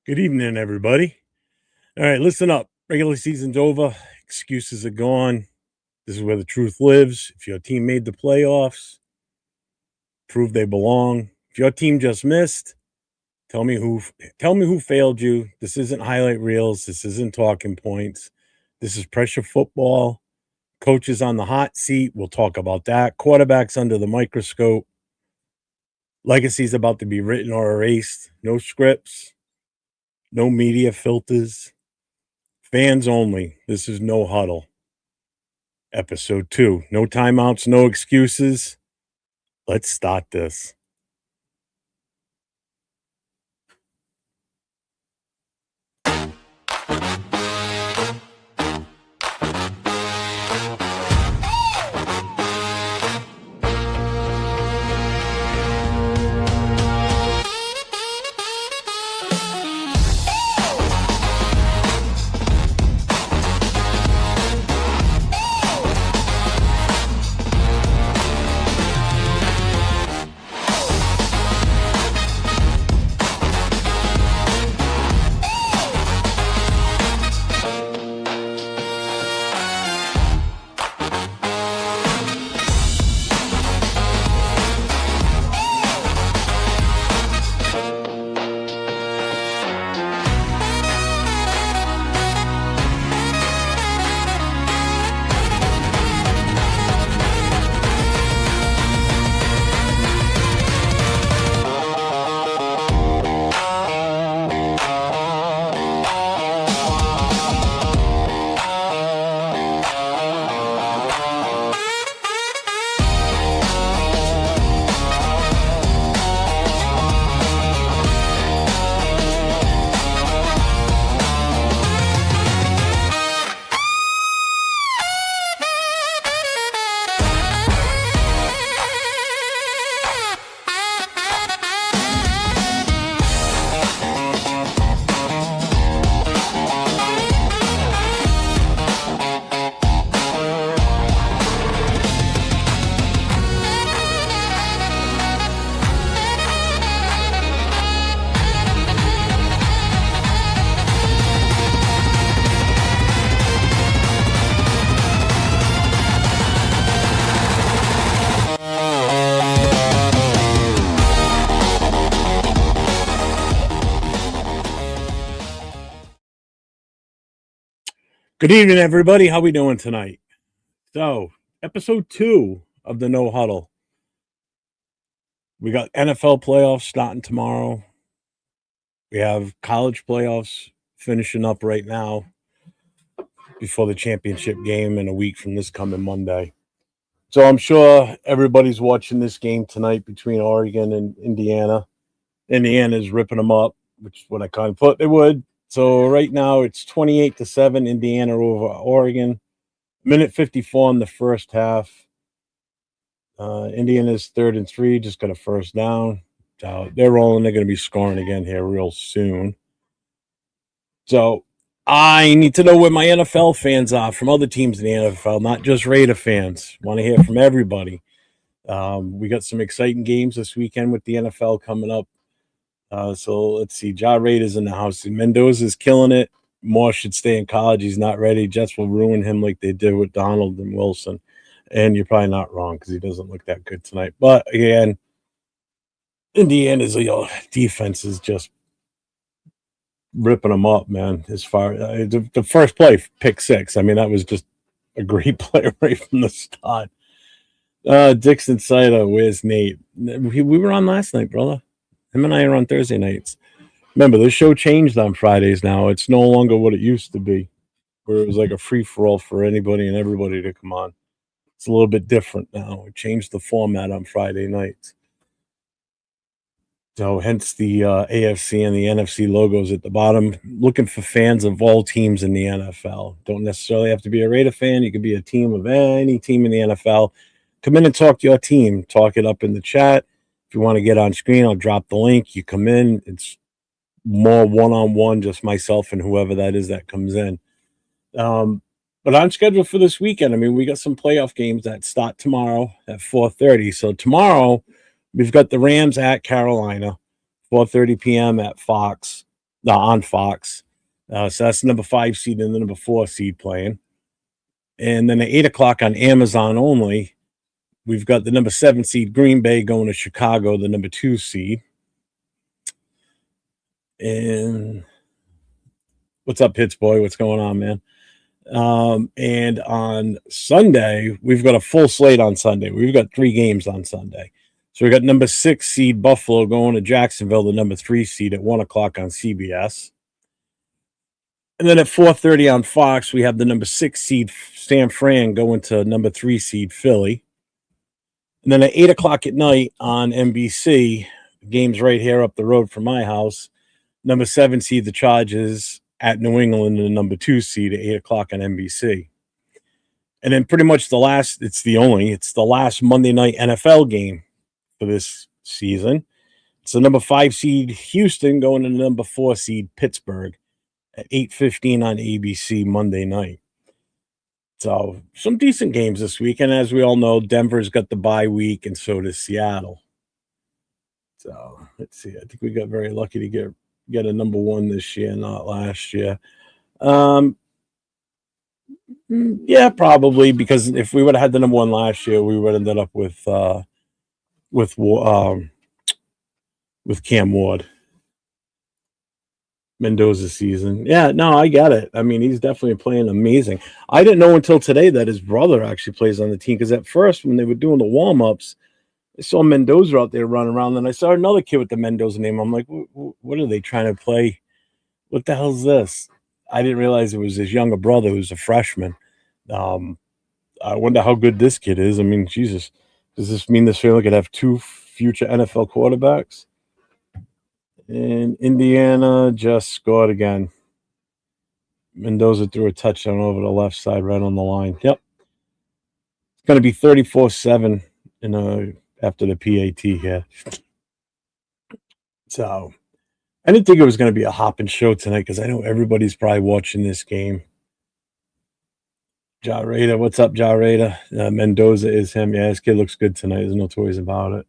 Good evening, everybody. All right, listen up. Regular season's over. Excuses are gone. This is where the truth lives. If your team made the playoffs, prove they belong. If your team just missed, tell me who failed you. This isn't highlight reels. This isn't talking points. This is pressure football. Coaches on the hot seat. We'll talk about that. Quarterbacks under the microscope. Legacy's about to be written or erased. No scripts, no media filters. Fans only. This is No Huddle. Episode 2. No timeouts, no excuses. Let's start this. Good evening, everybody. How we doing tonight? So, episode 2 of the No Huddle. We got NFL playoffs starting tomorrow. We have college playoffs finishing up right now before the championship game in a week from this coming Monday. So I'm sure everybody's watching this game tonight between Oregon and Indiana. Indiana's ripping them up, which is what I kind of thought they would. So right now it's 28-7, Indiana over Oregon. Minute 54 in the first half. Indiana's 3rd and 3, just got a first down. They're rolling. They're going to be scoring again here real soon. So I need to know where my NFL fans are from other teams in the NFL, not just Raider fans. Want to hear from everybody. We got some exciting games this weekend with the NFL coming up. So let's see. Ja Raiders in the house. Mendoza's killing it. Moore should stay in college. He's not ready. Jets will ruin him like they did with Donald and Wilson. And you're probably not wrong because he doesn't look that good tonight. But again, Indiana's defense is just ripping them up, man. As far the first play, pick 6. I mean, that was just a great play right from the start. Dixon Sider, where's Nate? We were on last night, brother. Him and I are on Thursday nights. Remember, the show changed on Fridays now. It's no longer what it used to be, where it was like a free-for-all for anybody and everybody to come on. It's a little bit different now. It changed the format on Friday nights. So hence the AFC and the NFC logos at the bottom. Looking for fans of all teams in the NFL. Don't necessarily have to be a Raider fan. You could be a team of any team in the NFL. Come in and talk to your team. Talk it up in the chat. If you want to get on screen, I'll drop the link. You come in. It's more one-on-one, just myself and whoever that is that comes in. But I'm scheduled for this weekend. I mean, we got some playoff games that start tomorrow at 4:30. So tomorrow we've got the Rams at Carolina, 4:30 p.m. at Fox. on Fox. So that's the number 5 seed and the number 4 seed playing. And then at 8 o'clock on Amazon only, we've got the number 7 seed Green Bay going to Chicago, the number 2 seed. And what's up, Hits Boy? What's going on, man? And on Sunday, we've got a full slate on Sunday. We've got 3 games on Sunday. So we got number 6 seed Buffalo going to Jacksonville, the number 3 seed at 1 o'clock on CBS. And then at 4:30 on Fox, we have the number 6 seed San Fran going to number 3 seed Philly. And then at 8 o'clock at night on NBC, games right here up the road from my house, number 7 seed the Chargers at New England and the number 2 seed at 8 o'clock on NBC. And then pretty much it's the last Monday night NFL game for this season. It's the number 5 seed Houston going to the number 4 seed Pittsburgh at 8:15 on ABC Monday night. So some decent games this week. And as we all know, Denver's got the bye week and so does Seattle. So let's see. I think we got very lucky to get a number 1 this year, not last year. Yeah, probably, because if we would have had the number 1 last year, we would have ended up with Cam Ward. Mendoza season. Yeah, no, I get it. I mean, he's definitely playing amazing. I didn't know until today that his brother actually plays on the team, because at first when they were doing the warm-ups, I saw Mendoza out there running around, and I saw another kid with the Mendoza name. I'm like, what are they trying to play? What the hell's this? I didn't realize it was his younger brother who's a freshman. I wonder how good this kid is. I mean, Jesus, does this mean this family could have 2 future NFL quarterbacks? And Indiana just scored again. Mendoza threw a touchdown over the left side right on the line. Yep. It's going to be 34-7 after the PAT here. So I didn't think it was going to be a hopping show tonight, because I know everybody's probably watching this game. Ja Rada, what's up, Ja Rada? Mendoza is him. Yeah, this kid looks good tonight. There's no toys about it.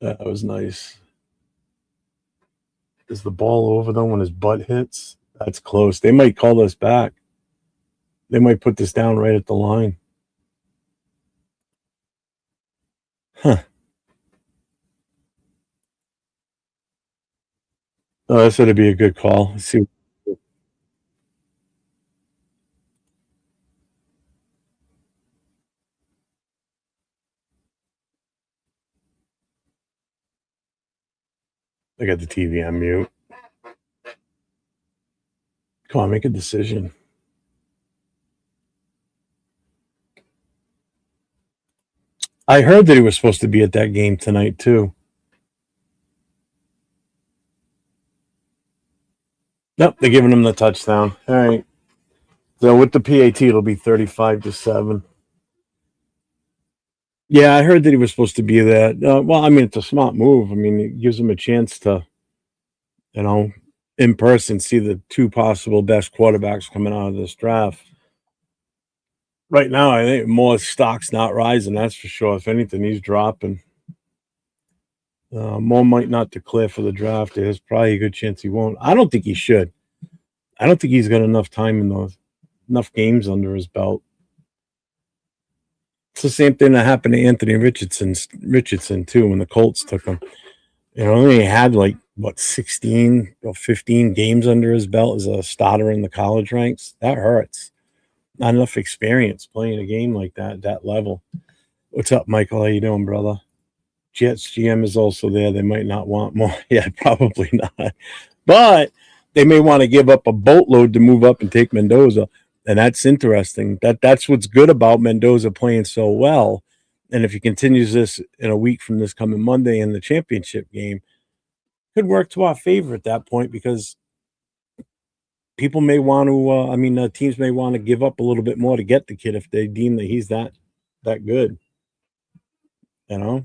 That was nice. Is the ball over though when his butt hits? That's close. They might call us back. They might put this down right at the line. Huh. Oh, that's going to be a good call. Let's see. I got the TV on mute. Come on, make a decision. I heard that he was supposed to be at that game tonight, too. Nope, they're giving him the touchdown. All right. So with the PAT, it'll be 35-7. Yeah, I heard that he was supposed to be there. Well, I mean, it's a smart move. I mean, it gives him a chance to, in person, see the 2 possible best quarterbacks coming out of this draft. Right now, I think more stock's not rising, that's for sure. If anything, he's dropping. More might not declare for the draft. There's probably a good chance he won't. I don't think he should. I don't think he's got enough time in enough games under his belt. It's the same thing that happened to Anthony Richardson too, when the Colts took him. He only had 16 or 15 games under his belt as a starter in the college ranks. That hurts. Not enough experience playing a game like that level. What's up, Michael? How you doing, brother? Jets GM is also there. They might not want more. Yeah, probably not. But they may want to give up a boatload to move up and take Mendoza. And that's interesting. That's what's good about Mendoza playing so well. And if he continues this in a week from this coming Monday in the championship game, could work to our favor at that point, because people may want to, teams may want to give up a little bit more to get the kid if they deem that he's that good, And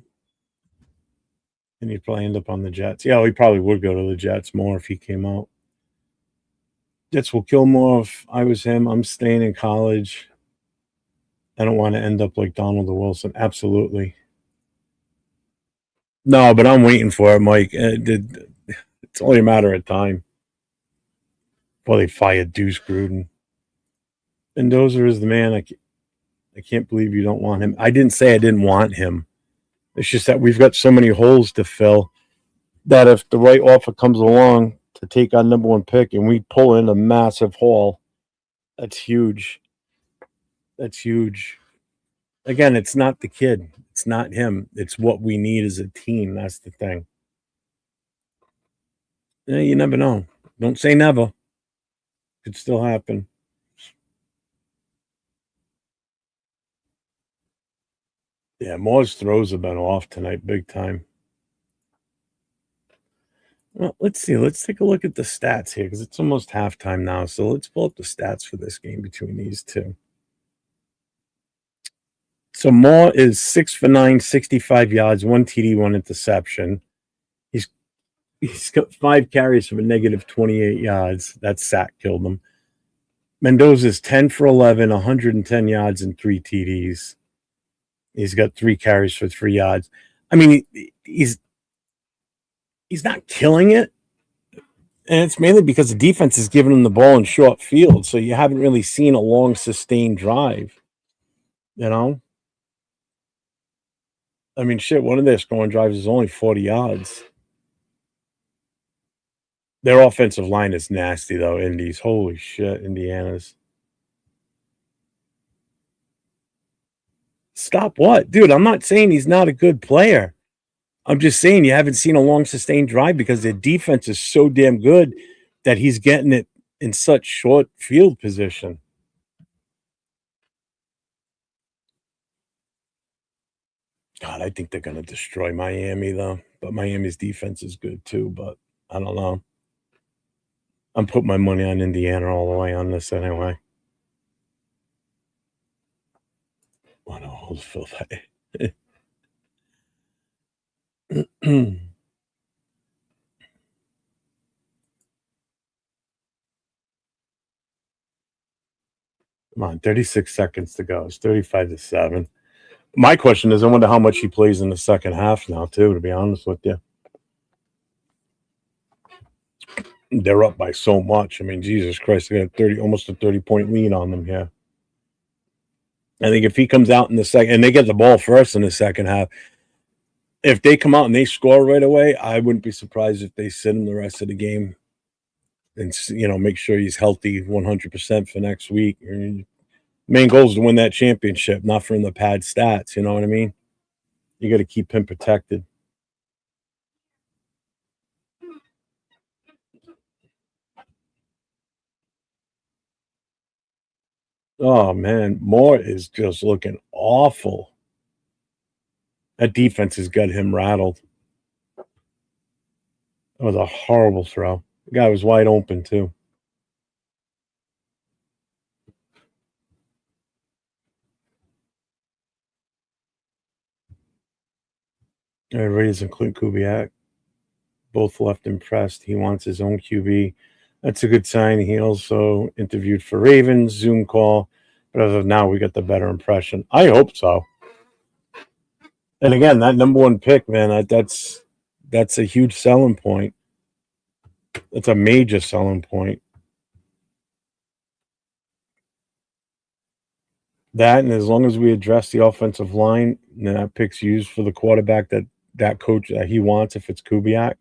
he'd probably end up on the Jets. Yeah, he probably would go to the Jets more if he came out. Jets will kill more if I was him. I'm staying in college. I don't want to end up like Donald or Wilson. Absolutely. No, but I'm waiting for it, Mike. It's only a matter of time before they fire Deuce Gruden. Mendoza is the man. I can't believe you don't want him. I didn't say I didn't want him. It's just that we've got so many holes to fill that if the right offer comes along to take our number one pick and we pull in a massive haul, that's huge. That's huge. Again, it's not the kid. It's not him. It's what we need as a team. That's the thing. Yeah, you never know. Don't say never. Could still happen. Yeah, Moore's throws have been off tonight, big time. Well, let's see. Let's take a look at the stats here because it's almost halftime now. So let's pull up the stats for this game between these two. So Moore is 6 for 9, 65 yards, 1 TD, 1 interception. He's got 5 carries for a negative 28 yards. That sack killed him. Mendoza's 10 for 11, 110 yards, and 3 TDs. He's got 3 carries for 3 yards. I mean, he's not killing it. And it's mainly because the defense is giving him the ball in short field. So you haven't really seen a long, sustained drive. You know? I mean, shit, one of their scoring drives is only 40 yards. Their offensive line is nasty, though, Indy's. Holy shit, Indiana's. Stop what? Dude, I'm not saying he's not a good player. I'm just saying you haven't seen a long, sustained drive because their defense is so damn good that he's getting it in such short field position. God, I think they're going to destroy Miami, though. But Miami's defense is good, too. But I don't know. I'm putting my money on Indiana all the way on this anyway. Oh, no, hold Phil. Come on, 36 seconds to go. It's 35-7. My question is, I wonder how much he plays in the second half now, too, to be honest with you. They're up by so much. I mean, Jesus Christ, they got almost a 30-point lead on them here. I think if he comes out in the second, and they get the ball first in the second half, if they come out and they score right away, I wouldn't be surprised if they sit him the rest of the game and, make sure he's healthy 100% for next week. Main goal is to win that championship, not for him to pad stats. You know what I mean? You got to keep him protected. Oh, man. Moore is just looking awful. That defense has got him rattled. That was a horrible throw. The guy was wide open, too. Everybody's including Kubiak. Both left impressed. He wants his own QB. That's a good sign. He also interviewed for Ravens, Zoom call. But as of now, we got the better impression. I hope so. And again, that number one pick, man, that's a huge selling point. That's a major selling point. That, and as long as we address the offensive line, and that pick's used for the quarterback that coach that he wants, if it's Kubiak,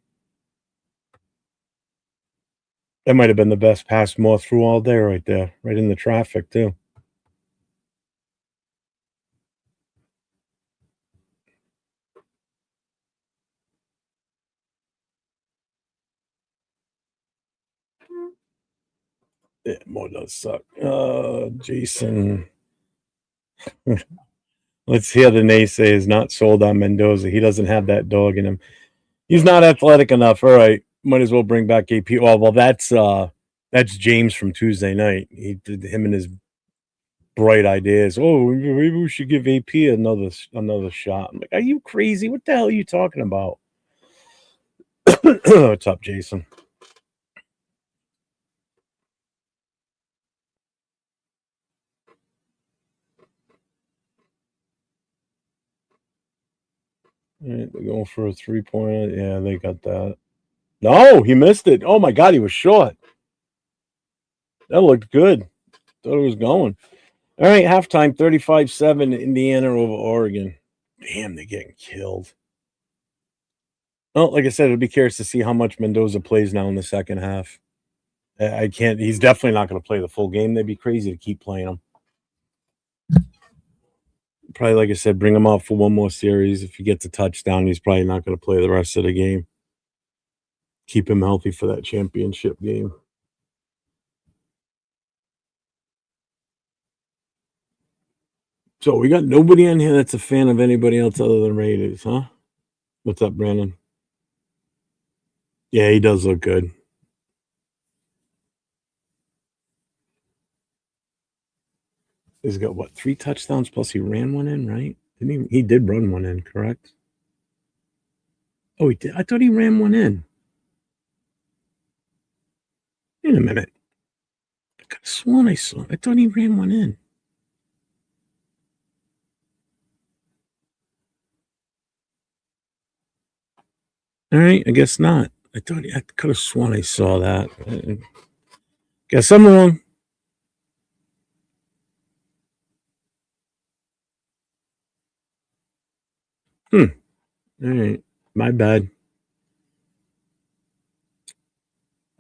that might have been the best pass Moore threw all day right there, right in the traffic, too. Yeah, Moore does suck. Jason. Let's hear the naysayers not sold on Mendoza. He doesn't have that dog in him. He's not athletic enough. All right. Might as well bring back AP. Well, that's James from Tuesday night. He did him and his bright ideas. Oh, maybe we should give AP another shot. I'm like, are you crazy? What the hell are you talking about? What's up, Jason? All right, they're going for a 3-pointer. Yeah, they got that. No, he missed it. Oh my God, he was short. That looked good. Thought it was going. All right, halftime 35-7 Indiana over Oregon. Damn, they're getting killed. Well, like I said, I'd be curious to see how much Mendoza plays now in the second half. I can't. He's definitely not going to play the full game. They'd be crazy to keep playing him. Probably, like I said, bring him out for one more series. If he gets a touchdown, he's probably not going to play the rest of the game. Keep him healthy for that championship game. So we got nobody in here that's a fan of anybody else other than Raiders, huh? What's up, Brandon? Yeah, he does look good. He's got what, 3 touchdowns plus he ran one in, right? Didn't he? He did run one in, correct? Oh, he did. I thought he ran one in. Wait a minute. I could have sworn I saw. I thought he ran one in. All right, I guess not. I could have sworn I saw that. Guess I'm wrong. All right, my bad.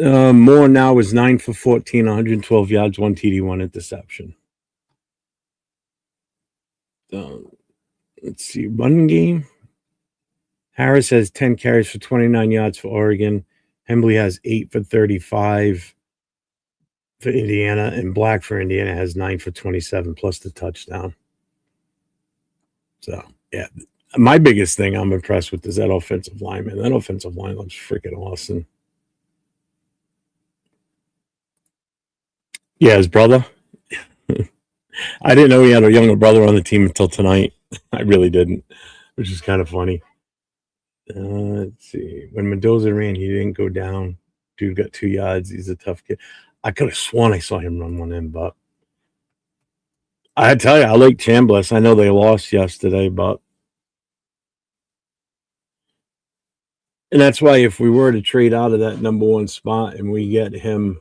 Moore now is 9 for 14, 112 yards, 1 TD, 1 interception. Let's see, running game. Harris has 10 carries for 29 yards for Oregon. Hembley has 8 for 35 for Indiana, and Black for Indiana has 9 for 27 plus the touchdown. So, yeah, my biggest thing I'm impressed with is that offensive line, man. That offensive line looks freaking awesome. Yeah, his brother. I didn't know he had a younger brother on the team until tonight. I really didn't, which is kind of funny. Let's see. When Mendoza ran, he didn't go down. Dude got 2 yards. He's a tough kid. I could have sworn I saw him run one in, but I tell you, I like Chambliss. I know they lost yesterday, but and that's why if we were to trade out of that number 1 spot and we get him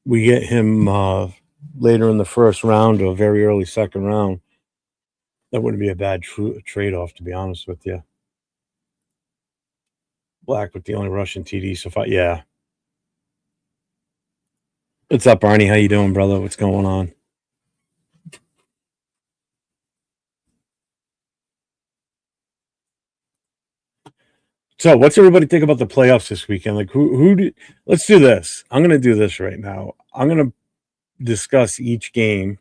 later in the first round or very early second round, that wouldn't be a bad trade-off, to be honest with you. Black with the only Russian TD so far. Yeah. What's up, Arnie? How you doing, brother? What's going on? So, what's everybody think about the playoffs this weekend? Like, let's do this. I'm going to do this right now. I'm going to discuss each game,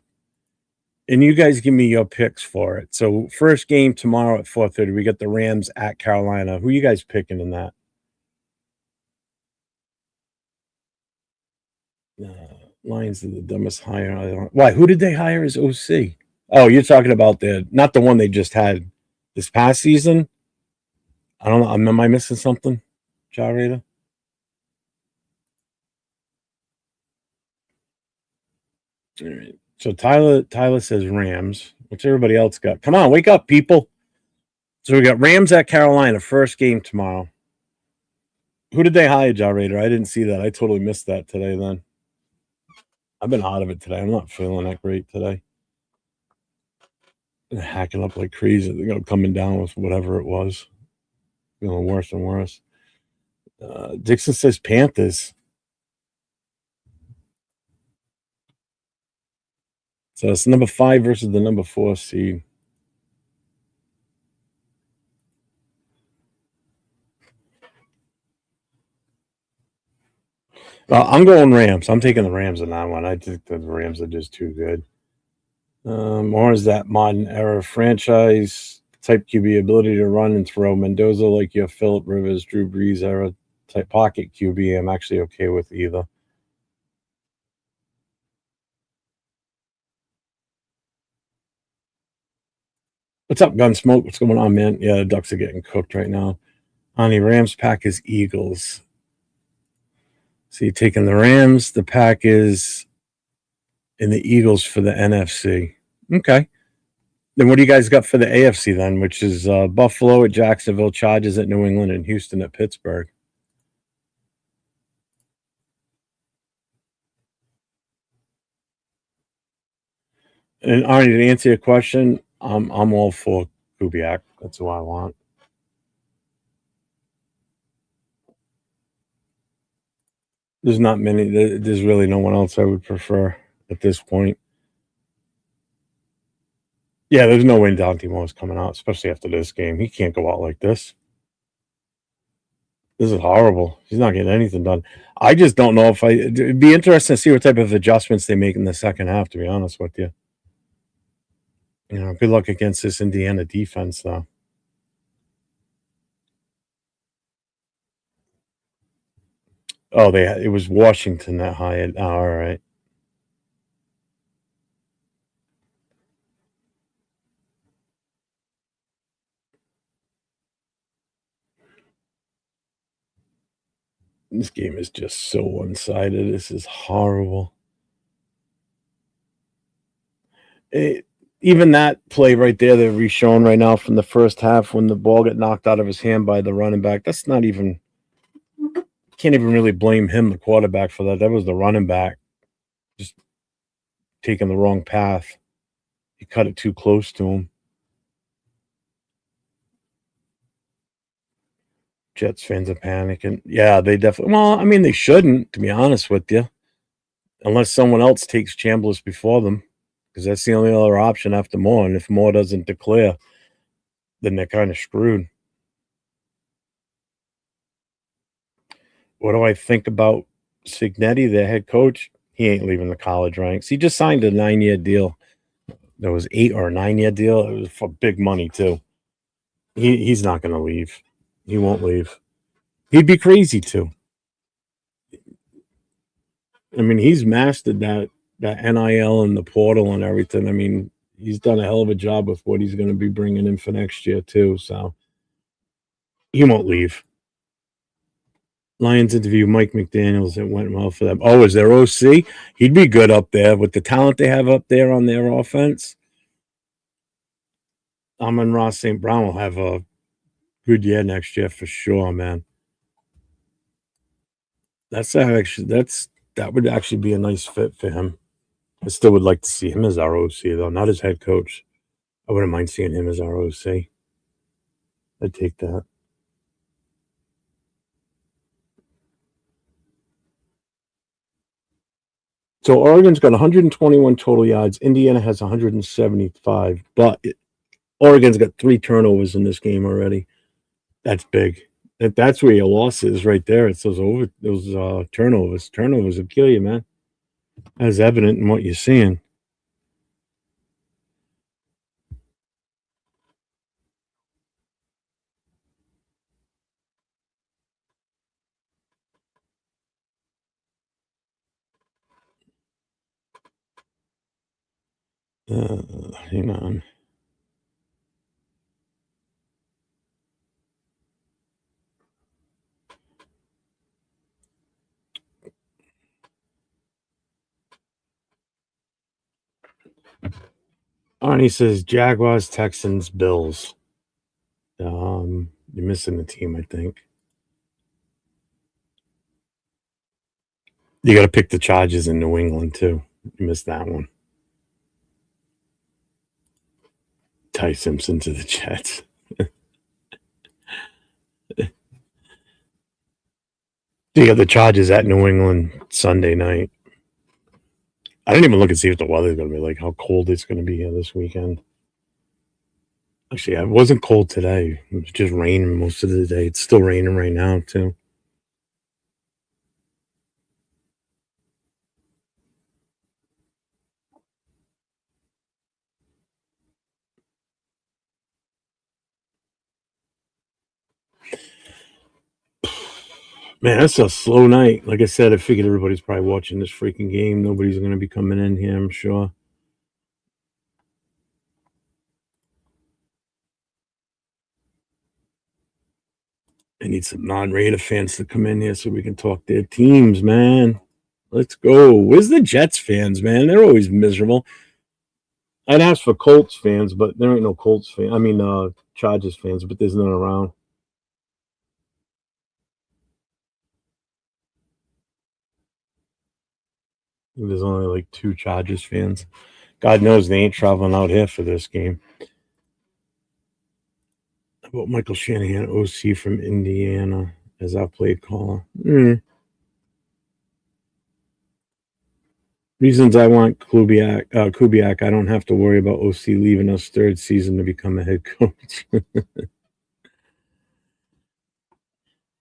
and you guys give me your picks for it. So, first game tomorrow at 4:30, we got the Rams at Carolina. Who you guys picking in that? Lions are the dumbest hire. Why? Who did they hire as OC? Oh, you're talking about not the one they just had this past season. I don't know. Am I missing something, Jarretta? All right. So Tyler says Rams. What's everybody else got? Come on, wake up, people. So we got Rams at Carolina, first game tomorrow. Who did they hire, Jarretta? I didn't see that. I totally missed that today then. I've been out of it today. I'm not feeling that great today. They're hacking up like crazy. They're coming down with whatever it was. Feeling worse and worse. Dixon says Panthers. So it's number 5 versus the number 4 seed. I'm going Rams. I'm taking the Rams in that one. I think the Rams are just too good. Or is that modern era franchise type QB ability to run and throw Mendoza like your Phillip Rivers, Drew Brees era type pocket QB? I'm actually okay with either. What's up, Gunsmoke? What's going on, man? Yeah, the Ducks are getting cooked right now. Honey, Rams, Packers, Eagles. So you're taking the Rams, the Packers, and the Eagles for the NFC. Okay. Then what do you guys got for the AFC then, which is Buffalo at Jacksonville, Chargers at New England, and Houston at Pittsburgh? And Arnie, to answer your question, I'm all for Kubiak. That's who I want. There's not many. There's really no one else I would prefer at this point. Yeah, there's no way Dante Moore's coming out, especially after this game. He can't go out like this. This is horrible. He's not getting anything done. I just don't know if it'd be interesting to see what type of adjustments they make in the second half, to be honest with you. You know, good luck against this Indiana defense, though. Oh, it was Washington that high. Oh, all right. This game is just so one-sided. This is horrible. Even that play right there that we're showing right now from the first half when the ball got knocked out of his hand by the running back, that's not even – can't even really blame him, the quarterback, for that. That was the running back just taking the wrong path. He cut it too close to him. Jets fans are panicking. Yeah, they definitely – well, I mean, they shouldn't, to be honest with you, unless someone else takes Chambliss before them, because that's the only other option after Moore. And if Moore doesn't declare, then they're kind of screwed. What do I think about Cignetti, their head coach? He ain't leaving the college ranks. He just signed a 9-year deal. There was 8 or 9-year deal. It was for big money too. He's not going to leave. He won't leave. He'd be crazy to. I mean, he's mastered that NIL and the portal and everything. I mean, he's done a hell of a job with what he's going to be bringing in for next year too. So he won't leave. Lions interview Mike McDaniels. It went well for them. Oh, is their OC? He'd be good up there with the talent they have up there on their offense. Amon-Ra St. Brown will have a good year next year for sure, man. That would actually be a nice fit for him. I still would like to see him as our OC though, not as head coach. I wouldn't mind seeing him as our OC. I'd take that. So Oregon's got 121 total yards. Indiana has 175, but Oregon's got 3 turnovers in this game already. That's big. That's where your loss is right there. It's those turnovers. Turnovers will kill you, man. That's evident in what you're seeing. Hang on. Arnie says Jaguars, Texans, Bills. You're missing the team, I think. You got to pick the Chargers in New England too. You missed that one. Ty Simpson to the Jets. You got the Chargers at New England Sunday night. I didn't even look and see what the weather's going to be like, how cold it's going to be here this weekend. Actually, it wasn't cold today. It was just raining most of the day. It's still raining right now, too. Man, that's a slow night. Like I said, I figured everybody's probably watching this freaking game. Nobody's going to be coming in here, I'm sure. I need some non-Raider fans to come in here so we can talk their teams, man. Let's go. Where's the Jets fans, man? They're always miserable. I'd ask for Colts fans, but there ain't no Colts fan. I mean, Chargers fans, but there's none around. There's only like 2 Chargers fans. God knows they ain't traveling out here for this game. How about Michael Shanahan, OC from Indiana, as our play caller? Reasons I want Kubiak, I don't have to worry about OC leaving us third season to become a head coach.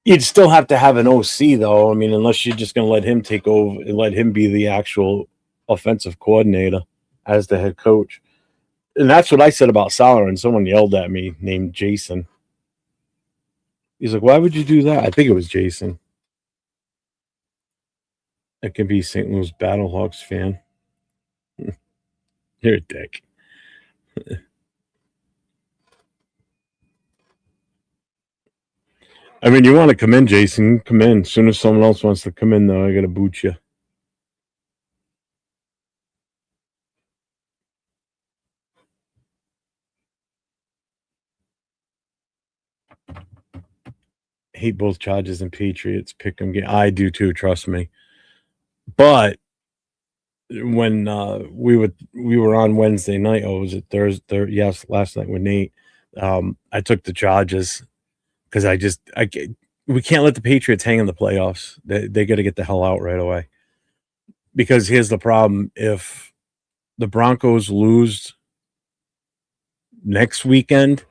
You'd still have to have an OC, though. I mean, unless you're just going to let him take over and let him be the actual offensive coordinator as the head coach. And that's what I said about Salah, and someone yelled at me named Jason. He's like, why would you do that? I think it was Jason. It could be St. Louis Battlehawks fan. You're a dick. I mean, you want to come in, Jason, come in. As soon as someone else wants to come in, though, I got to boot you. Hate both Chargers and Patriots. Pick them. I do too. Trust me. But when we were on Wednesday night, was it Thursday? Yes, last night with Nate. I took the Chargers because we can't let the Patriots hang in the playoffs. They got to get the hell out right away. Because here's the problem: if the Broncos lose next weekend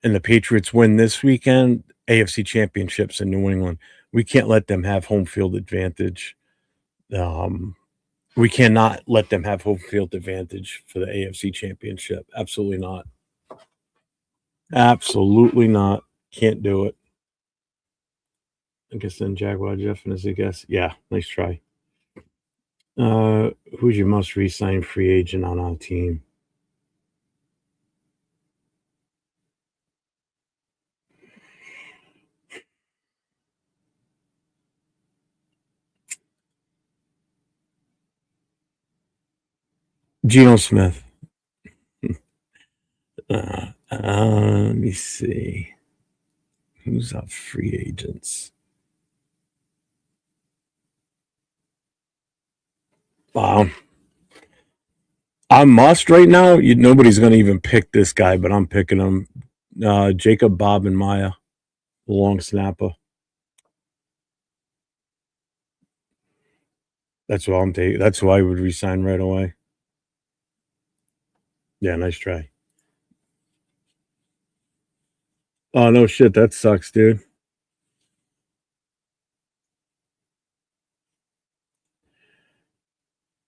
and the Patriots win this weekend, AFC Championships in New England, we can't let them have home field advantage. We cannot let them have home field advantage for the AFC Championship. Absolutely not. Absolutely not. Can't do it. I guess then Jaguar Jeff and as a guess. Yeah, nice try. Who's your must re-sign free agent on our team? Geno Smith. Let me see. Who's our free agents? Wow. I must right now. Nobody's going to even pick this guy, but I'm picking him. Jacob Bob and Maya, long snapper. That's what I'm taking. That's who I would resign right away. Yeah, nice try. Oh no, shit, that sucks, dude.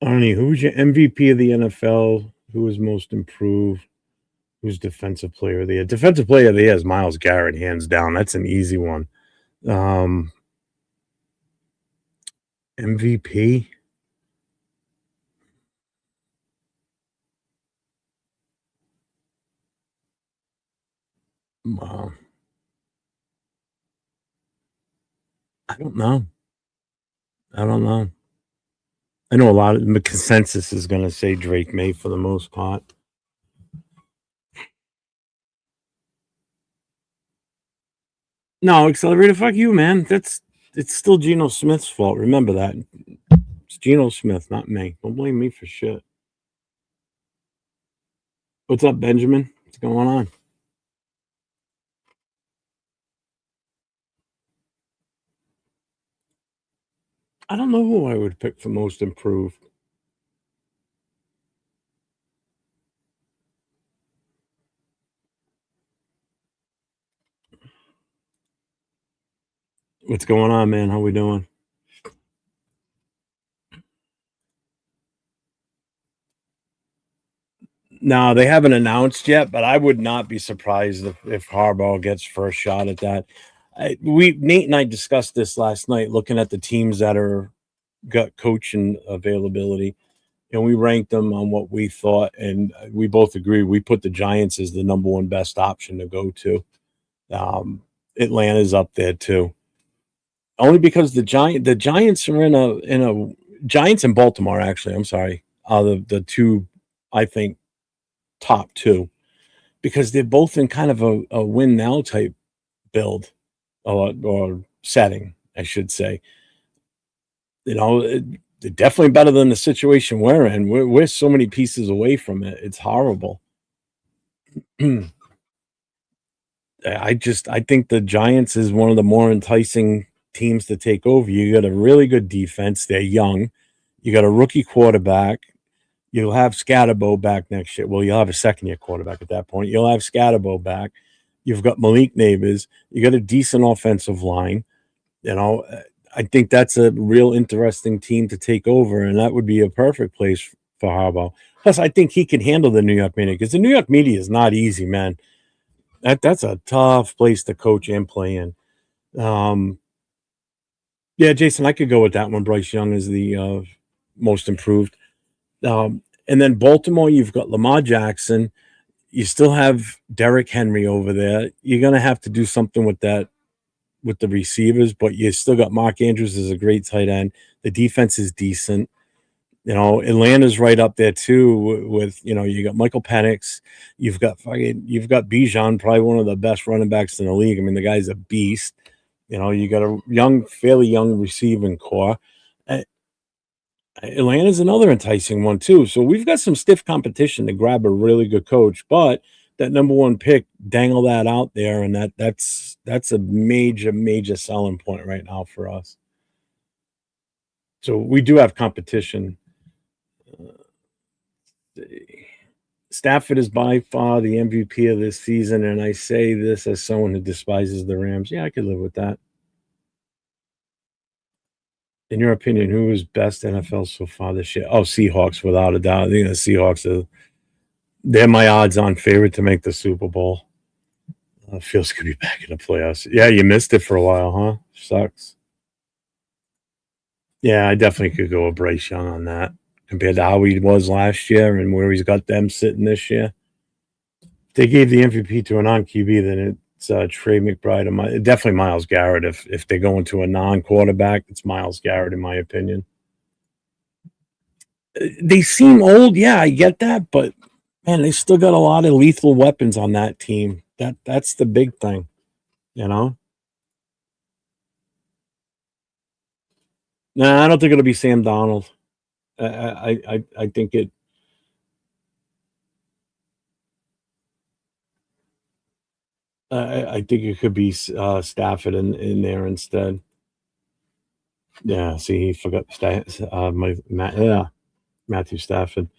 Arnie, who's your MVP of the NFL? Who is most improved? Who's defensive player of the year? Defensive player of the year is Myles Garrett, hands down. That's an easy one. MVP. Wow. I don't know. I don't know. I know a lot of the consensus is going to say Drake May for the most part. No, Accelerator, fuck you, man. It's still Geno Smith's fault. Remember that. It's Geno Smith, not me. Don't blame me for shit. What's up, Benjamin? What's going on? I don't know who I would pick for most improved. What's going on, man? How we doing? No, they haven't announced yet, but I would not be surprised if Harbaugh gets first shot at that. Nate and I discussed this last night, looking at the teams that are got coaching availability, and we ranked them on what we thought, and we both agree. We put the Giants as the number one best option to go to. Atlanta's up there too, only because the Giants are in a Giants and Baltimore. Actually, I'm sorry, the two I think top two because they're both in kind of a win now type build or setting, I should say. They're definitely better than the situation we're in. We're so many pieces away from it. It's horrible. I think the Giants is one of the more enticing teams to take over. You got a really good defense. They're young. You got a rookie quarterback. You'll have Scatterbo back next year. Well, you'll have a second-year quarterback at that point. You'll have Scatterbo back. You've got Malik Neighbors. You got a decent offensive line. I think that's a real interesting team to take over, and that would be a perfect place for Harbaugh. Plus, I think he can handle the New York media because the New York media is not easy, man. That's a tough place to coach and play in. Yeah, Jason, I could go with that one. Bryce Young is the most improved. And then Baltimore, you've got Lamar Jackson. You still have Derrick Henry over there. You're going to have to do something with that, with the receivers, but you still got Mark Andrews as a great tight end. The defense is decent. Atlanta's right up there too with, you got Michael Penix. You've got Bijan, probably one of the best running backs in the league. I mean, the guy's a beast. You got a fairly young receiving core. Atlanta's another enticing one too. So we've got some stiff competition to grab a really good coach, but that number one pick, dangle that out there, and that's a major selling point right now for us. So we do have competition. Stafford is by far the MVP of this season, and I say this as someone who despises the Rams. Yeah, I could live with that. In your opinion, who is best NFL so far this year? Oh, Seahawks, without a doubt. I think the Seahawks they're my odds-on favorite to make the Super Bowl. Feels good to be back in the playoffs. Yeah, you missed it for a while, huh? Sucks. Yeah, I definitely could go with Bryce Young on that compared to how he was last year and where he's got them sitting this year. If they gave the MVP to a non-QB, then it's Trey McBride. And definitely Myles Garrett. If they're going to a non-quarterback, it's Myles Garrett, in my opinion. They seem old. Yeah, I get that. But, man, they still got a lot of lethal weapons on that team. That's the big thing, Nah, I don't think it'll be Sam Darnold. I think it. I think it could be Stafford in there instead. Yeah, see, he forgot Matthew Stafford.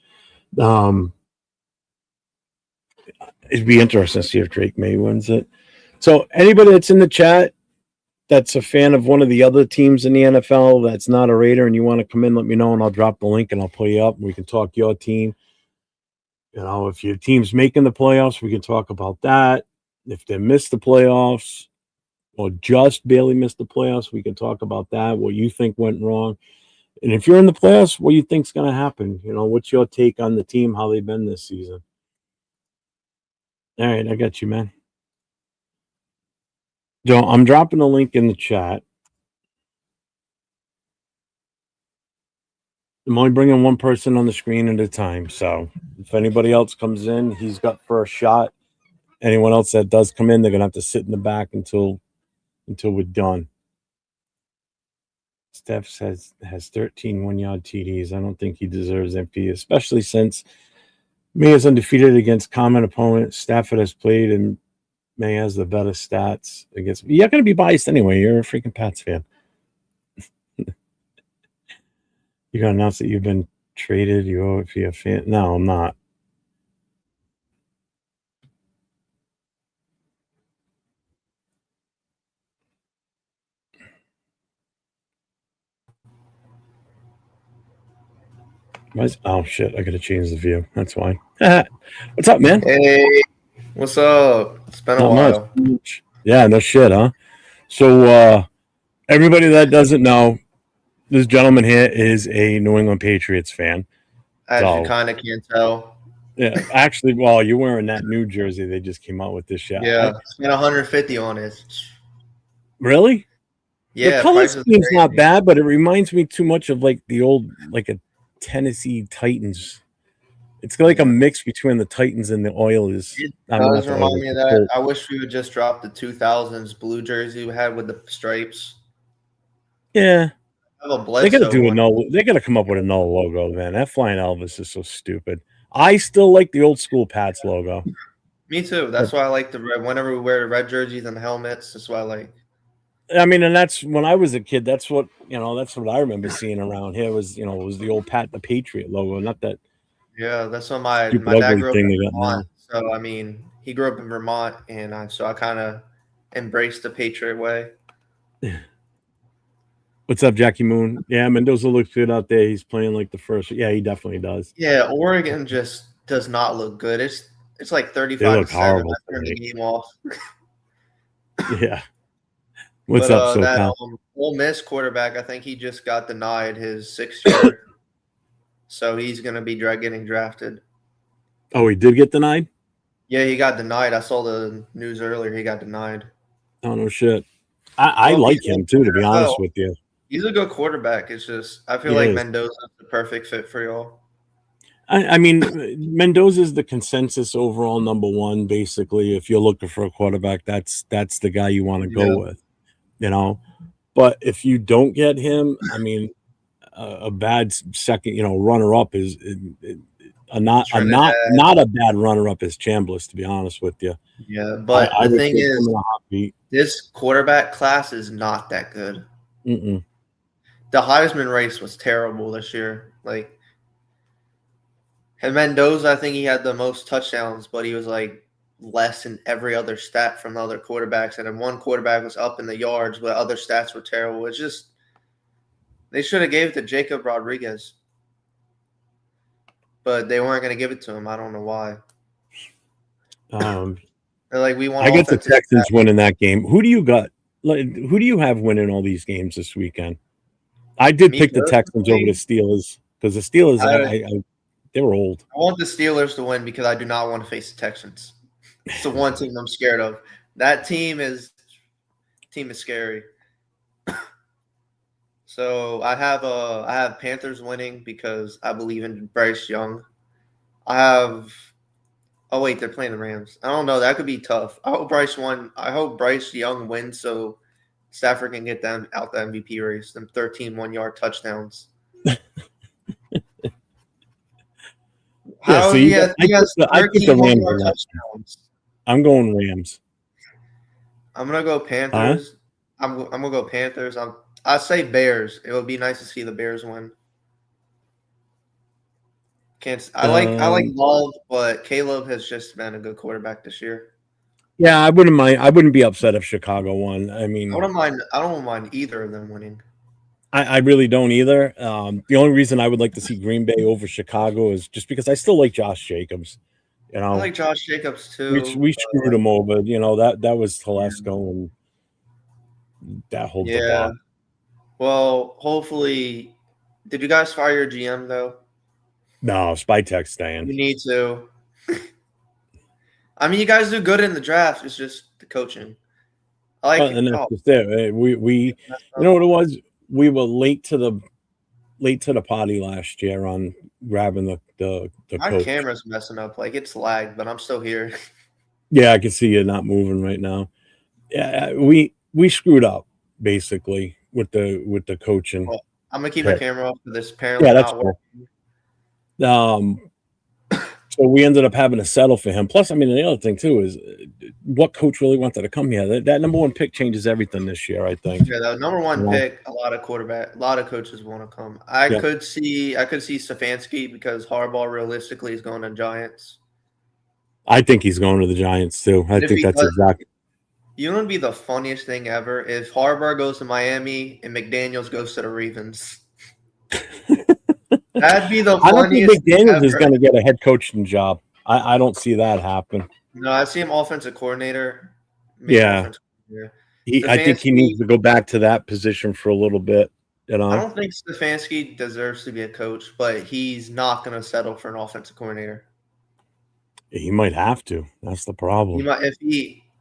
It'd be interesting to see if Drake May wins it. So anybody that's in the chat that's a fan of one of the other teams in the NFL that's not a Raider and you want to come in, let me know, and I'll drop the link and I'll pull you up and we can talk your team. If your team's making the playoffs, we can talk about that. If they missed the playoffs or just barely missed the playoffs, we can talk about that, what you think went wrong. And if you're in the playoffs, what you think's going to happen? What's your take on the team, how they've been this season? All right, I got you, man. Joe, I'm dropping a link in the chat. I'm only bringing one person on the screen at a time. So if anybody else comes in, he's got first shot. Anyone else that does come in, they're going to have to sit in the back until we're done. Steph has 13 one-yard TDs. I don't think he deserves MVP, especially since May is undefeated against common opponents. Stafford has played and May has the better stats against. You're going to be biased anyway. You're a freaking Pats fan. You're going to announce that you've been traded. If you're a fan. No, I'm not. Oh, shit. I got to change the view. That's why. What's up, man? Hey, what's up? It's been a while. Much. Yeah, no shit, huh? So, everybody that doesn't know, this gentleman here is a New England Patriots fan. As you kind of can't tell. Yeah, actually, well, you're wearing that new jersey they just came out with this year. Yeah, spent 150 on it. Really? Yeah, the color scheme's not bad, but it reminds me too much of like the old, like a Tennessee Titans. It's like a mix between the Titans and the Oilers. It I mean, not does the remind Oilers, me of the that. Colts. I wish we would just drop the 2000s blue jersey we had with the stripes. Yeah, I have a they got to Bledsoe do a one. null. They got to come up with a null logo, man. That flying Elvis is so stupid. I still like the old school Pats logo. Me too. That's why I like the red. Whenever we wear the red jerseys and the helmets, that's why I like. I mean, and that's when I was a kid. That's what That's what I remember seeing around here. Was was the old Pat the Patriot logo, not that Yeah, that's what my stupid dad ugly grew up thing in they got Vermont. now. So I mean, he grew up in Vermont, and so I kind of embraced the Patriot way. What's up, Jackie Moon? Yeah, Mendoza looks good out there. He's playing like the first. Yeah, he definitely does. Yeah, Oregon just does not look good. It's like They 35 to look 7. horrible I turned the tonight. game off. Yeah. What's But up, that SoCal? Ole Miss quarterback, I think he just got denied his 6th year, so he's going to be getting drafted. Oh, he did get denied? Yeah, he got denied. I saw the news earlier. He got denied. Oh no shit. I Well, like him too, to be honest with you. He's a good quarterback. It's just I feel He like is. Mendoza's the perfect fit for y'all. I mean, Mendoza's the consensus overall number one. Basically, if you're looking for a quarterback, that's the guy you want to go with. But if you don't get him, I mean, a bad second, runner up is not a bad runner up is Chambliss, to be honest with you. Yeah, but I the would thing take is, him in a heartbeat. this quarterback class is not that good. Mm-mm. The Heisman race was terrible this year. And Mendoza, I think he had the most touchdowns, but he was like less in every other stat from the other quarterbacks. And then one quarterback was up in the yards, but other stats were terrible. It's just they should have gave it to Jacob Rodriguez, but they weren't going to give it to him. I don't know why. They're like, we want. I get the Texans winning that game. Who do you got? Who do you have winning all these games this weekend? I did pick the Texans over the Steelers because the Steelers, they were old. I want the Steelers to win because I do not want to face the Texans. It's the one team I'm scared of. That team is scary. So I have Panthers winning because I believe in Bryce Young. Oh wait, they're playing the Rams. I don't know. That could be tough. I hope Bryce Young wins so Stafford can get them out the MVP race. Them 13 1-yard touchdowns. He has 13 1-yard touchdowns. I'm going Rams. I'm gonna go Panthers. I'm gonna go Panthers. I say Bears. It would be nice to see the Bears win. I like Love, but Caleb has just been a good quarterback this year. Yeah, I wouldn't mind. I wouldn't be upset if Chicago won. I mean, I don't mind either of them winning. I really don't either. The only reason I would like to see Green Bay over Chicago is just because I still like Josh Jacobs. I like Josh Jacobs too. We screwed him over. That was Telesco and that whole debacle. Well, hopefully, did you guys fire your GM though? No, Spytek's staying. You need to. I mean, you guys do good in the draft. It's just the coaching. I like and that's just it. We you know what it was? We were late to the party last year on grabbing the my coach. camera's messing up. Like it's lagged, but I'm still here. Yeah, I can see you not moving right now. Yeah, we screwed up basically with the coaching. Well, I'm gonna keep my camera off for this. Apparently, that's cool. So we ended up having to settle for him. Plus, I mean, the other thing too is what coach really wanted to come here. That number one pick changes everything this year, I think. Yeah, the number one pick, a lot of coaches want to come. I could see Stefanski because Harbaugh realistically is going to Giants. I think he's going to the Giants too. I think that's exactly. You know what would be the funniest thing ever if Harbaugh goes to Miami and McDaniels goes to the Ravens. That'd be the funniest. I don't think McDaniels is going to get a head coaching job. I don't see that happen. No, I see him offensive coordinator. Yeah. I think he needs to go back to that position for a little bit. I don't think Stefanski deserves to be a coach, but he's not going to settle for an offensive coordinator. He might have to. That's the problem.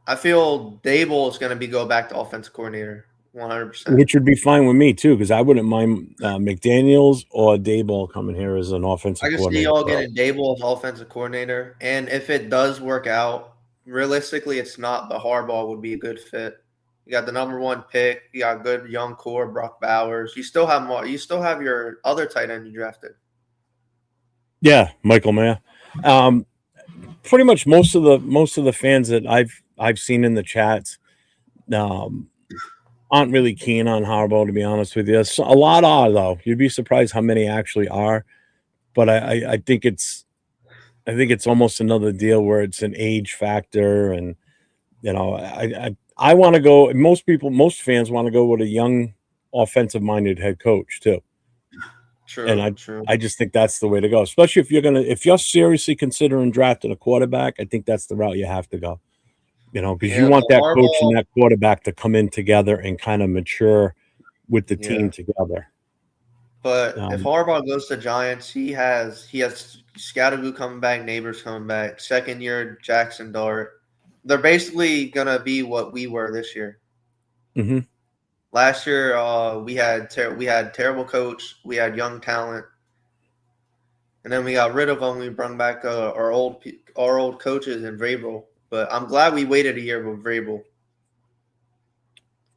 I feel Dable is going to go back to offensive coordinator 100%. which would be fine with me too, because I wouldn't mind McDaniels or Dayball coming here as an I offensive can see coordinator. y'all getting Dable as offensive coordinator, and if it does work out, realistically, it's not. But Harbaugh would be a good fit. You got the number one pick. You got good young core, Brock Bowers. You still have more. You still have your other tight end you drafted. Yeah, Michael Mayer. Pretty much most of the fans that I've seen in the chats um, aren't really keen on Harbaugh, to be honest with you. So, a lot are though. You'd be surprised how many actually are. But I think it's almost another deal where it's an age factor, and I want to go. Most fans want to go with a young, offensive minded head coach too. And True, true. I just think that's the way to go, especially if you're seriously considering drafting a quarterback. I think that's the route you have to go. Because you Yeah, want but that coach and Harbaugh. that quarterback to come in together and kind of mature with the Yeah, team together. but if Um, Harbaugh goes to Giants, he has Scatterboo coming back, Neighbors coming back, second year Jackson Dart. They're basically gonna be what we were this year. mhm. Last year, we had terrible coach, we had young talent, and then we got rid of them. We brought back our old coaches in Vrabel. But I'm glad we waited a year with Vrabel.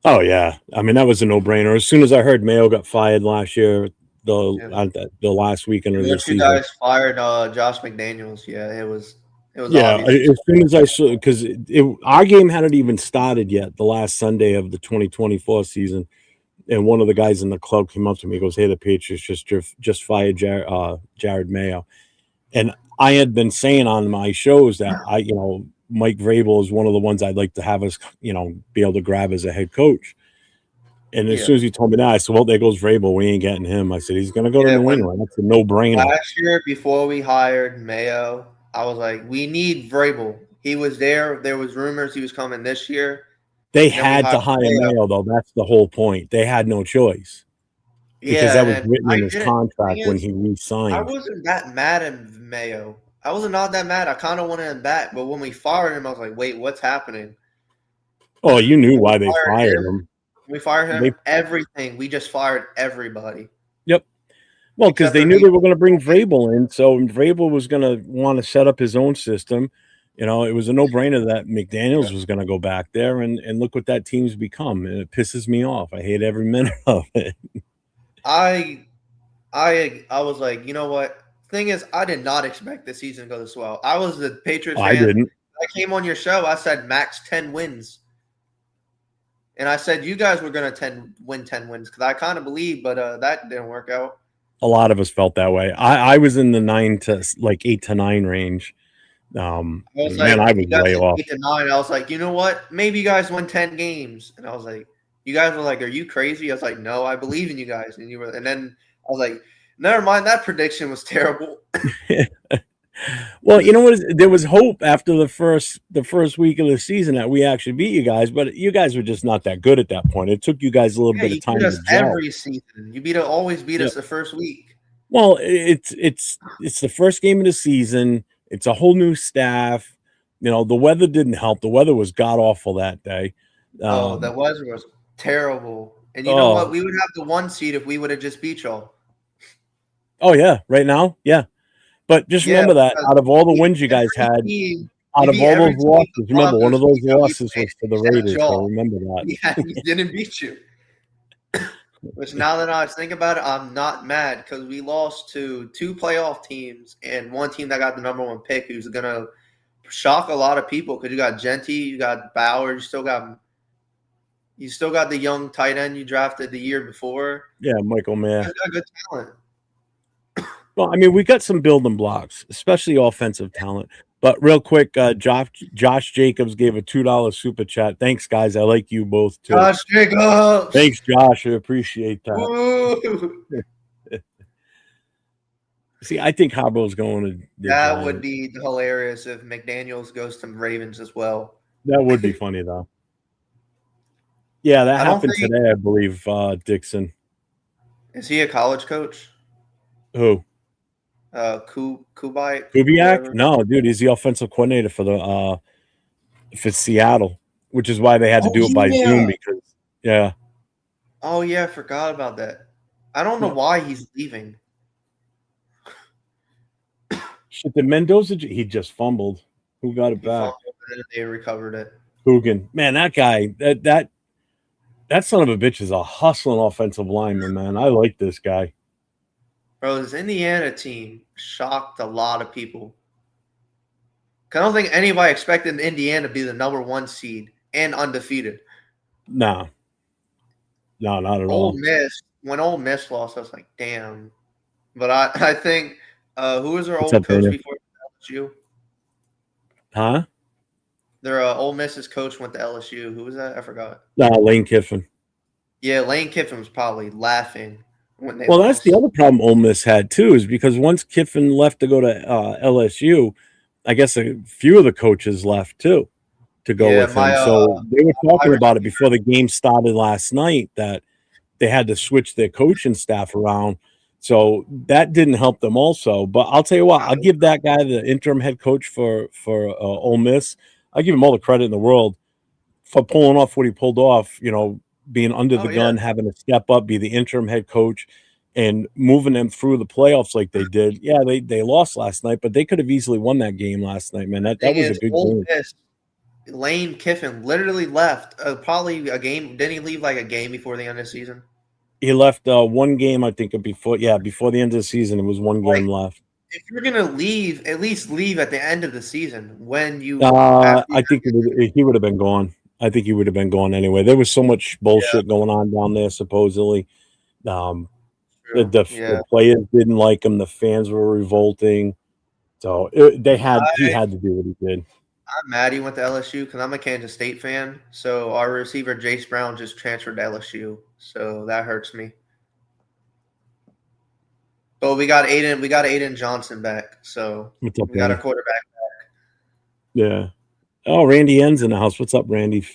Oh yeah, I mean that was a no brainer. As soon as I heard Mayo got fired last year, Yeah. the last weekend of And the once you season. guys fired Josh McDaniels, yeah, it was Yeah, obvious. as soon as I saw, because our game hadn't even started yet, the last Sunday of the 2024 season, and one of the guys in the club came up to me, he goes, "Hey, the Patriots just fired Jared Mayo," and I had been saying on my shows that Mike Vrabel is one of the ones I'd like to have us be able to grab as a head coach. And as Yeah, soon as he told me that, I said, "Well, there goes Vrabel. We ain't getting him." I said, "He's going to go to yeah. New When England. That's a no brainer." last year before we hired Mayo, I was like, we need Vrabel. He was there. There was rumors he was coming this year, They and then we had hired to hire Mayo. Mayo, though. That's the whole point. They had no choice because Yeah, that was and written I in his didn't. Thing contract when is, he I re-signed. wasn't that mad at Mayo. I was not that mad. I kind of wanted him back, but when we fired him, I was like, wait, what's happening? Oh, you knew When we why they fired fired him, him. we fired him. They Everything. We just fired everybody Yep. Well, because except they for knew me. they were going to bring Vrabel in, so Vrabel was going to want to set up his own system. It was a no-brainer that McDaniels was going to go back there, and look what that team's become. And it pisses me off. I hate every minute of it. I I was like, you know what? Thing is, I did not expect the season to go this well. I was a Patriot I fan. didn't. I came on your show. I said max 10 wins, and I said you guys were gonna win 10 wins because I kind of believed, but that didn't work out. A lot of us felt that way. I was in the 8 to 9 range. I was Man, like, I was you guys way said off. 8 to 9. I was like, you know what? Maybe you guys win 10 games, and I was like, you guys were like, are you crazy? I was like, no, I believe in you guys, and you were, and then I was like, never mind. That prediction was terrible. Well, you know what? There was hope after the first week of the season that we actually beat you guys, but you guys were just not that good at that point. It took you guys a little Yeah, bit of you beat time to us gel. every season. Always beat Yeah. us the first week. Well, it's the first game of the season. It's a whole new staff. The weather didn't help. The weather was god awful that day. Oh, Um, that was terrible. And you know what? oh, We would have the 1 seed if we would have just beat y'all. oh yeah, right now, yeah. But just Yeah, remember that because out of all you the beat wins you guys every had, team. out You of beat all every those team the losses, remember one of Broncos those beat that we losses played was to the except Raiders. So y'all. remember that. We didn't beat you. Which now that I think about it, I'm not mad because we lost to 2 playoff teams and one team that got the number one pick who's gonna shock a lot of people because you got Genty, you got Bauer, you still got the young tight end you drafted the year before. Yeah, Michael You Mayer. guys got good talent. Well, I mean, we got some building blocks, especially offensive talent. But real quick, Josh Jacobs gave a $2 super chat. Thanks, guys. I like you both too. Josh Jacobs. Thanks, Josh. I appreciate that. Woo! See, I think Harbaugh's going to the That would Giants. be hilarious if McDaniels goes to Ravens as well. That would be funny, though. Yeah, that I don't happened think today, I believe. Dixon. is he a college coach? Who? Kubiak or Kubiak? whatever. No, dude, he's the offensive coordinator for Seattle, which is why they had to Oh do it by Zoom yeah, because, yeah. Oh yeah, I forgot about that. I don't know Yeah. why he's leaving. Shit, did Mendoza? He just fumbled. Who got it He back? fumbled and then they recovered it. Coogan. Man, that guy. That son of a bitch is a hustling offensive lineman. Man, I like this guy. Bro, this Indiana team shocked a lot of people. I don't think anybody expected Indiana to be the number 1 seed and undefeated. Nah, no, not at Ole all. Miss, when Ole Miss lost, I was like, damn. But I think who was their What's old up, coach Dana? before LSU? Huh? Their Ole Miss's coach went to LSU. Who was that? I forgot. Lane Kiffin. Yeah, Lane Kiffin was probably laughing when they Well, that's the lost. other problem Ole Miss had too, is because once Kiffin left to go to LSU, I guess a few of the coaches left too to go Yeah, with him. So they were my talking about it receiver. before the game started last night that they had to switch their coaching staff around. So that didn't help them also. But I'll tell you what, I'll give that guy the interim head coach for Ole Miss. I give him all the credit in the world for pulling off what he pulled off. Being under the Oh yeah, gun, having to step up, be the interim head coach, and moving them through the playoffs like they did. Yeah, they lost last night, but they could have easily won that game last night, man. That thing was a is, good Ole game. Miss, Lane Kiffin literally left probably a game. Didn't he leave like a game before the end of the season? He left one game, I think, before the end of the season. It was one Like, game left. if you're gonna leave, at least leave at the end of the season when you after you I think he would have been gone. I think he would have been gone anyway. There was so much yeah, bullshit going on down there, supposedly. Um, the, true. the Yeah. the players didn't like him. The fans were revolting. So he had to do what he did. I'm mad he went to LSU because I'm a Kansas State fan. So our receiver Jace Brown just transferred to LSU, so that hurts me. But we got Aiden Johnson back, so What's up, we got our Danny? quarterback. Yeah. Oh, Randy N's in the house. What's up, Randy?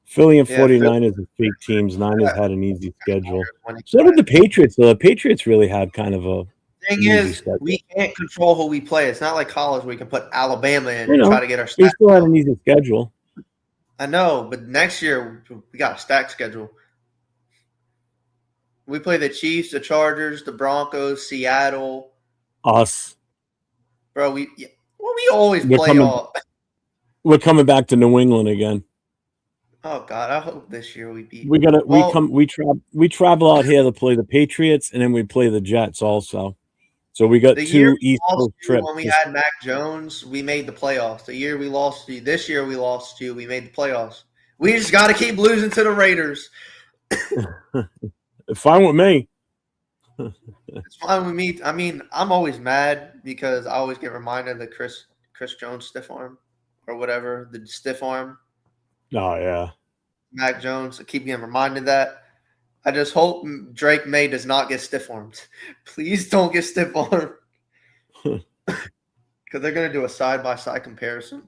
Philly and Yeah, Phil 49ers are fake teams. Niners had an easy schedule. when he So did got the Patriots. The Patriots really had kind of Thing an easy is, schedule. we can't control who we play. It's not like college where we can put Alabama in You and try know, to get our we stats still had up. an easy schedule. I know, but next year we got a stacked schedule. We play the Chiefs, the Chargers, the Broncos, Seattle. Us. Bro, we always We're play coming all. we're coming back to New England again. Oh God, I hope this year we beat. We gotta Well, we travel out here to play the Patriots and then we play the Jets also. So we got the year two we East lost Coast to trips. when we had Mac Jones, we made the playoffs. The year we lost to this year we lost to, we made the playoffs. We just got to keep losing to the Raiders. Fine with me. It's fine with me. I mean, I'm always mad because I always get reminded of the Chris Jones stiff arm or whatever, the stiff arm. Oh yeah. Mac Jones. I keep getting reminded of that. I just hope Drake May does not get stiff armed. Please don't get stiff armed because they're going to do a side by side comparison.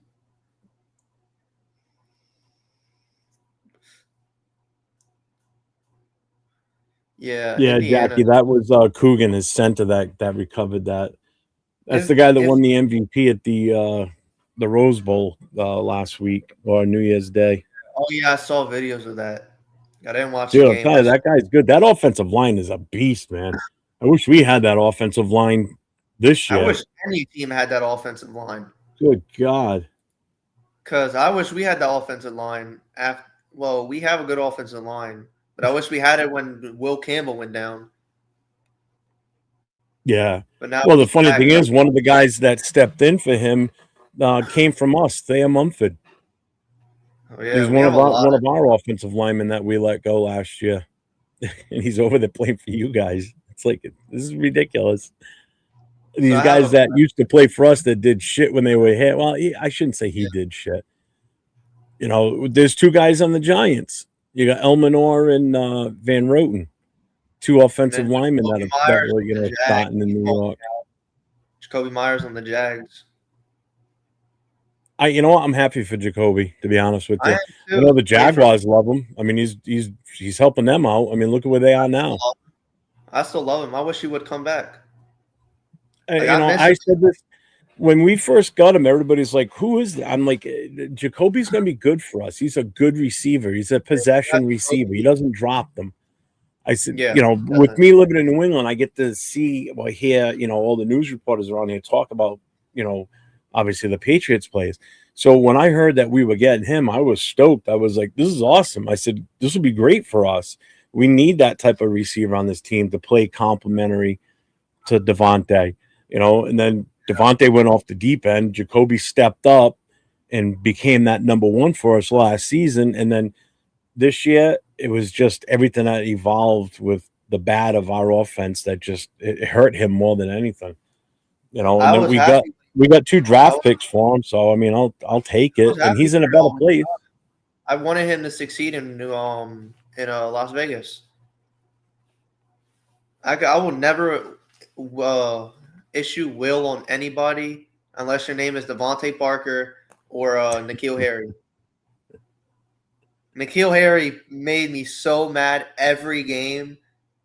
Yeah, Yeah, Indiana. Jackie, that was Coogan, his center that recovered that. That's If the guy that if won the MVP at the Rose Bowl last week or New Year's Day. oh yeah, I saw videos of that. I didn't watch the Dude, I'm game. telling you, that guy's good. That offensive line is a beast, man. I wish we had that offensive line this I year. wish any team had that offensive line Good God. because I wish we had the offensive line. Well, we have a good offensive line, but I wish we had it when Will Campbell went down. Yeah. But now Well, the he's funny back. thing is, one of the guys that stepped in for him came from us, Thea Mumford. Oh He's yeah, we have a lot. one of our offensive linemen that we let go last year. And he's over there playing for you guys. It's like this is ridiculous. So These I have guys a that used to play for us that did shit when they were here. Well, I shouldn't say he yeah, did shit. There's two guys on the Giants. You got Elmanor and Van Roten, two and offensive then linemen Jacoby that Myers were on the Jags. starting in New York. Jacoby Myers on the Jags. I'm happy for Jacoby. To be honest with I you, am I know too. the Wait for Jaguars love him. I mean, he's helping them out. I mean, look at where they are now. I still love him. I wish he would come back. Like I miss I him. said this when we first got him, everybody's like, "Who is that?" I'm like, "Jacoby's going to be good for us. He's a good receiver. He's a possession receiver. He doesn't drop them." I said, Yeah, you know, he with doesn't. me living in New England, I get to see, well, hear, you know, all the news reporters around here talk about, you know, obviously the Patriots plays. So when I heard that we were getting him, I was stoked. I was like, this is awesome. I said, this will be great for us. We need that type of receiver on this team to play complementary to Devontae, you know, and then Devontae went off the deep end. Jacoby stepped up and became that number one for us last season. And then this year, it was just everything that evolved with the bad of our offense that just it hurt him more than anything, you know. And I then was happy. we got two I draft was, picks for him, so I mean, I'll take I it, was and happy he's in a for better y'all. place. I wanted him to succeed in Las Vegas. I will never issue will on anybody unless your name is Devontae Parker or N'Keal Harry. N'Keal Harry made me so mad every game.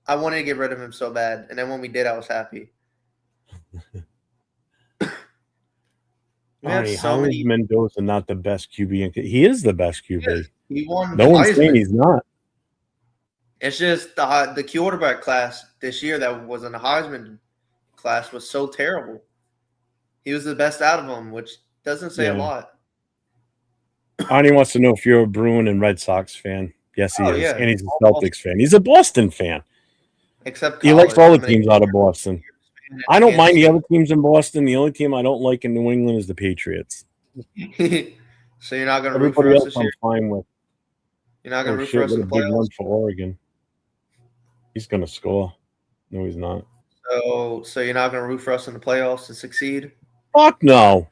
I wanted to get rid of him so bad, and then when we did, I was happy. We had Arnie, so how is many. Mendoza not the best QB? He is the best QB. He won No one's saying Heisman. he's not. It's just the quarterback class this year that was in the Heisman class was so terrible. He was the best out of them, which doesn't say a Yeah. lot. Arnie wants to know if you're a Bruin and Red Sox fan. Yes, he Oh is, yeah, and he's a Celtics fan. He's a Boston fan. except He likes college. all the I'm an teams out of Boston. I don't Kansas mind the State. other teams in Boston. The only team I don't like in New England is the Patriots. So you're not going to root for Everybody us else this I'm year? fine with. You're not going Oh to root for shit! us What in a the big playoffs? run for Oregon. He's gonna score. No, he's not. So you're not going to root for us in the playoffs to succeed? Fuck no.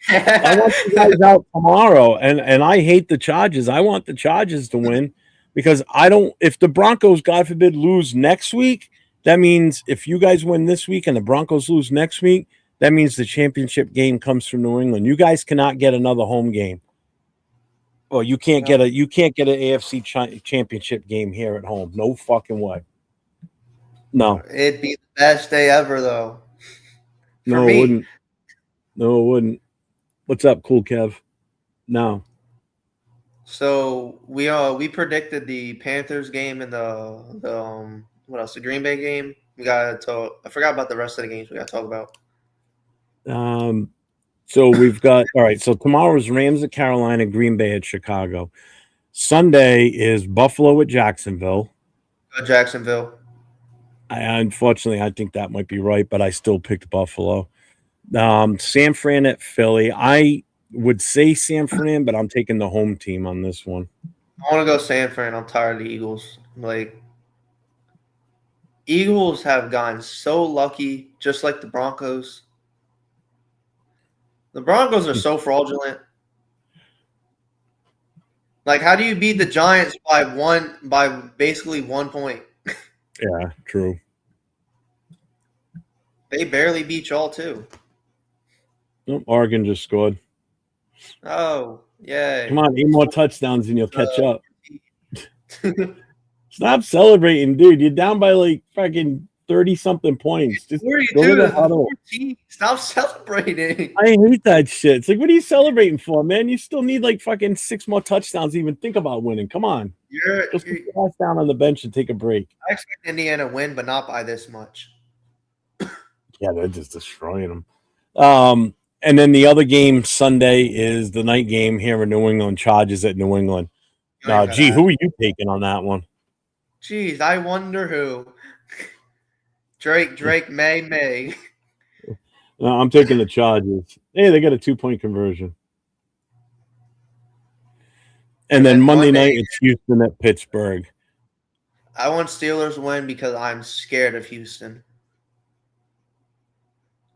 I want you guys out tomorrow, and I hate the Chargers. I want the Chargers to win because I don't. If the Broncos, God forbid, lose next week, that means if you guys win this week and the Broncos lose next week, that means the championship game comes from New England. You guys cannot get another home game. Well, you can't get an AFC championship game here at home. No fucking way. No, It'd be the best day ever, though, for no, it me. wouldn't. No, it wouldn't. What's up, Cool Kev? No. So we predicted the Panthers game and the what else? The Green Bay game. We got to talk. I forgot about the rest of the games we got to talk about. So we've got all right. So tomorrow's Rams at Carolina, Green Bay at Chicago. Sunday is Buffalo at Jacksonville. Jacksonville. Unfortunately, I think that might be right, but I still picked Buffalo. San Fran at Philly. I would say San Fran, but I'm taking the home team on this one. I want to go San Fran. I'm tired of the Eagles. Like Eagles have gotten so lucky, just like the Broncos. The Broncos are so fraudulent. Like, how do you beat the Giants by basically 1 point? Yeah, true. They barely beat y'all too. Oh, Oregon just scored. Oh, yay. Come on, 8 more touchdowns and you'll catch up. Stop celebrating, dude. You're down by like fucking 30-something points. Just go to the huddle. 14. Stop celebrating. I hate that shit. It's like, what are you celebrating for, man? You still need like fucking 6 more touchdowns to even think about winning. Come on. Just put your ass down on the bench and take a break. I expect Indiana to win, but not by this much. Yeah, they're just destroying them. And then the other game Sunday is the night game here in New England. Chargers at New England. Who are you taking on that one? Jeez, I wonder who. Drake, May. No, I'm taking the Chargers. Hey, they got a 2-point conversion. And then Monday night, it's Houston at Pittsburgh. I want Steelers to win because I'm scared of Houston.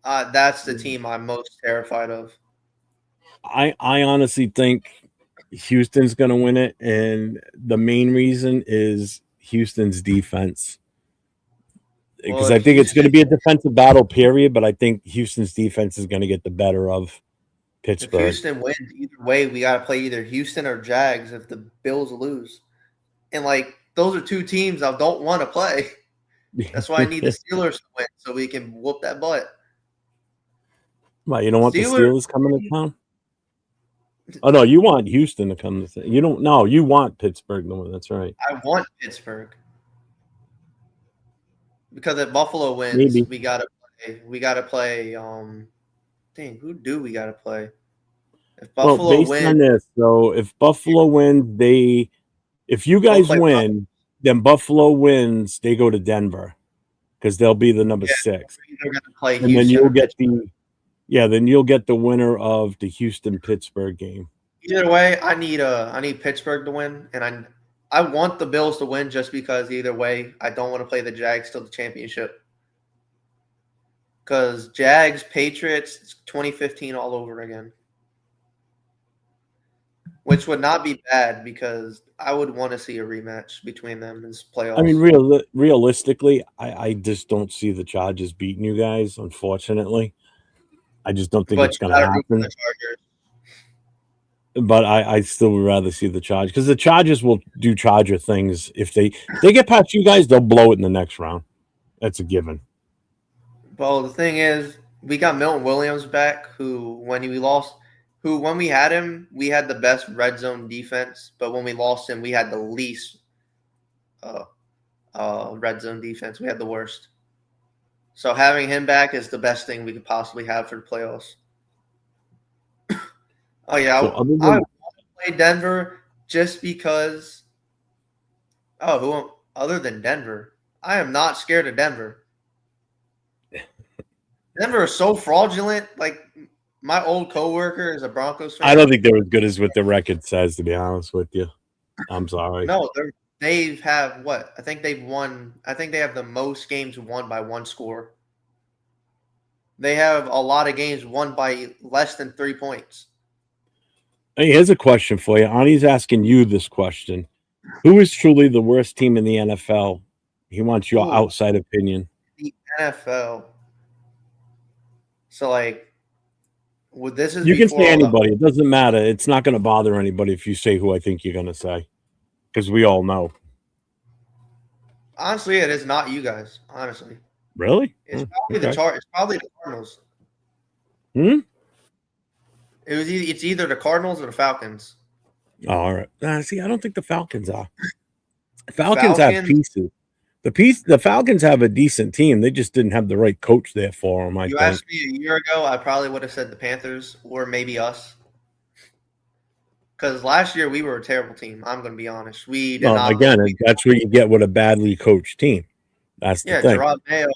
That's the team I'm most terrified of. I honestly think Houston's going to win it, and the main reason is Houston's defense. Because I think it's going to be a defensive battle, period, but I think Houston's defense is going to get the better of Pittsburgh. If Houston wins, either way, we got to play either Houston or Jags if the Bills lose. And, like, those are two teams I don't want to play. That's why I need the Steelers to win so we can whoop that butt. Well, you don't want the Steelers coming to town? Oh, no, you want Houston to come to town. You don't – no, you want Pittsburgh to win. That's right. I want Pittsburgh. Because if Buffalo wins, Maybe. we gotta play. We gotta play. Dang, who do we gotta play? If Well, Buffalo based wins, on this, so if Buffalo wins, if you we'll guys play. win, then Buffalo wins, they go to Denver because they'll be the number Yeah, 6. we're gonna play And then Houston you'll or get Pittsburgh. then you'll get the winner of the Houston Pittsburgh game. Either way, I need Pittsburgh to win, and I want the Bills to win just because either way, I don't want to play the Jags till the championship. Because Jags, Patriots, 2015 all over again. Which would not be bad because I would want to see a rematch between them in playoffs. I mean, realistically, I just don't see the Chargers beating you guys, unfortunately. I just don't think But it's you going to gotta root for happen. the Chargers. But I still would rather see the Chargers because the Chargers will do Charger things. If they get past you guys, they'll blow it in the next round. That's a given. Well, the thing is, we got Milton Williams back, who when we had him, we had the best red zone defense. But when we lost him, we had the least uh, red zone defense. We had the worst. So having him back is the best thing we could possibly have for the playoffs. Oh yeah, So other I than want to play Denver just because. Oh, other than Denver? I am not scared of Denver. Denver is so fraudulent. Like my old coworker is a Broncos fan. I don't think they're as good as what the record says. To be honest with you, I'm sorry. No, they have what? I think they've won. I think they have the most games won by one score. They have a lot of games won by less than 3 points. Hey, here's a question for you. Ani's asking you this question: who is truly the worst team in the NFL? He wants your Ooh, outside opinion. the NFL. So like, this is You can say before all the. anybody. It doesn't matter. It's not going to bother anybody if you say who I think you're going to say, because we all know. Honestly, it is not you guys. Honestly, Really? it's probably Okay. It's probably the Cardinals. Hmm. It's either the Cardinals or the Falcons. Oh, all right. See, I don't think the Falcons are. Falcons have Falcons. pieces. The Falcons have a decent team. They just didn't have the right coach there for them. I You think. asked me a year ago, I probably would have said the Panthers or maybe us. Because last year we were a terrible team. I'm going to be honest. We did Well, not again, look. that's what you get with a badly coached team. That's the Yeah, thing. Gerard Mayo.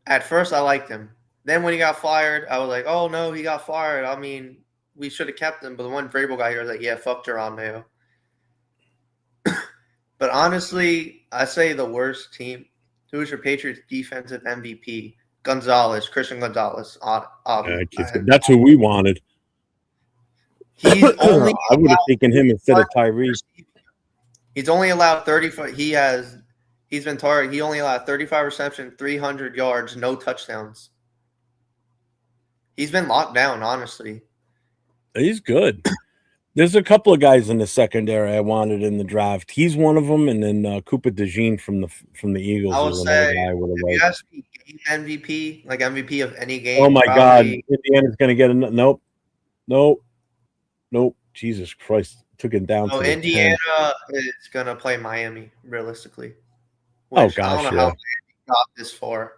At first, I liked him. Then when he got fired, I was like, "Oh no, he got fired." I mean, we should have kept him. But the one Vrabel guy here was like, "Yeah, fuck Gerard Mayo." But honestly, I say the worst team. Who is your Patriots defensive MVP? Christian Gonzalez. That's who we wanted. He's only I would have taken him instead of Tyree. He's only allowed 35. He's been targeted. He only allowed 35 receptions, 300 yards, no touchdowns. He's been locked down, honestly. He's good. There's a couple of guys in the secondary I wanted in the draft. He's one of them, and then Cooper DeJean from the Eagles I would is another say, guy I would have if you liked. ask me game MVP, like MVP of any game, Oh my God, probably. Indiana's going to get a nope. Jesus Christ, took it down So to the Indiana 10. is gonna play Miami, realistically. Oh Which I don't gosh, know how Miami got this far.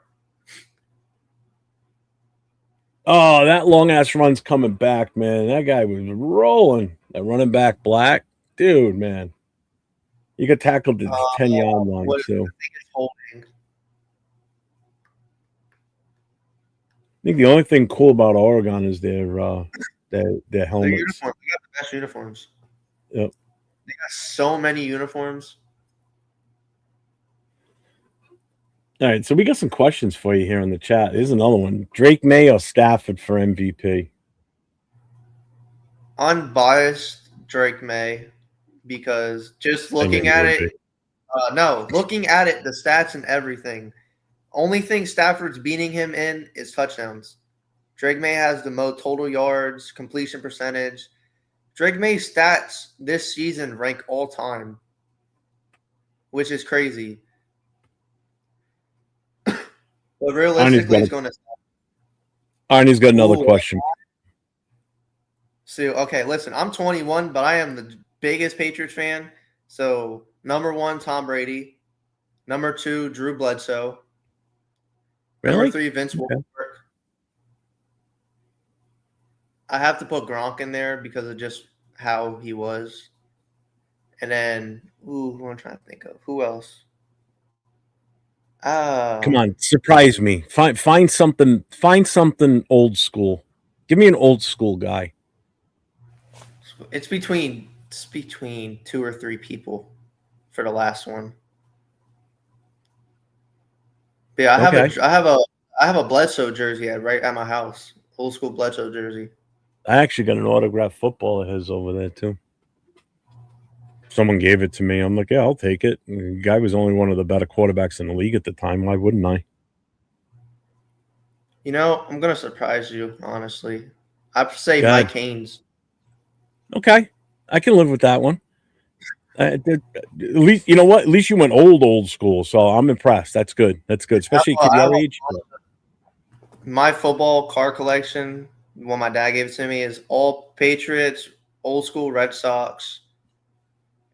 Oh, that long ass run's coming back, man. That guy was rolling. That running back Black, dude, man. You got tackled at the 10-yard line What too. I think it's holding. I think the only thing cool about Oregon is their Their helmets. uniforms. They got the best uniforms. Yep. They got so many uniforms. All right, so we got some questions for you here in the chat. Here's another one: Drake May or Stafford for MVP? Unbiased Drake May, because just looking at it, looking at it, the stats and everything. Only thing Stafford's beating him in is touchdowns. Drake May has the most total yards, completion percentage. Drake May's stats this season rank all time, which is crazy. But realistically, it's going to. Arnie's got another question. So, okay, listen, I'm 21, but I am the biggest Patriots fan. So, number 1, Tom Brady. Number 2, Drew Bledsoe. Number Really? 3, Vince Okay. Wilfork. I have to put Gronk in there because of just how he was. And then, who I'm trying to think of? Who else? Come on, surprise me. Find something old school. Give me an old school guy. It's between 2 or 3 people for the last one. But yeah, Okay. I have a Bledsoe jersey right at my house. Old school Bledsoe jersey. I actually got an autographed football of his over there too. Someone gave it to me. I'm like, yeah, I'll take it. And the guy was only one of the better quarterbacks in the league at the time. Why wouldn't I? You know, I'm gonna surprise you, honestly. I'd say God. Mike Haynes. Okay. I can live with that one. At least you know what? At least you went old school. So I'm impressed. That's good. That's good. Especially a kid your age. My football card collection, when my dad gave it to me, is all Patriots, old school Red Sox,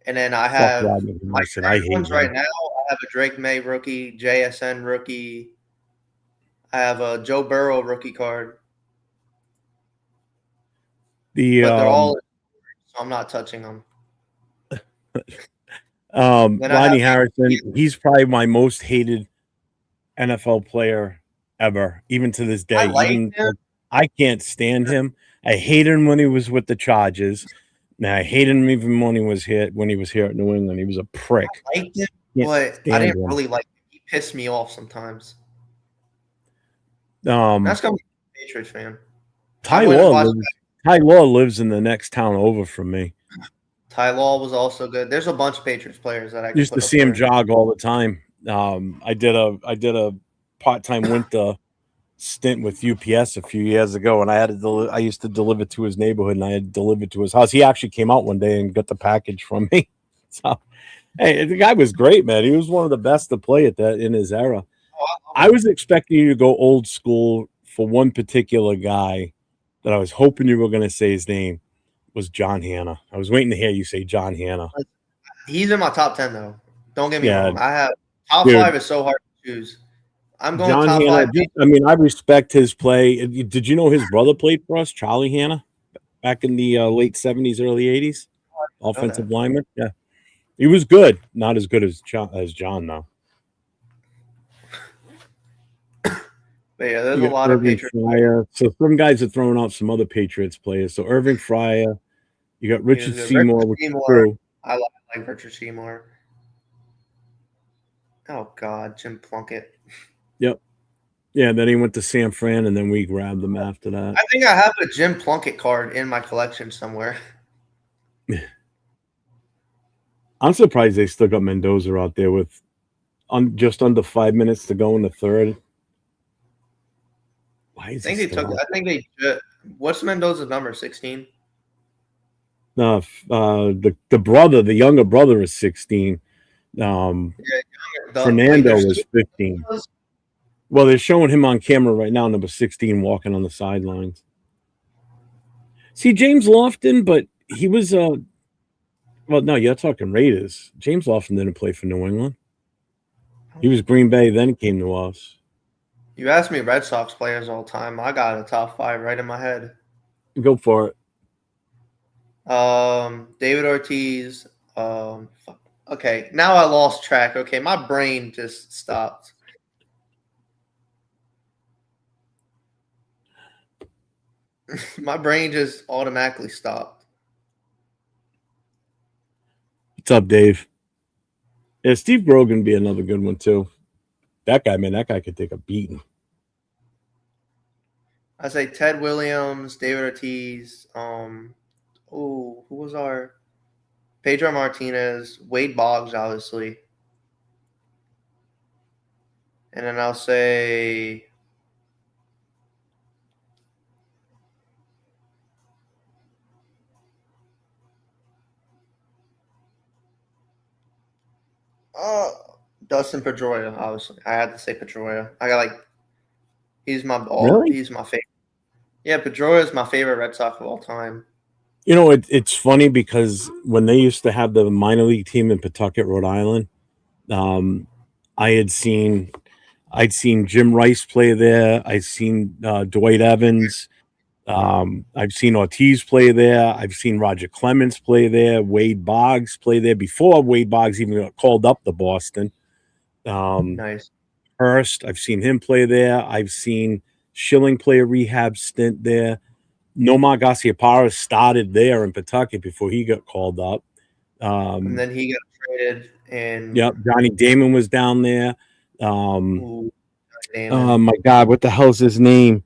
and then I Fuck have Rodney my Harrison. I hate ones him. right now. I have a Drake May rookie, JSN rookie. I have a Joe Burrow rookie card, The but they're all, so I'm not touching them. Then I have Rodney Harrison, he's probably my most hated NFL player ever, even to this day. I like Even him. I can't stand him. I hated him when he was with the Chargers. Now I hated him even when he was here at New England. He was a prick. I liked him, Can't but I stand didn't him. really like him. He pissed me off sometimes. Um, That's coming from a Patriots fan. Ty Law lives in the next town over from me. Ty Law was also good. There's a bunch of Patriots players that I Used to see him jog all the time. I did a part-time winter stint with UPS a few years ago, and I used to deliver to his neighborhood, and I had delivered to his house. He actually came out one day and got the package from me. So, hey, the guy was great, man. He was one of the best to play at that in his era. I was expecting you to go old school for one particular guy that I was hoping you were going to say his name was John Hanna. I was waiting to hear you say John Hanna. He's in my top 10, though. Don't get me Yeah, wrong. I have top dude. 5 is so hard to choose. I'm going John top Hanna. 5. I mean, I respect his play. Did you know his brother played for us, Charlie Hanna, back in the late 70s, early 80s? Offensive lineman. Yeah, he was good. Not as good as John, though. But yeah, there's a lot of Patriots. Fryer. So some guys are throwing out some other Patriots players. So Irving Fryer. You got Richard Seymour, which is true. I like Richard Seymour. Oh God, Jim Plunkett. Yep. Yeah, then he went to San Fran, and then we grabbed them after that. I think I have a Jim Plunkett card in my collection somewhere. I'm surprised they still got Mendoza out there with just under 5 minutes to go in the third. Why is I think they what's Mendoza's number? 16? No, the younger brother is 16. Fernando is 15. Well, they're showing him on camera right now, number 16, walking on the sidelines. See, James Lofton, but he was well, no, you're talking Raiders. James Lofton didn't play for New England. He was Green Bay, then came to us. You ask me Red Sox players all the time. I got a top 5 right in my head. Go for it. David Ortiz. Okay, now I lost track. Okay, my brain just stopped. My brain just automatically stopped. What's up, Dave? Yeah, Steve Brogan would be another good one, too. That guy could take a beating. I say Ted Williams, David Ortiz. Who was our Pedro Martinez, Wade Boggs, obviously. And then I'll say Dustin Pedroia, obviously. I had to say Pedroia. He's my favorite. Yeah, Pedroia is my favorite Red Sox of all time. You know, it's funny because when they used to have the minor league team in Pawtucket, Rhode Island, I had seen I'd seen Jim Rice play there. I'd seen Dwight Evans. I've seen Ortiz play there. I've seen Roger Clemens play there. Wade Boggs play there before Wade Boggs even got called up to Boston. Nice. Hurst, I've seen him play there. I've seen Schilling play a rehab stint there. Nomar Garciaparra started there in Pawtucket before he got called up. And then he got traded, and Yep, Johnny Damon was down there. ooh, Damon. My God, what the hell's his name?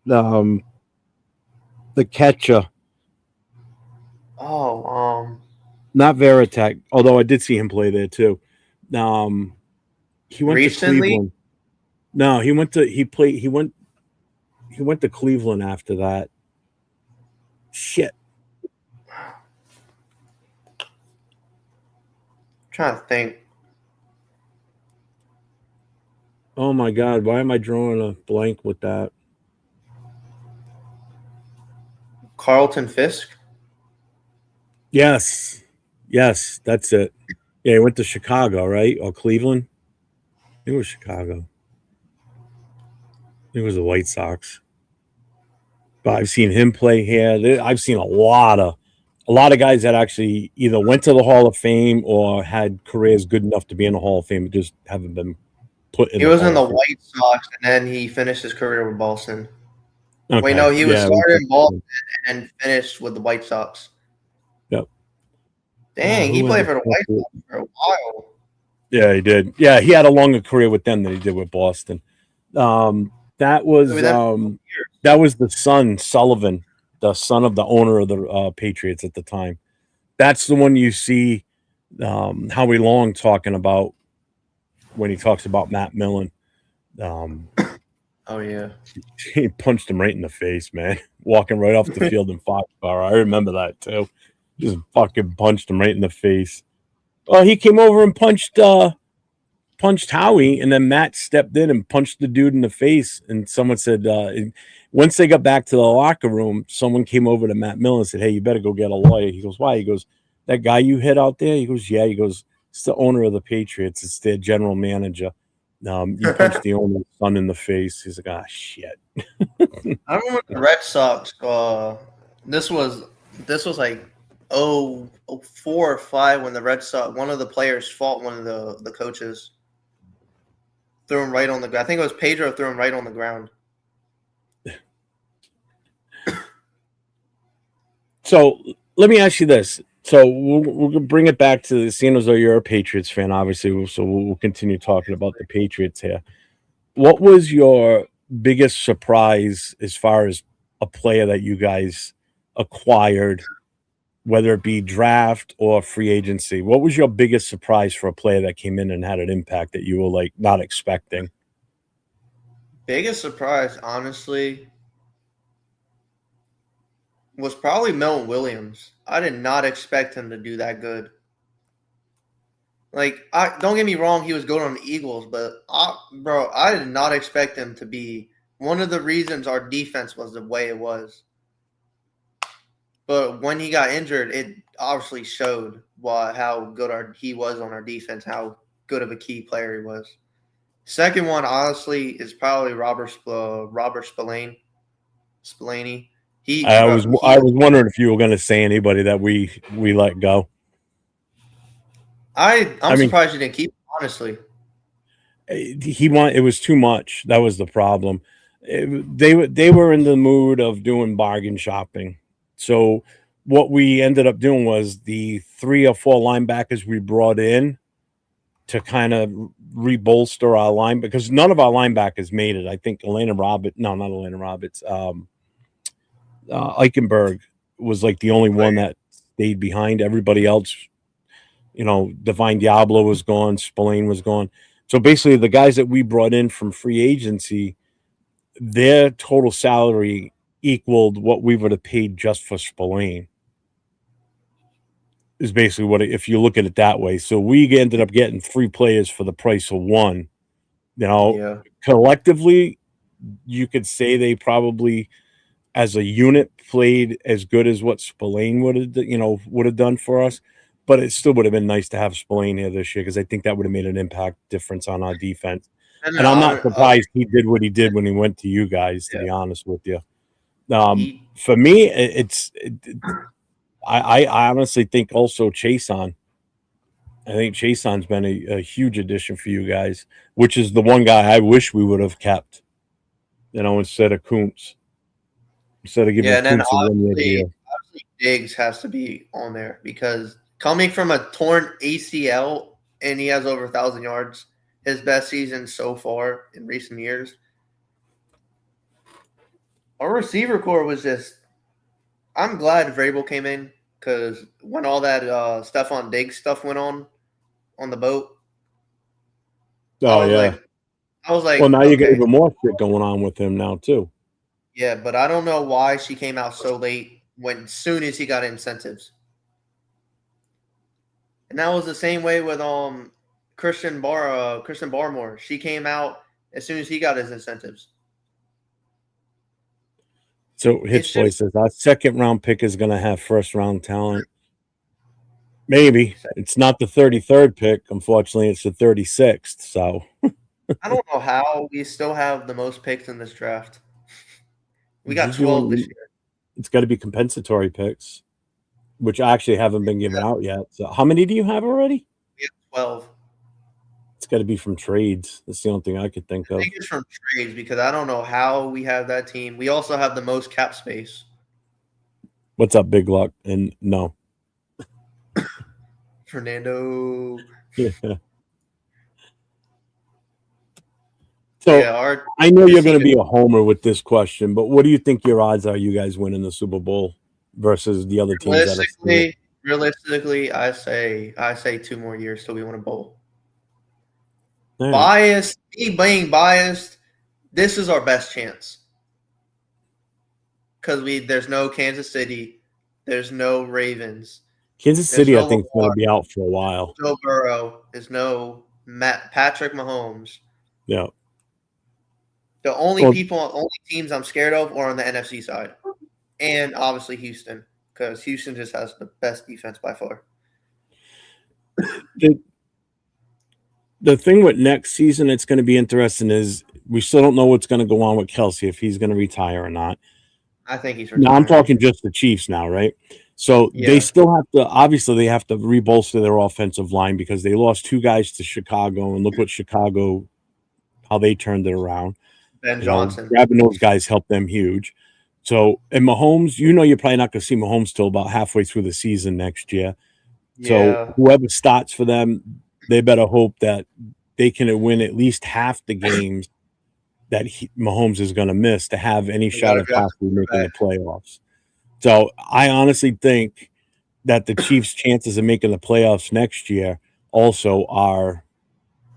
The catcher, Oh, not Veritek, although I did see him play there too. He went recently, to Cleveland. No, he went to Cleveland after that. Shit. trying to think. Oh my God, why am I drawing a blank with that? Carlton Fisk. Yes, that's it. Yeah, he went to Chicago, right? Or Cleveland? It was Chicago. It was the White Sox. But I've seen him play here. I've seen a lot of guys that actually either went to the Hall of Fame or had careers good enough to be in the Hall of Fame, but just haven't been put in. He the was Hall in the of Fame. White Sox, and then he finished his career with Boston. Okay. Wait, no, he was started in Boston and finished with the White Sox. Yep. Dang, he played for the White Sox for a while. Yeah, he did. Yeah, he had a longer career with them than he did with Boston. That was the son, Sullivan, the son of the owner of the Patriots at the time. That's the one you see Howie Long talking about when he talks about Matt Millen. Oh yeah, he punched him right in the face, man. Walking right off the field in Foxborough. I remember that too. Just fucking punched him right in the face. Oh, he came over and punched Howie, and then Matt stepped in and punched the dude in the face. And someone said, once they got back to the locker room, someone came over to Matt Millen and said, "Hey, you better go get a lawyer." He goes, "Why?" He goes, "That guy you hit out there?" He goes, "Yeah." He goes, "It's the owner of the Patriots. It's their general manager. You punched the owner's son in the face." He's like, "Ah, shit." I remember the Red Sox. This was like 4 or 5 when the Red Sox, one of the players fought one of the coaches, threw him right on the ground. I think it was Pedro threw him right on the ground. So let me ask you this. So we'll bring it back to the seeing as though you're a Patriots fan, obviously. So we'll continue talking about the Patriots here. What was your biggest surprise as far as a player that you guys acquired, whether it be draft or free agency? What was your biggest surprise for a player that came in and had an impact that you were like not expecting? Biggest surprise, honestly, was probably Mel Williams. I did not expect him to do that good. Like, don't get me wrong, he was good on the Eagles, but I did not expect him to be one of the reasons our defense was the way it was. But when he got injured, it obviously showed how good he was on our defense, how good of a key player he was. Second one, honestly, is probably Robert Spillane. I was wondering if you were going to say anybody that we let go. I'm surprised you didn't keep him, honestly. It was too much. That was the problem. They were in the mood of doing bargain shopping. So what we ended up doing was the 3 or 4 linebackers we brought in to kind of rebolster our line, because none of our linebackers made it. I think not Elena Roberts. Eichenberg was like the only one that stayed behind. Everybody else, Divine Diablo was gone, Spillane was gone. So basically, the guys that we brought in from free agency, their total salary equaled what we would have paid just for Spillane. Is basically if you look at it that way. So we ended up getting 3 players for the price of 1. Collectively, you could say they probably, as a unit, played as good as what Spillane would have done for us. But it still would have been nice to have Spillane here this year, because I think that would have made an impact difference on our defense. And I'm not Other, surprised he did what he did when he went to you guys. To yeah, be honest with you, he for me, I honestly think also Chase on. I think Chason's been a huge addition for you guys, which is the one guy I wish we would have kept, instead of Kuntz, instead of giving yeah, and then Kuntz a 1 year deal. obviously Diggs has to be on there because coming from a torn ACL and he has over 1,000 yards, his best season so far in recent years. Our receiver core was just. I'm glad Vrabel came in because when all that Stephon Diggs stuff went on the boat, I Oh was yeah. like, I was Well, like, now you got okay, even more shit going on with him now too. yeah, but I don't know why she came out so late when soon as he got incentives. And that was the same way with Christian Barmore. She came out as soon as he got his incentives. So It's Hitch Boy just says our second round pick is going to have first round talent. Maybe it's not the 33rd pick. Unfortunately, it's the 36th. So I don't know how we still have the most picks in this draft. We got just 12 this doing. year. It's got to be compensatory picks, which actually haven't been given out yet. So how many do you have already? We have 12. It's got to be from trades. That's the only thing I could think I of. think it's from trades because I don't know how we have that team. We also have the most cap space. What's up, Big Luck? And no. Fernando. So Yeah, our I know you're this going to team be a homer with this question, but what do you think your odds are you guys winning the Super Bowl versus the other teams that are still? realistically, I say 2 more years till we win a bowl. All right. Biased, me being biased, this is our best chance because there's no Kansas City, there's no Ravens, Kansas there's City, I no think, is going Lamar, to be out for a while. Joe Burrow, there's no Patrick Mahomes. Yeah. The Well, only teams I'm scared of are on the NFC side, and obviously Houston because Houston just has the best defense by far. the, the thing with next season, it's going to be interesting is we still don't know what's going to go on with Kelsey, if he's going to retire or not. I think he's Now I'm retiring. talking just the Chiefs now, right? So they Yeah, still have to obviously they have to rebolster their offensive line because they lost two guys to Chicago, and look what Chicago how they turned it around. Ben Johnson. Grabbing those guys helped them huge. So and Mahomes, you're probably not going to see Mahomes till about halfway through the season next year. So Yeah, whoever starts for them, they better hope that they can win at least half the games that Mahomes is going to miss to have any we shot got to of draft possibly a making the quarterback. playoffs. So I honestly think that the Chiefs' chances of making the playoffs next year also are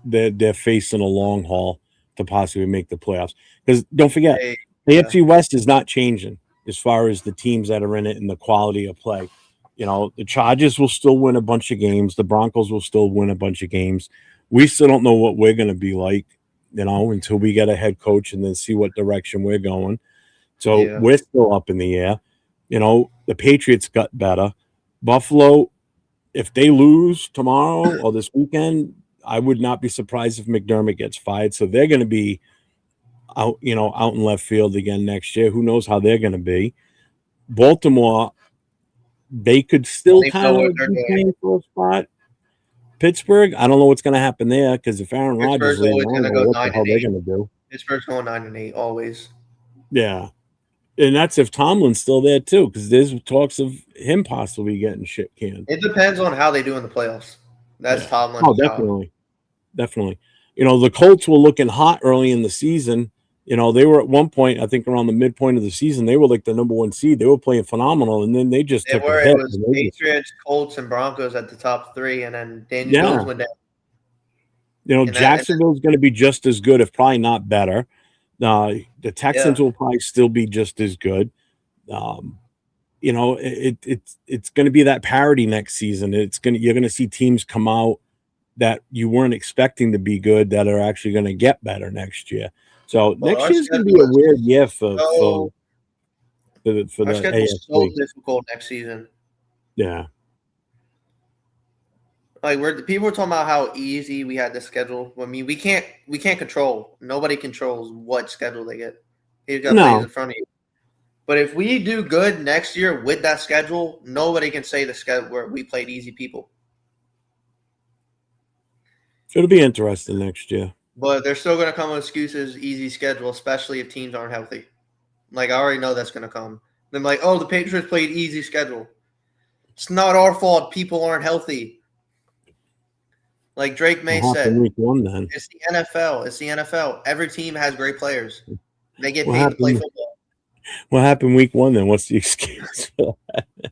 they're facing a long haul to possibly make the playoffs. Because don't forget, Hey, the yeah, AFC West is not changing as far as the teams that are in it and the quality of play. The Chargers will still win a bunch of games. The Broncos will still win a bunch of games. We still don't know what we're going to be like, until we get a head coach and then see what direction we're going. So yeah. we're still up in the air. The Patriots got better. Buffalo, if they lose tomorrow or this weekend, I would not be surprised if McDermott gets fired. So they're going to be out in left field again next year. Who knows how they're going to be? Baltimore, they could Don't still even know kind what of they're be doing. playing for a spot. Pittsburgh, I don't know what's going to happen there because if Aaron Rodgers Pittsburgh's leaves, always I going don't to know go what the nine hell and they're eight. going to do. Pittsburgh's going 9-8 always. Yeah. And that's if Tomlin's still there too, because there's talks of him possibly getting shit canned. It depends on how they do in the playoffs. That's Yeah. Tomlin's Oh, job. definitely. The Colts were looking hot early in the season. They were at one point, I think around the midpoint of the season, they were like the number one seed. They were playing phenomenal, and then they just They took a were. It hit. was And they just, Patriots, Colts, and Broncos at the top three, and then Daniel Jones yeah, went down. And Jacksonville's going to be just as good, if probably not better. The yeah, Texans will probably still be just as good. It's going to be that parity next season. You're going to see teams come out that you weren't expecting to be good that are actually going to get better next year. So but next year is going to be a weird year for our the schedule is so AFC. difficult next season. Yeah. Like people were talking about how easy we had the schedule. I mean, we can't control. Nobody controls what schedule they get. You got plays No, in front of you. But if we do good next year with that schedule, nobody can say the schedule where we played easy people. it'll be interesting next year. But they're still going to come with excuses, easy schedule, especially if teams aren't healthy. Like, I already know that's going to come. They're like, oh, the Patriots played easy schedule. It's not our fault people aren't healthy. Like Drake May What happened said, week one then? it's the NFL. It's the NFL. Every team has great players. They get What paid to play happened? football. What happened week one then? What's the excuse?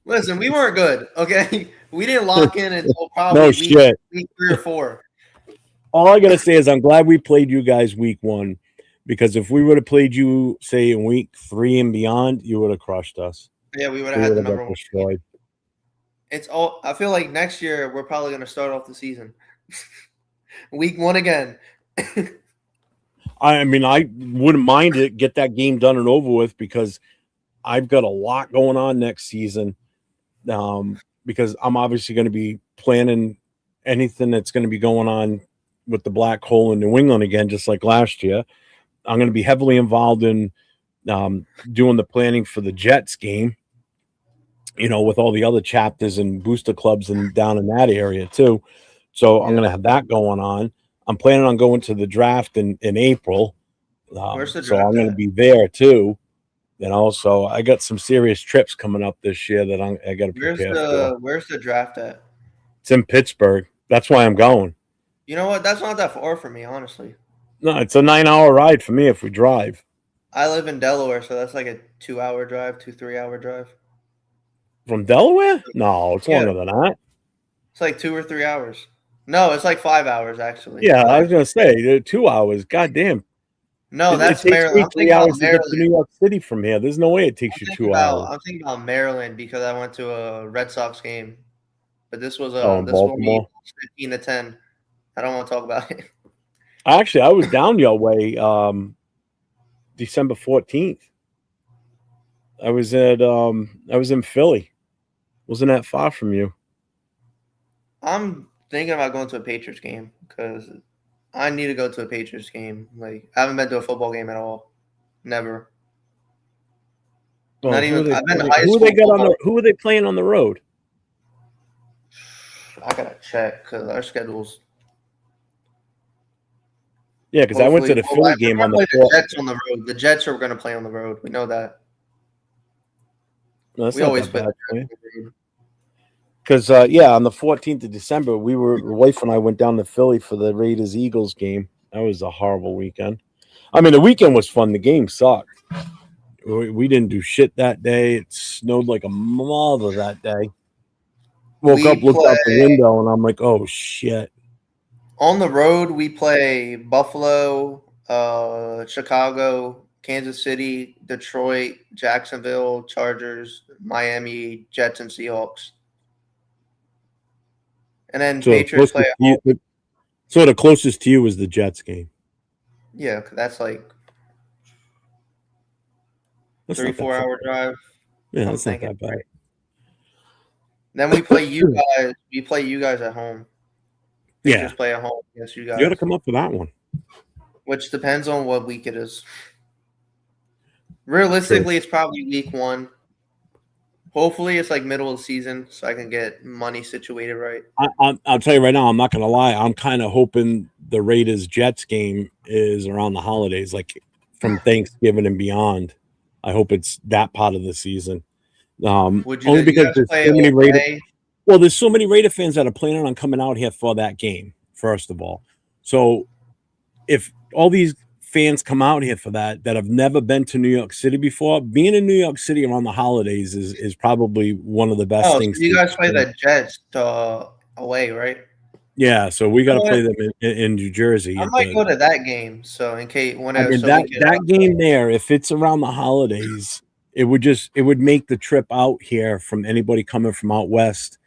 Listen, we weren't good, okay? We didn't lock in until probably No week shit. 3 or 4. All I gotta say is I'm glad we played you guys week one, because if we would have played you, say, in week 3 and beyond, you would have crushed us. Yeah, we would have We had would the have number got 1. destroyed. It's all. I feel like next year we're probably going to start off the season. Week 1 again. I mean, I wouldn't mind it. Get that game done and over with, because I've got a lot going on next season. Because I'm obviously going to be planning anything that's going to be going on with the black hole in New England again, just like last year. I'm going to be heavily involved in doing the planning for the Jets game, with all the other chapters and booster clubs and down in that area too. So I'm going to have that going on. I'm planning on going to the draft in April. Where's the So draft I'm going to at? be there too. So I got some serious trips coming up this year that I got to prepare for. Where's the draft at? It's in Pittsburgh. That's why I'm going. You know what? That's not that far for me, honestly. No, it's a 9-hour ride for me if we drive. I live in Delaware, so that's like a 2-hour drive, 3-hour drive. From Delaware? No, it's Yeah, longer than that. it's like 2 or 3 hours. No, it's like 5 hours actually. Yeah, I was But going to say 2 hours. God damn. no, It that's takes Maryland. me I'm 3 thinking about hours to get to Maryland. New York City from here. There's no way it takes you 2 hours. I'm thinking about Maryland because I went to a Red Sox game. But this was Oh, in this will be Baltimore? 15-10. I don't want to talk about it. Actually, I was down your way December 14th. I was in Philly. Wasn't that far from you. I'm thinking about going to a Patriots game because I need to go to a Patriots game. Like I haven't been to a football game at all. Never. Well, Not who are even. they I've been to playing? high school football. Who are they playing on the road? I gotta check because our schedules. Yeah, because I went to the Hopefully, Philly game we're on gonna the play the 4th. Jets on the road. The Jets are going to play on the road. We know that. No, that's We not always that play bad. the Jets on the road. Because on the 14th of December, the wife and I went down to Philly for the Raiders Eagles game. That was a horrible weekend. I mean, the weekend was fun. The game sucked. We didn't do shit that day. It snowed like a mother that day. Woke We up, looked play out the window, and I'm like, oh shit. on the road. We play Buffalo, Chicago, Kansas City, Detroit, Jacksonville, Chargers, Miami, Jets, and Seahawks. And then So the Patriots play closest at to home. you, so the closest to you was the Jets game. Yeah, that's like That's three, not that 4 hour far. drive. Yeah, If I'm that's not thinking that bad. right. Then we play you guys. We play you guys at home. Patriots Yeah, play at home against you you got to guys, come up for that one. which depends on what week it is. True. Realistically, it's probably week 1. Hopefully, it's like middle of the season, so I can get money situated right. I'll tell you right now, I'm not going to lie. I'm kind of hoping the Raiders Jets game is around the holidays, like from Thanksgiving and beyond. I hope it's that part of the season. Would Only you because guys there's play so many Raider. away? Well, there's so many Raider fans that are planning on coming out here for that game. First of all, so if all these fans come out here for that have never been to New York City before, being in New York City around the holidays is probably one of the best Oh, so things. you guys play the Jets away, right? Yeah, so we got You to know play what? them in New Jersey I at might the. go to that game. So in case I whenever, mean so we that game there, if it's around the holidays, it would make the trip out here from anybody coming from out west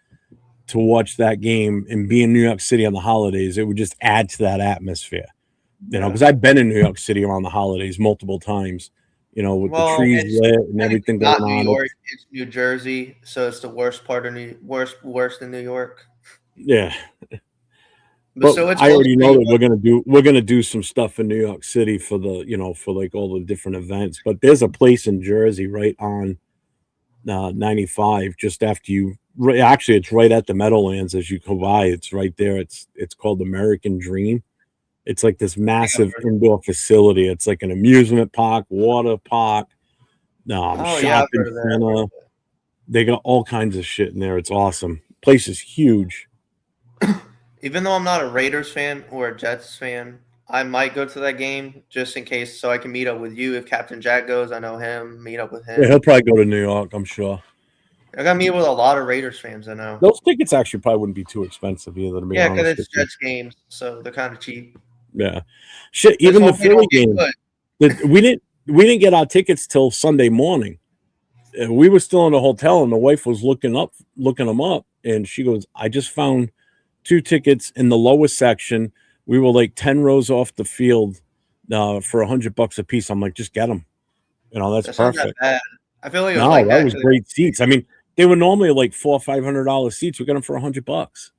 to watch that game and be in New York City on the holidays. It would just add to that atmosphere, because I've been in New York City around the holidays multiple times, with the Well, trees it's lit and everything not going New on. York. It's New Jersey, so it's the worst part of worst in New York. Yeah. But But so it's I close already for know you. that we're gonna do some stuff in New York City for for like all the different events. But there's a place in Jersey right on 95, just after you. Actually, it's right at the Meadowlands as you go by. It's right there. It's called American Dream. It's like this I think I've massive heard. indoor facility. It's like an amusement park, water park, Oh yeah, I've shopping heard of that. I've heard center. They got all kinds of shit in there. It's awesome. Place is huge. of that. Even though I'm not a Raiders fan or a Jets fan, I might go to that game just in case, so I can meet up with you if Captain Jack goes. I know him. Meet up with Yeah, he'll him. probably go to New York, I'm sure. I got to meet up with a lot of Raiders fans. I know. Those tickets actually probably wouldn't be too expensive either, to be Yeah, because honest it's with you. Jets games, so they're kind of cheap. Yeah. Shit, Let's even the hope we Philly don't get game. good. We didn't get our tickets till Sunday morning. We were still in the hotel, and the wife was looking them up, and she goes, "I just found two tickets in the lowest section. We were like 10 rows off the field for $100 a piece." I'm like, "Just get them. That's That's not that perfect." bad. I feel like it was No, like that that was because great seats. I mean, they were normally like $400 or $500 seats. We got them for $100.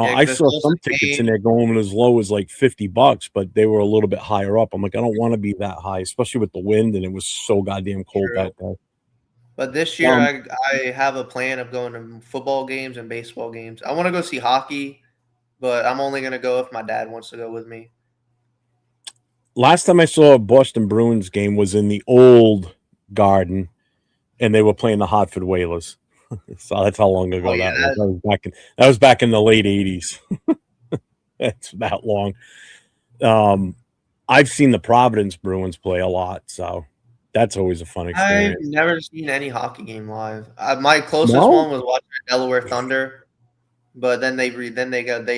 yeah, I because it's saw close to some the tickets in game. there going as low as like $50, but they were a little bit higher up. I'm like, I don't want to be that high, especially with the wind, and it was so goddamn cold True. that day. But this year, Um, I have a plan of going to football games and baseball games. I want to go see hockey, but I'm only gonna go if my dad wants to go with me. Last time I saw a Boston Bruins game was in the old Garden, and they were playing the Hartford Whalers. So that's how long Oh ago yeah, that was. That was back in the late '80s. That's that long. Um, I've seen the Providence Bruins play a lot, so that's always a fun I've experience. never seen any hockey game live. My closest No, one was watching Delaware Thunder, but then they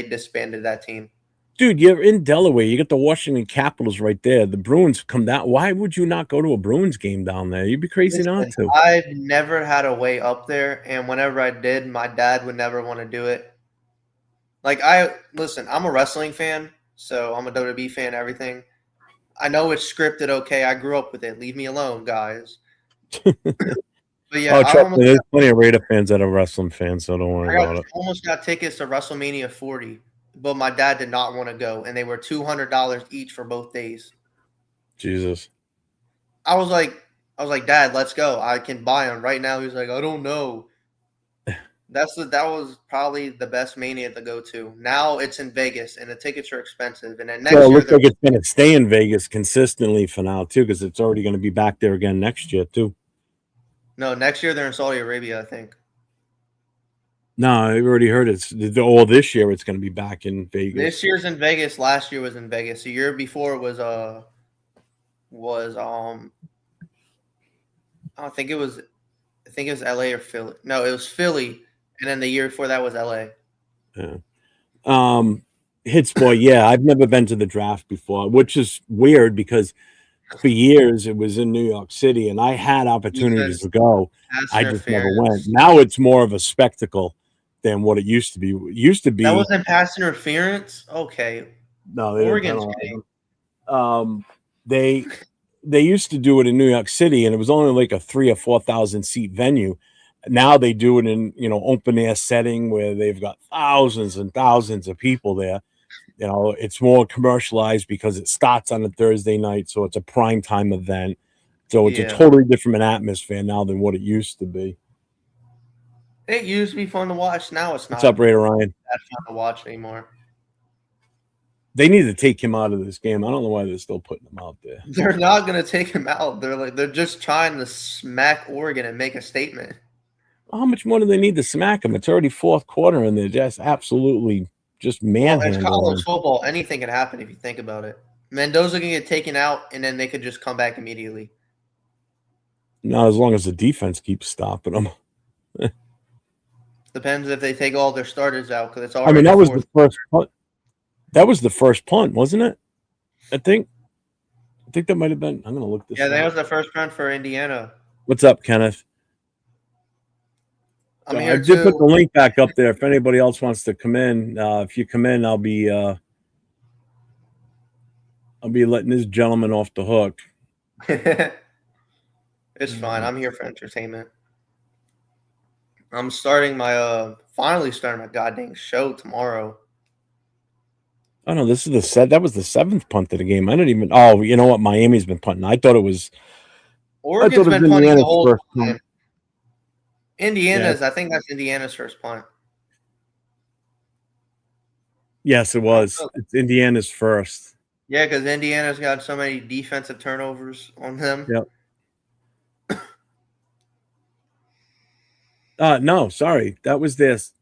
disbanded that team. dude, you're in Delaware. You got the Washington Capitals right there. The Bruins come down. Why would you not go to a Bruins game down there? You'd be crazy not Listen, to. I've never had a way up there, and whenever I did, my dad would never want to do it. Like listen, I'm a wrestling fan, so I'm a WWE fan. Everything I know it's scripted. Okay, I grew up with it. Leave me alone, guys. But yeah, Oh, trust me, there's plenty of Raider fans that are wrestling fans, so don't worry about it. almost got tickets to WrestleMania 40, but my dad did not want to go, and they were $200 each for both days. Jesus. I was like, Dad, let's go. I can buy them right now. He's like, I don't know. That was probably the best Mania to go to. Now it's in Vegas, and the tickets are expensive. And then Well, it next year looks they're like it's going to stay in Vegas consistently for now too, because it's already going to be back there again next year too. no next year they're in Saudi Arabia, I think. No, I've already heard all this year it's going to be back in This Vegas. year's in Vegas. Last year was in Vegas. The year before was I think it was LA or Philly. No, it was Philly, and then the year before that was LA. Yeah. Um, Hits boy, yeah, I've never been to the draft before, which is weird because for years it was in New York City, and I had opportunities Because to go. pass I just never went. interference. Now it's more of a spectacle than what it used to be. It used to That be wasn't pass interference. Okay, no, they didn't Oregon's penalize kidding. them. They used to do it in New York City, and it was only like a 3 or 4 thousand seat venue. Now they do it in open air setting where they've got thousands and thousands of people there. It's more commercialized because it starts on a Thursday night, so it's a prime time event. So it's a Yeah, totally different atmosphere now than what it used to be. it used to be fun to watch. Now it's What's up, not Raider Ryan? that fun to watch anymore. They need to take him out of this game. I don't know why they're still putting him out there. They're not gonna take him out. They're just trying to smack Oregon and make a statement. How much more do they need to smack him? It's already fourth quarter, and they're just absolutely just Well, it's manhandling college him. football. Anything can happen if you think about it. Mendoza can get taken out, and then they could just come back immediately. Not as long as the defense keeps stopping them. Depends if they take all their starters out because it's I mean, already that was the fourth. first punt. That was the first punt, wasn't it? I think. I think that might have been. I'm gonna look Yeah, this that up. was the first round for Indiana. What's up, Kenneth? I'm I here did put the too. link back up there. If anybody else wants to come in, if you come in, I'll be letting this gentleman off the hook. It's fine. I'm here for entertainment. I'm starting my finally starting my goddamn show tomorrow. Oh no, this is the set. That was the 7th punt of the game. I didn't even. Oh, you know what? Miami's been punting. I thought it was Oregon's been punting the Indiana's whole first time. punt. Yeah. I think that's Indiana's first punt. Yes, it was. It's Indiana's first. Yeah, because Indiana's got so many defensive turnovers on them. Yep. No, sorry. That was this.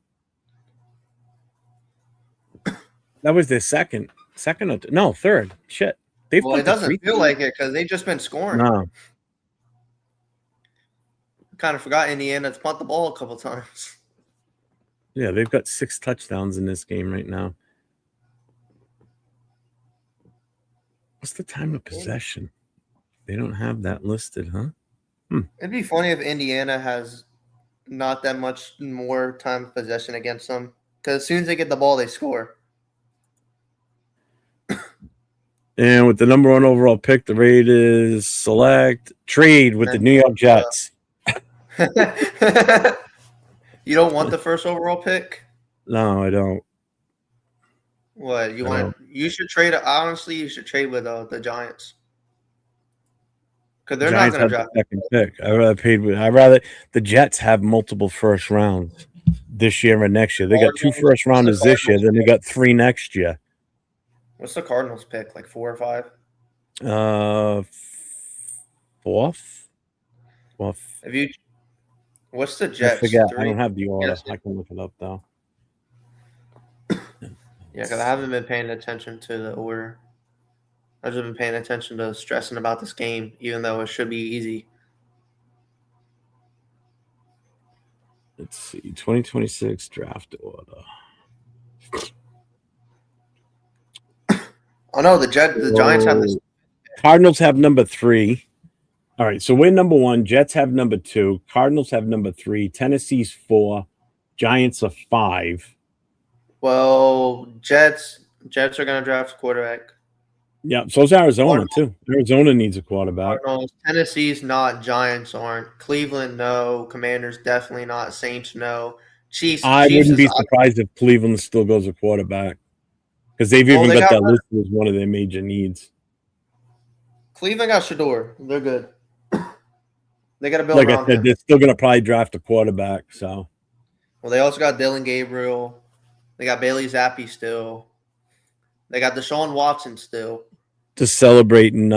That was their second. No, third. Shit. They've Well, it punted doesn't 3 feel like it because they've just been scoring. No. Kind of forgot Indiana's punt the ball a couple times. Yeah, they've got 6 touchdowns in this game right now. What's the time of possession? They don't have that listed, huh? It'd be funny if Indiana has not that much more time of possession against them because as soon as they get the ball, they score. And with the number 1 overall pick, the Raiders select trade with the New York Jets. You don't want the first overall pick? No, I don't. What you want? You should trade. Honestly, you should trade with the Giants because they're Giants not going to have draft the second pick. I'd rather the Jets have multiple first rounds this year and next year. They got 2 first rounders this year, then they got 3 next year. What's the Cardinals pick? Like 4 or 5? Fourth. If you, what's the Jets? I forget. 3? I don't have the order. Yes. I can look it up though. Yeah, because I haven't been paying attention to the order. I've just been paying attention to stressing about this game, even though it should be easy. Let's see. 2026 draft order. Oh no, the Giants have this. Cardinals have number 3. All right, so we're number 1. Jets have number 2. Cardinals have number 3. Tennessee's 4. Giants are 5. Well, Jets are going to draft a quarterback. Yeah, so's Arizona too. Arizona needs a quarterback. Cardinals, Tennessee's not. Giants aren't. Cleveland, no. Commanders, definitely not. Saints, no. Chiefs. I wouldn't be surprised if Cleveland still goes a quarterback because they've even got that listed as one of their major needs. Cleveland got Shador. They're good. They got to build like around I said, him. they're still going to probably draft a quarterback. So, well, they also got Dylan Gabriel. They got Bailey Zappi still. They got Deshaun Watson still. Just celebrating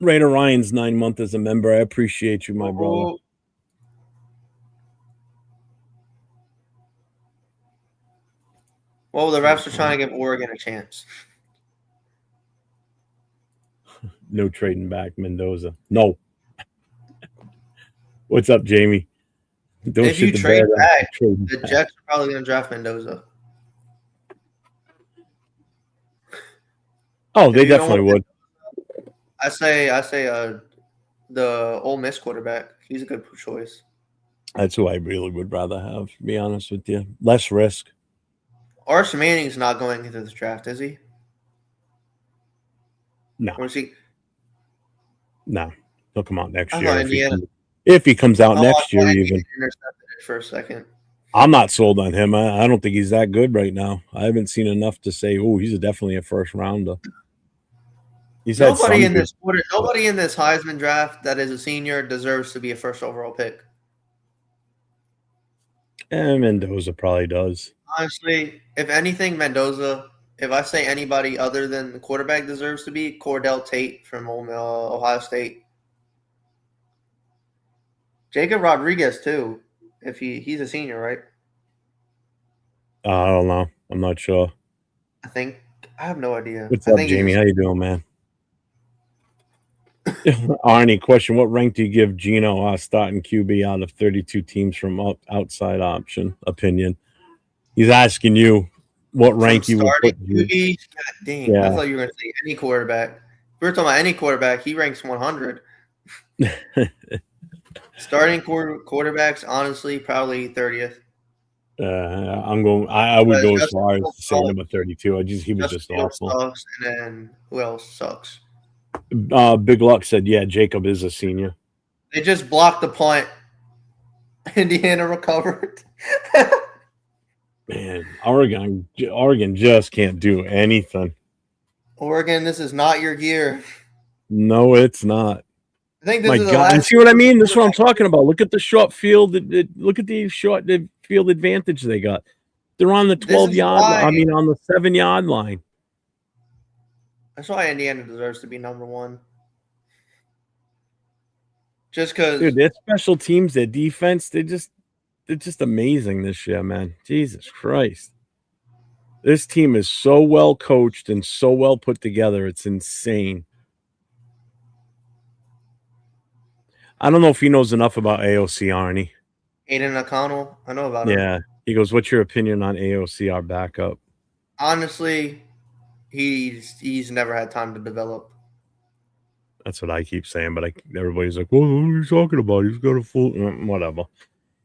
Raider Ryan's 9 month as a member. I appreciate you, my brother. Well, the refs are trying to give Oregon a chance. No trading back Mendoza. No. What's up, Jamie? Don't if you trade back, the Jets are probably going to draft Mendoza. Oh, they definitely would. I say the Ole Miss quarterback. He's a good choice. That's who I really would rather have, to be honest with you. Less risk. Arch Manning's not going into this draft, is he? No. Or is he? No. He'll come out next year. If he comes out next year, even. Intercepted it for a second. I'm not sold on him. I don't think he's that good right now. I haven't seen enough to say, oh, he's definitely a first rounder. Nobody in this Heisman draft that is a senior deserves to be a first overall pick. Mendoza probably does. Honestly, if anything, Mendoza. If I say anybody other than the quarterback deserves to be, Cordell Tate from Ohio State. Jacob Rodriguez too. If he's a senior, right? I don't know. I'm not sure. I have no idea. What's up, Jamie? How you doing, man? Arnie, question: what rank do you give Geno starting QB out of 32 teams from outside opinion? He's asking you what rank you would put. QB? God dang! Yeah. I thought you were going to say any quarterback. If we were talking about any quarterback, he ranks 100. Starting quarterbacks, honestly, probably 30th. I would go as far as to say number 32. He was just awful. Sucks, and then who else sucks? Big Luck said, yeah, Jacob is a senior. They just blocked the punt. Indiana recovered. Man, Oregon just can't do anything. Oregon, this is not your year. No, it's not. I think this My is the God, and last see what I mean? This is what I'm talking about. Look at the short field. Look at the short field advantage they got. They're on the This is 12-yard line. why I mean, on the 7-yard line. that's why Indiana deserves to be number one. Just because Dude, their special teams, their defense, they're just amazing this year, man. Jesus Christ. This team is so well coached and so well put together. It's insane. I don't know if he knows enough about AOC, Arnie. Aiden O'Connell, I know about him. Yeah. He goes, what's your opinion on AOC, our backup? Honestly, he's never had time to develop. That's what I keep saying, but everybody's like, well, what are you talking about? He's got a full whatever.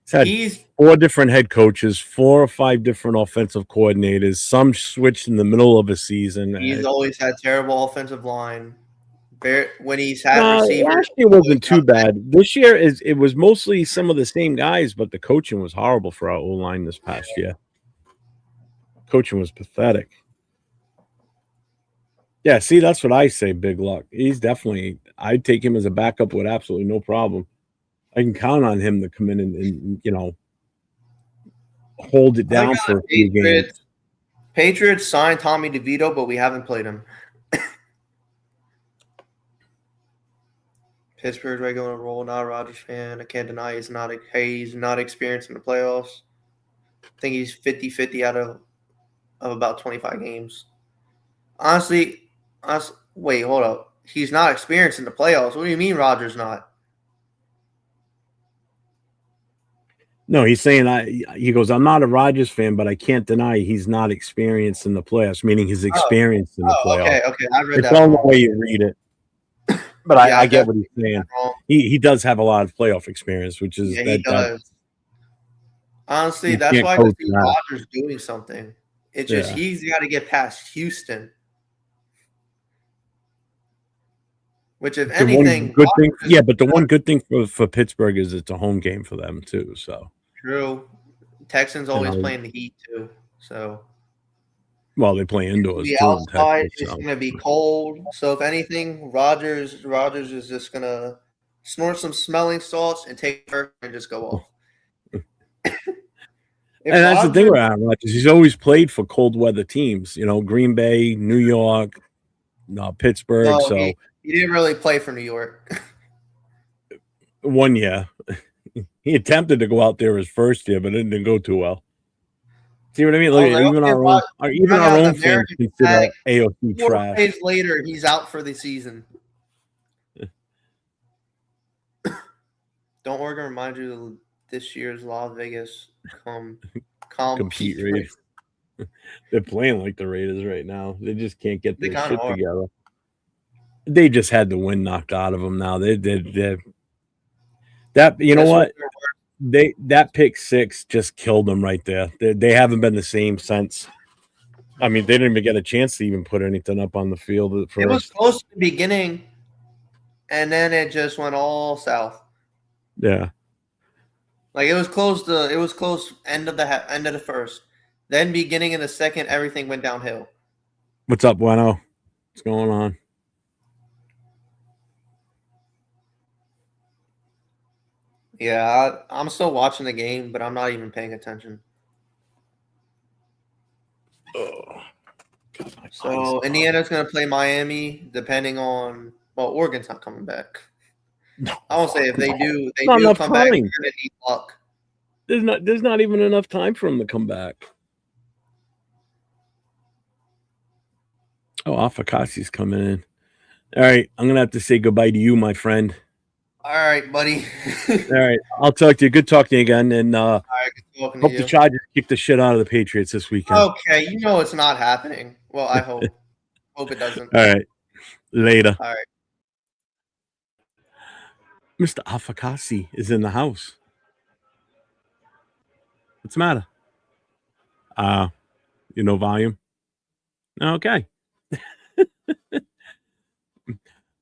He's had 4 different head coaches, 4 or 5 different offensive coordinators. Some switched in the middle of a season. He's always had terrible offensive line. When he's had receivers, last year wasn't too bad. This year it was mostly some of the same guys, but the coaching was horrible for our O-line this past year. Coaching was pathetic. Yeah, see, that's what I say, Big Luck. He's definitely, I'd take him as a backup with absolutely no problem. I can count on him to come in and hold it down for a few games. Patriots signed Tommy DeVito, but we haven't played him. Pittsburgh's regular role, not a Rodgers fan. I can't deny he's not experienced in the playoffs. I think he's 50-50 out of about 25 games. Honestly, wait, hold up. He's not experienced in the playoffs. What do you mean Rodgers not? No, he's saying he goes, I'm not a Rodgers fan, but I can't deny he's not experienced in the playoffs, meaning he's experienced in the playoffs. Okay. I read it's that all wrong. the way you read it. But yeah, I get what he's saying. He does have a lot of playoff experience, which is he does. Honestly, that's why I see Rodgers doing something. It's just he's got to get past Houston. Which, if anything, good thing, yeah, but the one good thing for Pittsburgh is it's a home game for them too. So true. Texans always playing the Heat too. So well, they play indoors too. Outside, it's going to be cold. So if anything, Rodgers is just going to snort some smelling salts and take her and just go off. And that's the thing with Aaron Rodgers. He's always played for cold weather teams. Green Bay, New York, Pittsburgh. No, so he didn't really play for New York. 1 year. He attempted to go out there his first year, but it didn't go too well. See what I mean? Look, even our own fans consider AOC trash. 4 days later, he's out for the season. Don't Oregon remind you of this year's Las Vegas compete Raiders? They're playing like the Raiders right now. They just can't get their shit together. They just had the wind knocked out of them now. That you know what? That pick 6 just killed them right there. They haven't been the same since. I mean, they didn't even get a chance to even put anything up on the field at first. It was close to the beginning, and then it just went all south. Yeah, like it was close end of the first. Then beginning of the second, everything went downhill. What's up, Bueno? What's going on? Yeah, I'm still watching the game, but I'm not even paying attention. Oh, God, so Indiana's going to play Miami, depending on Oregon's not coming back. No, I won't say if they do come back, they're going to need luck. There's not even enough time for them to come back. Oh, Afakasi's coming in. All right, I'm gonna have to say goodbye to you, my friend. All right, buddy. All right, I'll talk to you. Good talking to you again, and all right, good talking hope to you. the Chargers kick the shit out of the Patriots this weekend. Okay, it's not happening. Well, I hope. Hope it doesn't. All right, later. All right. Mr. Afakasi is in the house. What's the matter? Volume? Okay.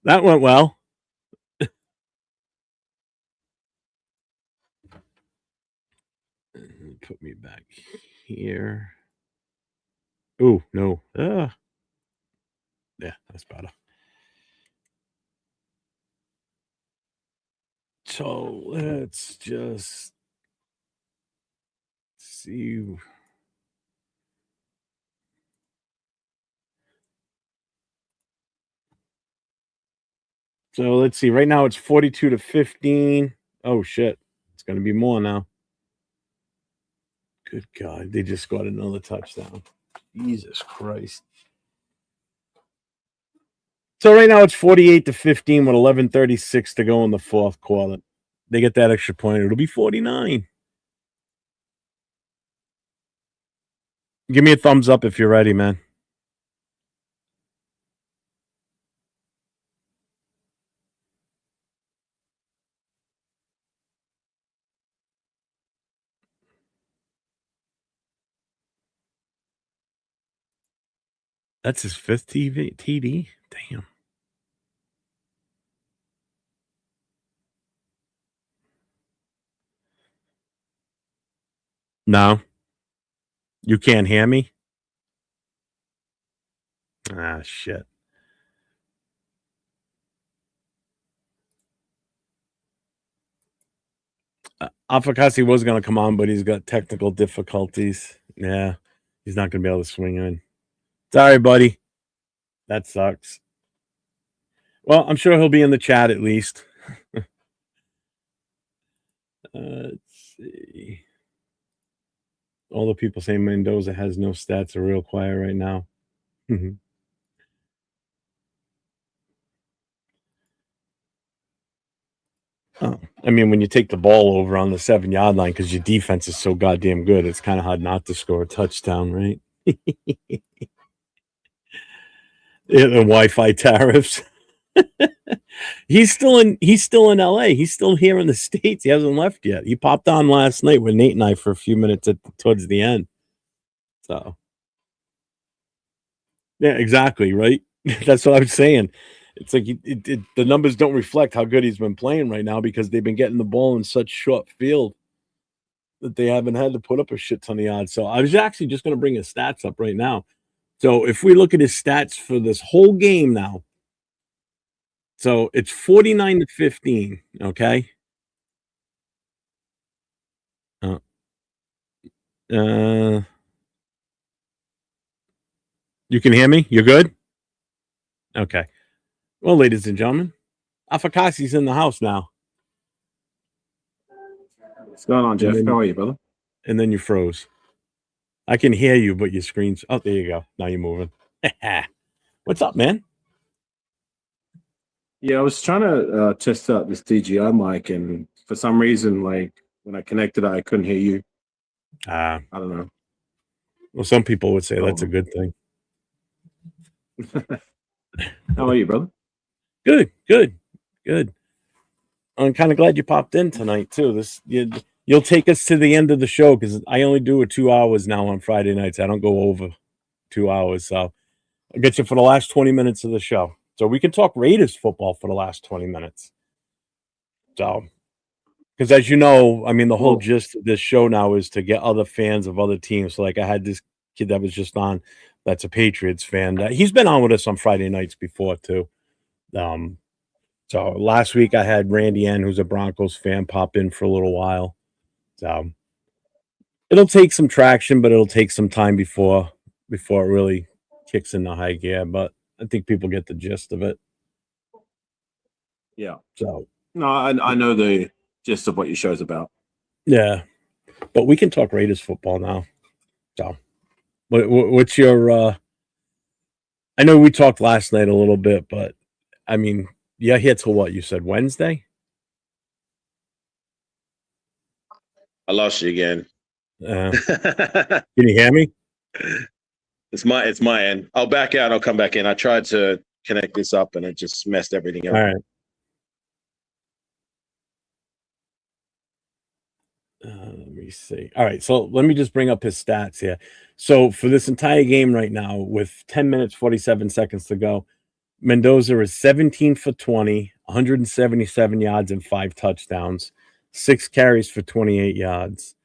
That went well. put me back here. Oh, no. Yeah, that's better. So let's just see. So let's see. Right now it's 42-15. Oh, shit. It's going to be more now. Good God. They just got another touchdown. Jesus Christ. So right now it's 48-15 with 11:36 to go in the fourth quarter. They get that extra point. It'll be 49. Give me a thumbs up if you're ready, man. That's his fifth TD? Damn. No. You can't hear me? Ah, shit. Afakasi was going to come on, but he's got technical difficulties. Yeah, he's not going to be able to swing in. Sorry, buddy. That sucks. Well, I'm sure he'll be in the chat at least. Let's see. All the people saying Mendoza has no stats are real quiet right now. Oh, I mean, when you take the ball over on the 7-yard line because your defense is so goddamn good, it's kind of hard not to score a touchdown, right? The Wi-Fi tariffs. He's still in LA. He's still here in the States. He hasn't left yet. He popped on last night with Nate and I for a few minutes towards the end. So yeah, exactly, right? That's what I'm saying. It's like the numbers don't reflect how good he's been playing right now because they've been getting the ball in such short field that they haven't had to put up a shit ton of yards. So I was actually just going to bring his stats up right now. So if we look at his stats for this whole game now, so it's 49-15, okay? You can hear me? You're good? Okay. Well, ladies and gentlemen, Afakasi's in the house now. What's going on, Jeff? How are you, brother? And then you froze. I can hear you, but your screen's... Oh, there you go. Now you're moving. What's up, man? Yeah, I was trying to test out this DJI mic, and for some reason, like, when I connected it, I couldn't hear you. I don't know. Well, some people would say that's a good thing. How are you, brother? Good. I'm kind of glad you popped in tonight, too. You'll take us to the end of the show because I only do it 2 hours now on Friday nights. I don't go over 2 hours, so I'll get you for the last 20 minutes of the show. So we can talk Raiders football for the last 20 minutes. So, because as you know, I mean, the whole gist of this show now is to get other fans of other teams. So, like, I had this kid that was just on that's a Patriots fan. He's been on with us on Friday nights before, too. So last week I had Randy N, who's a Broncos fan, pop in for a little while. So it'll take some traction, but it'll take some time before it really kicks into high gear. But I think people get the gist of it. Yeah. So no, I know the gist of what your show's about. Yeah, but we can talk Raiders football now. So what's your? I know we talked last night a little bit, but I mean, yeah, here till what you said Wednesday. I lost you again. Can you hear me? It's my end. I'll back out. I'll come back in. I tried to connect this up, and it just messed everything up. All right. Let me see. All right, so let me just bring up his stats here. So for this entire game right now, with 10 minutes, 47 seconds to go, Mendoza is 17 for 20, 177 yards and 5 touchdowns, 6 carries for 28 yards.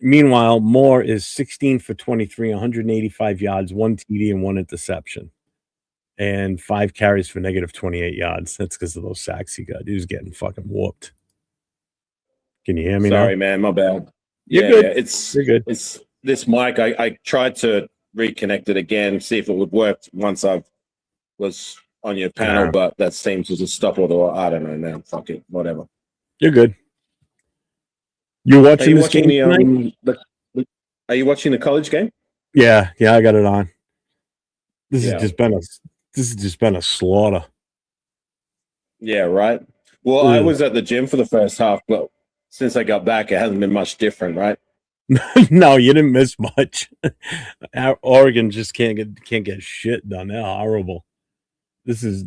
Meanwhile, Moore is 16 for 23, 185 yards, 1 TD, and 1 interception, and 5 carries for negative 28 yards. That's because of those sacks he got. He was getting fucking whooped. Can you hear me Sorry, now? man, my bad. You're Yeah, good. yeah, it's You're good. It's this mic. I tried to reconnect it again, see if it would work once I was on your panel, Nah. but that seems to just stop all the. I don't know, man. Fuck it, whatever. You're good. You Are watching you this watching game tonight? Are you watching the college game? Yeah, I got it on. This Yeah. has just been a slaughter. Yeah, right. Well, I was at the gym for the first half, but since I got back, it hasn't been much different, right? No, you didn't miss much. Oregon just can't get shit done. They're horrible. This is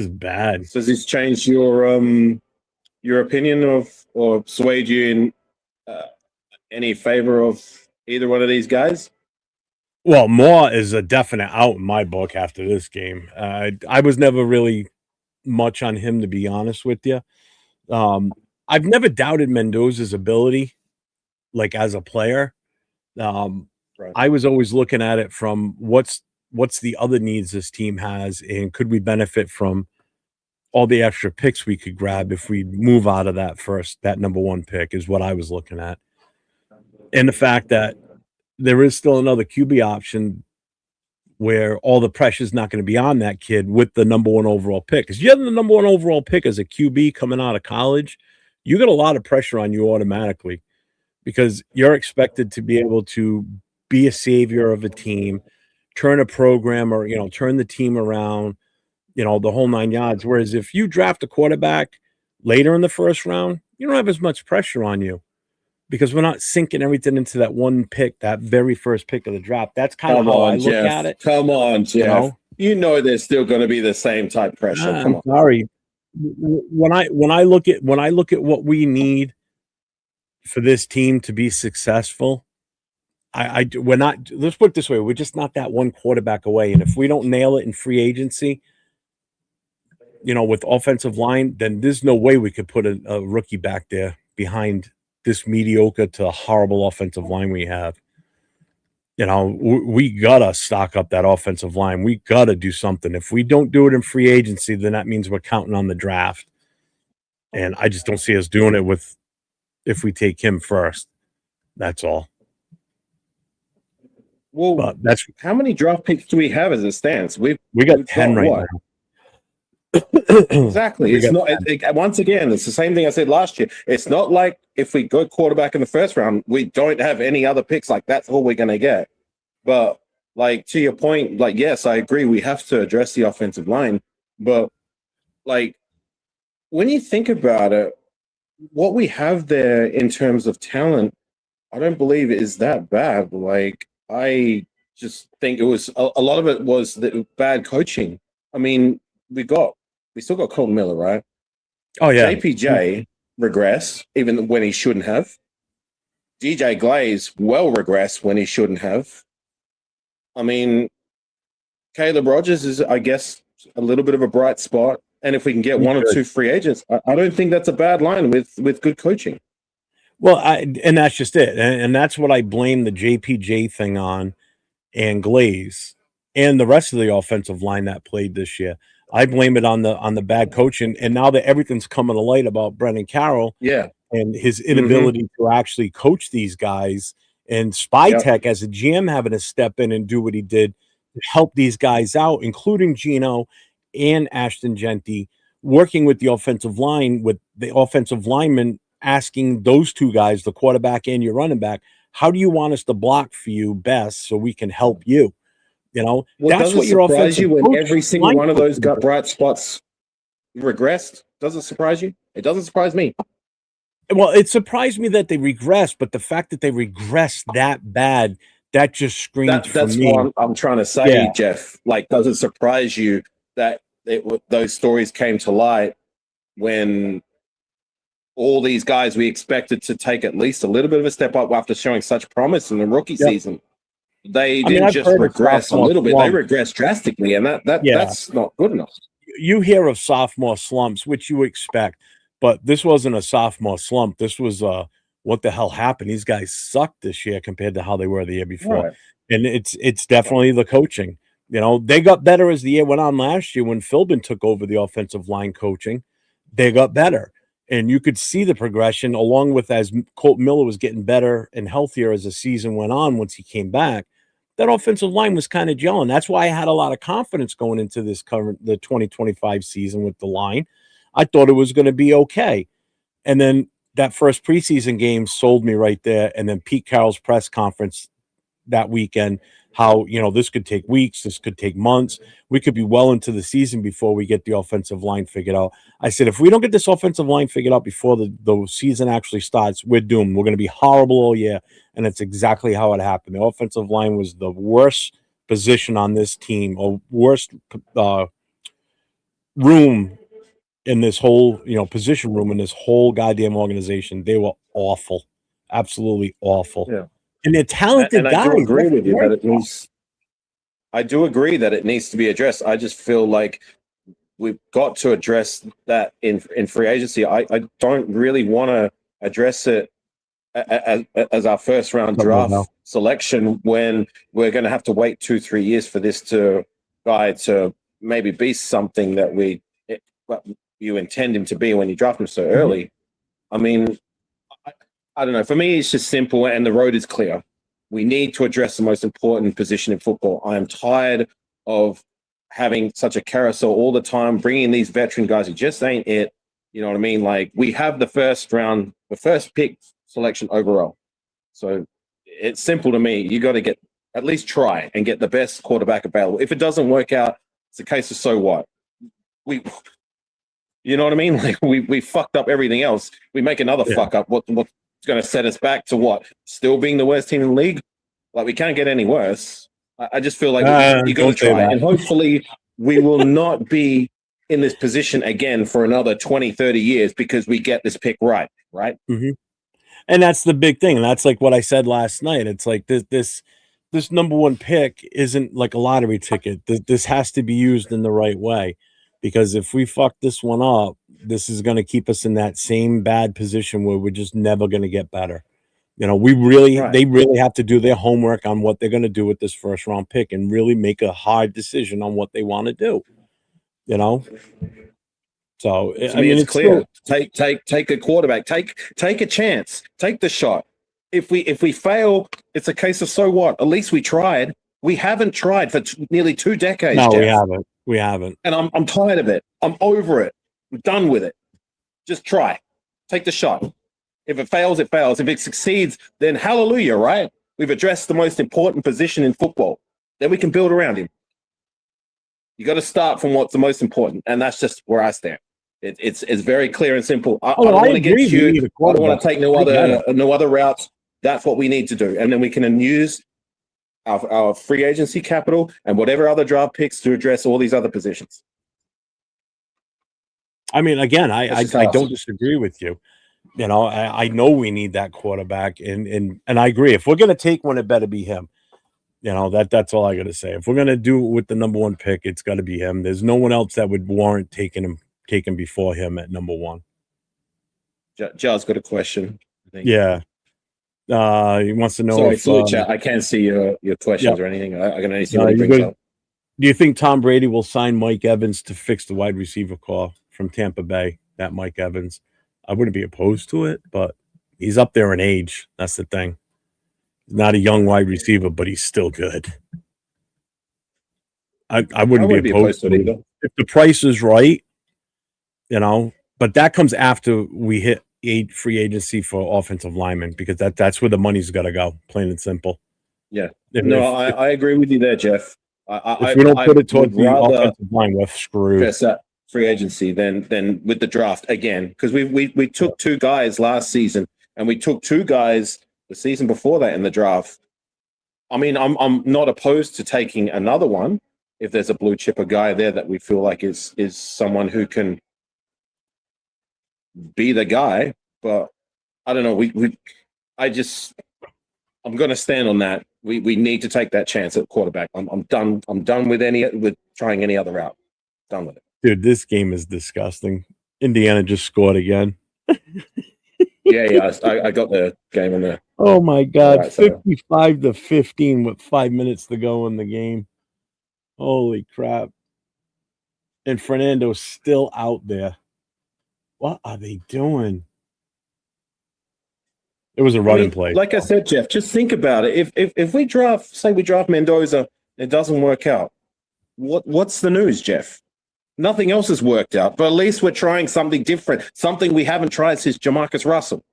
bad. So has this changed your opinion of or swayed you in any favor of either one of these guys? Well, Moore is a definite out in my book after this game. I was never really much on him, to be honest with you. I've never doubted Mendoza's ability, like as a player. Right. I was always looking at it from what's the other needs this team has, and could we benefit from all the extra picks we could grab if we move out of that number 1 pick is what I was looking at. And the fact that there is still another QB option where all the pressure is not going to be on that kid with the number 1 overall pick. Because you have the number 1 overall pick as a QB coming out of college, you get a lot of pressure on you automatically because you're expected to be able to be a savior of a team, turn a program or, turn the team around, the whole 9 yards. Whereas if you draft a quarterback later in the first round, you don't have as much pressure on you because we're not sinking everything into that 1 pick, that very first pick of the draft. That's kind of how I look at it. Come on, Jeff. You know there's still going to be the same type pressure. Come on. Sorry. When I look at what we need for this team to be successful, we're not. Let's put it this way: we're just not that 1 quarterback away. And if we don't nail it in free agency, with offensive line, then there's no way we could put a rookie back there behind this mediocre to horrible offensive line we have. We gotta stock up that offensive line. We gotta do something. If we don't do it in free agency, then that means we're counting on the draft. And I just don't see us doing it if we take him first. That's all. Well, but that's how many draft picks do we have as it stands? We got 10 right now. Exactly. It's not. Once again, it's the same thing I said last year. It's not like if we go quarterback in the first round, we don't have any other picks. Like that's all we're going to get. But like to your point, like yes, I agree. We have to address the offensive line. But like when you think about it, what we have there in terms of talent, I don't believe is that bad. Like I just think it was a lot of it was the bad coaching. I mean, we still got Colton Miller, right? Oh, yeah. JPJ regressed, even when he shouldn't have. DJ Glaze regressed when he shouldn't have. I mean, Caleb Rogers is, I guess, a little bit of a bright spot. And if we can get 1 or 2 free agents, I don't think that's a bad line with good coaching. Well, and that's just it. And that's what I blame the JPJ thing on and Glaze and the rest of the offensive line that played this year. I blame it on the bad coaching, and now that everything's coming to light about Brendan Carroll, and his inability to actually coach these guys, and Spytek as a GM having to step in and do what he did to help these guys out, including Gino and Ashton Genty, working with the offensive line, with the offensive linemen, asking those 2 guys, the quarterback and your running back, how do you want us to block for you best so we can help you? That's what your offensive you when every single one of those got bright spots regressed. Does it surprise you? It doesn't surprise me. Well, it surprised me that they regressed, but the fact that they regressed that bad, that just screamed for that's me. what I'm trying to say, Jeff. Like, does it surprise you that those stories came to light when all these guys we expected to take at least a little bit of a step up after showing such promise in the rookie season? They didn't just regress a little bit; they regressed drastically, and that's not good enough. You hear of sophomore slumps, which you expect, but this wasn't a sophomore slump. This was a what the hell happened? These guys sucked this year compared to how they were the year before. Right. And it's definitely the coaching. You know, they got better as the year went on last year when Philbin took over the offensive line coaching. They got better. And you could see the progression along with as Colt Miller was getting better and healthier as the season went on once he came back. That offensive line was kind of gelling. That's why I had a lot of confidence going into the 2025 season with the line. I thought it was going to be okay. And then that first preseason game sold me right there. And then Pete Carroll's press conference that weekend, how, you know, this could take weeks, this could take months. We could be well into the season before we get the offensive line figured out. I said, if we don't get this offensive line figured out before the season actually starts, we're doomed. We're going to be horrible all year. And it's exactly how it happened. The offensive line was the worst position on this team, or worst room in this whole, you know, position room in this whole goddamn organization. They were awful, absolutely awful. Yeah. And they're talented And guys. I do agree with you that it needs. I do agree that it needs to be addressed. I just feel like we've got to address that in free agency. I don't really want to address it as our first round draft selection when we're going to have to wait 2-3 years for this guy to maybe be something that you intend him to be when you draft him so early. I mean, I don't know. For me, it's just simple, and the road is clear. We need to address the most important position in football. I am tired of having such a carousel all the time, bringing these veteran guys. It just ain't it. You know what I mean? Like, we have the first pick selection overall. So it's simple to me. You got to at least try and get the best quarterback available. If it doesn't work out, it's a case of so what? You know what I mean? Like, we fucked up everything else. We make another fuck up. What's going to set us back to what? Still being the worst team in the league? Like, we can't get any worse. I just feel like you got to try. And hopefully we will not be in this position again for another 20, 30 years because we get this pick right? Mm-hmm. And that's the big thing. And that's like what I said last night. It's like this number one pick isn't like a lottery ticket. This has to be used in the right way. Because if we fuck this one up, this is going to keep us in that same bad position where we're just never going to get better. You know, they really have to do their homework on what they're going to do with this first round pick and really make a hard decision on what they want to do. You know, so I mean, it's clear. Take a quarterback. Take a chance. Take the shot. If we fail, it's a case of so what? At least we tried. We haven't tried for nearly 2 decades. No, Jeff. We haven't. And I'm tired of it. I'm over it. I'm done with it. Just try. Take the shot. If it fails, it fails. If it succeeds, then hallelujah, right? We've addressed the most important position in football. Then we can build around him. You got to start from what's the most important, and that's just where I stand. It's very clear and simple. I don't want to get cute. I don't want to take no other routes. That's what we need to do, and then we can use our free agency capital and whatever other draft picks to address all these other positions. I mean, again, I don't disagree with you. You know, I know we need that quarterback, and I agree. If we're going to take one, it better be him. You know, that's all I got to say. If we're going to do it with the number one pick, it's got to be him. There's no one else that would warrant taking before him at number one. Jar's got a question. I think. Yeah. He wants to know. Sorry, Fluid Chat. I can't see your questions or anything. I can only see what he brings up. Do you think Tom Brady will sign Mike Evans to fix the wide receiver core from Tampa Bay? That Mike Evans, I wouldn't be opposed to it, but he's up there in age. That's the thing. He's not a young wide receiver, but he's still good. I wouldn't be opposed to it either. If the price is right, you know, but that comes after we hit free agency for offensive linemen, because that's where the money's got to go, plain and simple. Yeah. I agree with you there, Jeff. If we don't put it towards the offensive line, we're screwed. Address that free agency than with the draft again, because we took 2 guys last season, and we took 2 guys the season before that in the draft. I mean, I'm not opposed to taking another one if there's a blue chipper guy there that we feel like is someone who can be the guy, but I don't know. I'm going to stand on that. We need to take that chance at quarterback. I'm done. I'm done with trying any other route. Done with it. Dude, this game is disgusting. Indiana just scored again. Yeah. I got the game in there. Oh my God, Right, so 55-15 with 5 minutes to go in the game. Holy crap. And Fernando's still out there. What are they doing? It was a running play. like I said, Jeff, just think about it. If we draft, say we draft Mendoza, it doesn't work out. What's the news, Jeff? Nothing else has worked out, but at least we're trying something different, something we haven't tried since Jamarcus Russell.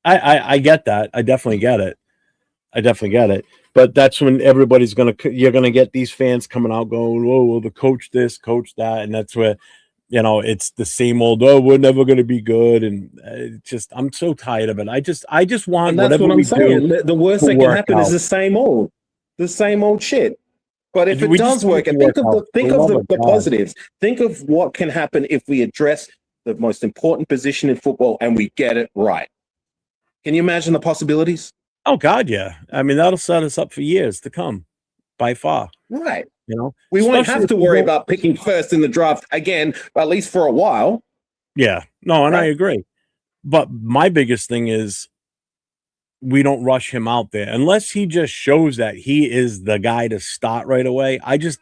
I get that. I definitely get it. But that's when everybody's you're gonna get these fans coming out going, "Whoa, well, the coach this, coach that," and that's where it's the same old. Oh, we're never gonna be good, and I'm so tired of it. I just want And that's whatever what I'm we saying. do. The worst that can happen is the same old shit. But if it does work, and think of the positives. Think of what can happen if we address the most important position in football and we get it right. Can you imagine the possibilities? Oh God, yeah. I mean, that'll set us up for years to come, by far. Right. We won't have to worry about picking first in the draft again, at least for a while. Yeah. No, and I agree. But my biggest thing is we don't rush him out there unless he just shows that he is the guy to start right away. I just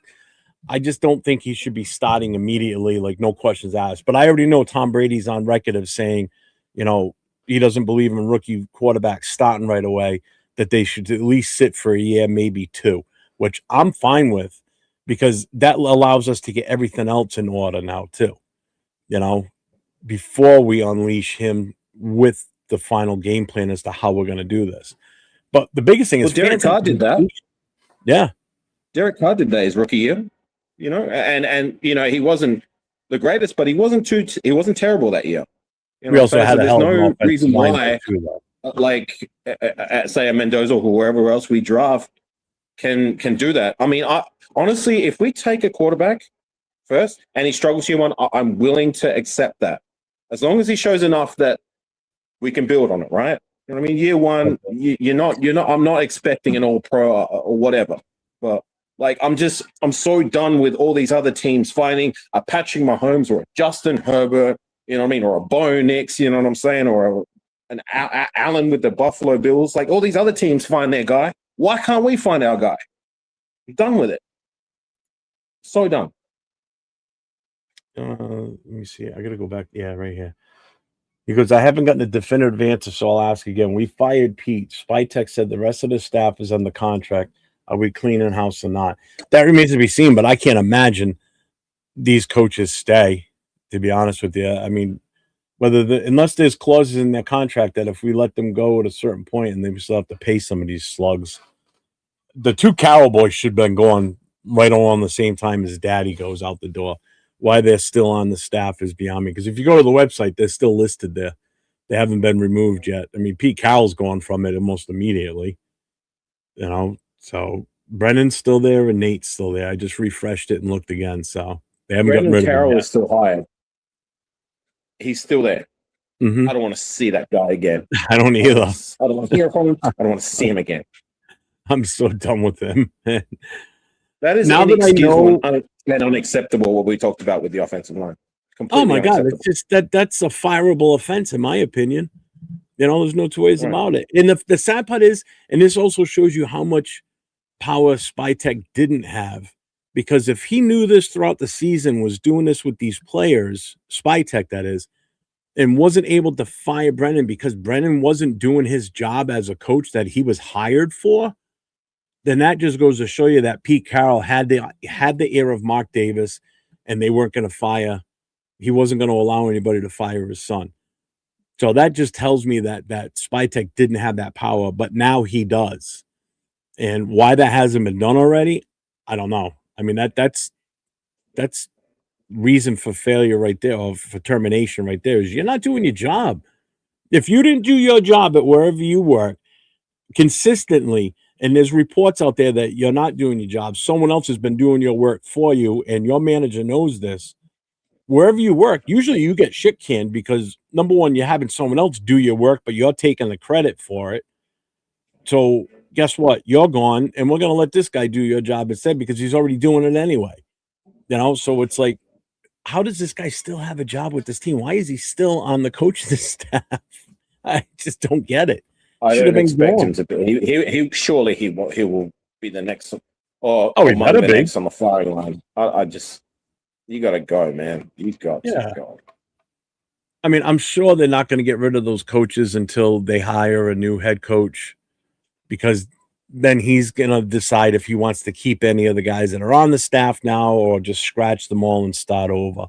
don't think he should be starting immediately, like no questions asked. But I already know Tom Brady's on record of saying, he doesn't believe in rookie quarterbacks starting right away, that they should at least sit for a year, maybe two, which I'm fine with because that allows us to get everything else in order now too, before we unleash him with the final game plan as to how we're going to do this. But the biggest thing is Derek Carr did that. Yeah. Derek Carr did that his rookie year, and he wasn't the greatest, but he wasn't terrible that year. We also had there's no reason why, say a Mendoza or wherever else we draft can do that. I mean, honestly, if we take a quarterback first and he struggles year one, I'm willing to accept that, as long as he shows enough that we can build on it, right? You know what I mean? Year one, you're not. I'm not expecting an all pro or whatever, but I'm so done with all these other teams finding a Patrick Mahomes or a Justin Herbert, you know what I mean, or a Bo Nix, you know what I'm saying, or an Allen with the Buffalo Bills. Like all these other teams find their guy. Why can't we find our guy? I'm done with it. So done. Let me see. I gotta go back. Yeah, right here. Because I haven't gotten a definitive answer, so I'll ask again. We fired Pete. Spytech said the rest of the staff is under contract. Are we cleaning house or not? That remains to be seen, but I can't imagine these coaches stay, to be honest with you. I mean, unless there's clauses in their contract that if we let them go at a certain point and they still have to pay some of these slugs. The two Cowboys should have been going right along the same time as Daddy goes out the door. Why they're still on the staff is beyond me. Because if you go to the website, they're still listed there. They haven't been removed yet. I mean, Pete Carroll's gone from it almost immediately. So Brennan's still there and Nate's still there. I just refreshed it and looked again. So they haven't gotten rid of him Carroll yet. is still hired. He's still there. Mm-hmm. I don't want to see that guy again. I don't either. I don't want to hear from him. I don't want to see him again. I'm so done with him. That is now that I know and unacceptable what we talked about with the offensive line. Oh my God, it's just that's a fireable offense in my opinion. There's no two ways about it. And the sad part is, and this also shows you how much power Spytech didn't have, because if he knew this throughout the season, was doing this with these players, Spytech that is, and wasn't able to fire Brennan because Brennan wasn't doing his job as a coach that he was hired for, then that just goes to show you that Pete Carroll had the ear of Mark Davis, and they weren't going to fire. He wasn't going to allow anybody to fire his son. So that just tells me that Spytech didn't have that power, but now he does. And why that hasn't been done already, I don't know. I mean, that's reason for failure right there, or for termination right there, is you're not doing your job. If you didn't do your job at wherever you work consistently, and there's reports out there that you're not doing your job, someone else has been doing your work for you, and your manager knows this, wherever you work, usually you get shit canned because, number one, you're having someone else do your work, but you're taking the credit for it. So guess what? You're gone, and we're going to let this guy do your job instead because he's already doing it anyway. So it's like, how does this guy still have a job with this team? Why is he still on the coaching staff? I just don't get it. I Should have don't been expect him gone. to be. He surely he will be the next, or Oh, he among better the be. next on the firing line. I just, you got to go, man. You got to Yeah. go. I mean, I'm sure they're not going to get rid of those coaches until they hire a new head coach, because then he's going to decide if he wants to keep any of the guys that are on the staff now or just scratch them all and start over.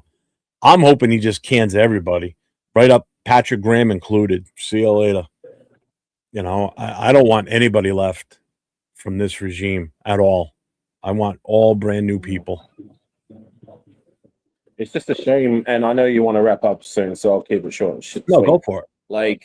I'm hoping he just cans everybody, right up Patrick Graham included. See you later. You know, I don't want anybody left from this regime at all. I want all brand new people. It's just a shame, and I know you want to wrap up soon, so I'll keep it short and No, sweet. go for it. Like,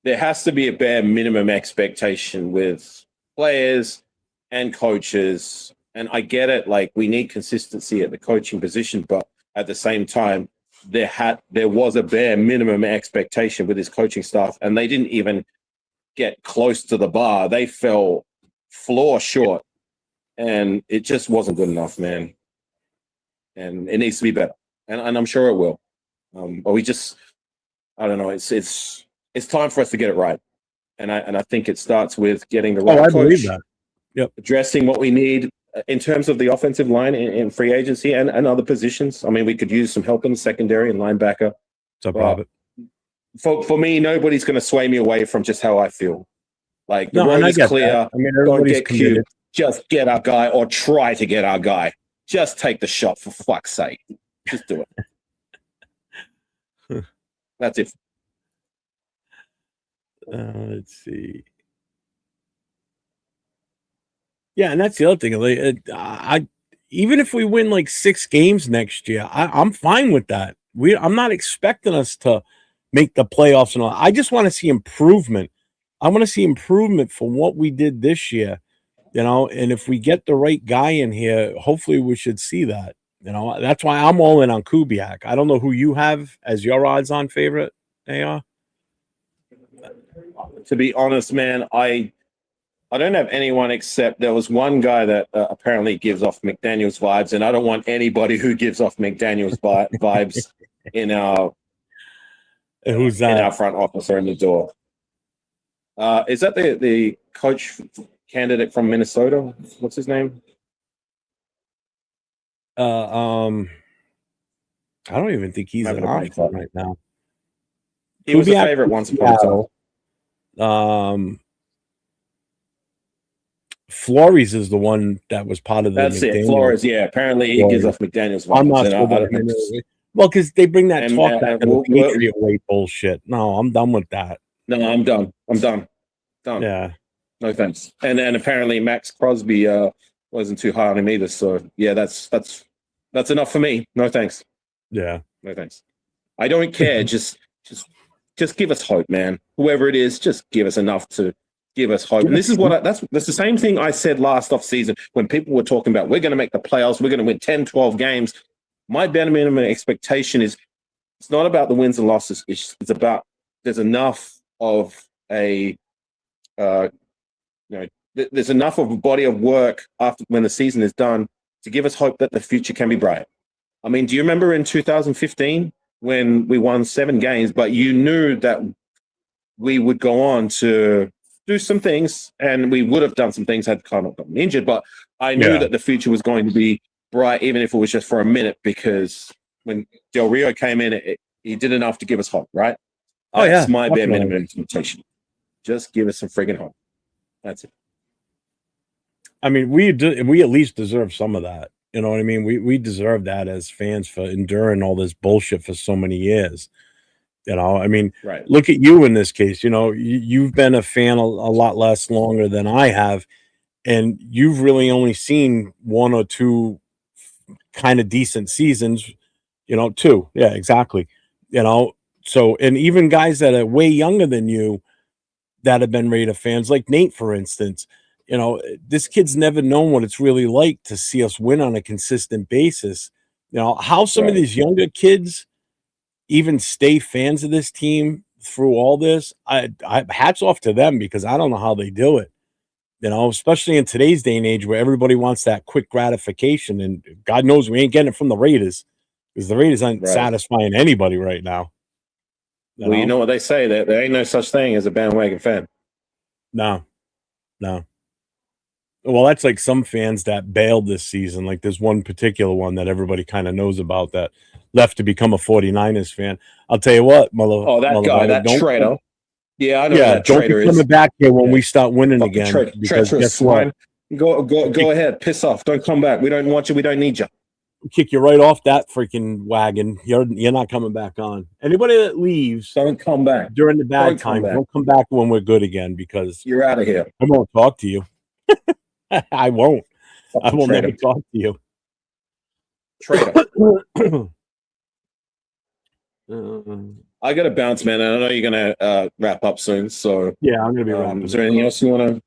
there has to be a bare minimum expectation with players and coaches. And I get it, like, we need consistency at the coaching position, but at the same time, there was a bare minimum expectation with his coaching staff, and they didn't even get close to the bar. They fell floor short, and it just wasn't good enough, man. And it needs to be better, and I'm sure it will. But we just, I don't know. It's time for us to get it right, and I think it starts with getting the right I coach, believe that. Yep. addressing what we need in terms of the offensive line in free agency and other positions. I mean, we could use some help in the secondary and linebacker. So Robert. For me, nobody's going to sway me away from just how I feel. Like, the road and I is get clear. that. I mean, Don't everybody's get committed. cute. Just get our guy, or try to get our guy. Just take the shot, for fuck's sake. Just do it. That's it. Let's see. Yeah, and that's the other thing. Like, even if we win like 6 games next year, I'm fine with that. I'm not expecting us to make the playoffs and all. I just want to see improvement. I want to see improvement from what we did this year, you know. And if we get the right guy in here, hopefully we should see that. You know, that's why I'm all in on Kubiak. I don't know who you have as your odds-on favorite, AR. To be honest, man, I don't have anyone except there was one guy that apparently gives off McDaniel's vibes, and I don't want anybody who gives off McDaniel's vibes in our Who's that? in our front office or in the door. Is that the coach candidate from Minnesota? What's his name? I don't even think he's an option right now. He was a favorite once upon a time. Flores is the one that was part of the. That's it, Flores. Yeah, apparently he gives off McDaniel's vibes. I'm not well, because they bring that talk back to the Patriot way bullshit. No, I'm done with that. No, I'm done. Done. Yeah. No thanks. And apparently Max Crosby wasn't too high on him either. So yeah, that's enough for me. No thanks. Yeah. No thanks. I don't care. just give us hope, man. Whoever it is, just give us enough to give us hope. And this is what that's the same thing I said last off season when people were talking about we're going to make the playoffs, we're going to win 10, 12 games. My bare minimum expectation is it's not about the wins and losses. It's about there's enough of a there's enough of a body of work after when the season is done to give us hope that the future can be bright. I mean, do you remember in 2015 when we won 7 games, but you knew that we would go on to do some things, and we would have done some things had Kyle not gotten injured, but I knew that the future was going to be bright, even if it was just for a minute, because when Del Rio came in, he did enough to give us hope, right? That's my bare minimum expectation. Just give us some friggin' hope. That's it. I mean, we at least deserve some of that. You know what I mean? We deserve that as fans for enduring all this bullshit for so many years. You know, I mean, right. Look at you in this case. You know, you've been a fan a lot less longer than I have, and you've really only seen 1 or 2 kind of decent seasons. You know, 2. Yeah, exactly. You know, so, and even guys that are way younger than you that have been Raider fans, like Nate, for instance, you know, this kid's never known what it's really like to see us win on a consistent basis. You know, how some of these younger kids even stay fans of this team through all this, I hats off to them, because I don't know how they do it. You know, especially in today's day and age where everybody wants that quick gratification, and God knows we ain't getting it from the Raiders, because the Raiders aren't satisfying anybody right now. Well, you know what they say, that there ain't no such thing as a bandwagon fan. No. Well, that's like some fans that bailed this season. Like there's one particular one that everybody kind of knows about that left to become a 49ers fan. I'll tell you what, Oh, that guy, that traitor. Yeah, I know who that don't be traitor is. coming back here when Yeah. we start winning Fucking again. Because treacherous guess what? swine. Go ahead. Piss off. Don't come back. We don't want you. We don't need you. Kick you right off that freaking wagon. You're not coming back on. Anybody that leaves Don't come back. during the bad Don't come times, back. don't come back when we're good again because You're out of here. I won't talk to you. I won't. I Fucking will traitor. never talk to you. Traitor. I got to bounce, man. I know you're gonna wrap up soon. So yeah, I'm gonna be wrapping. Is there anything else you want to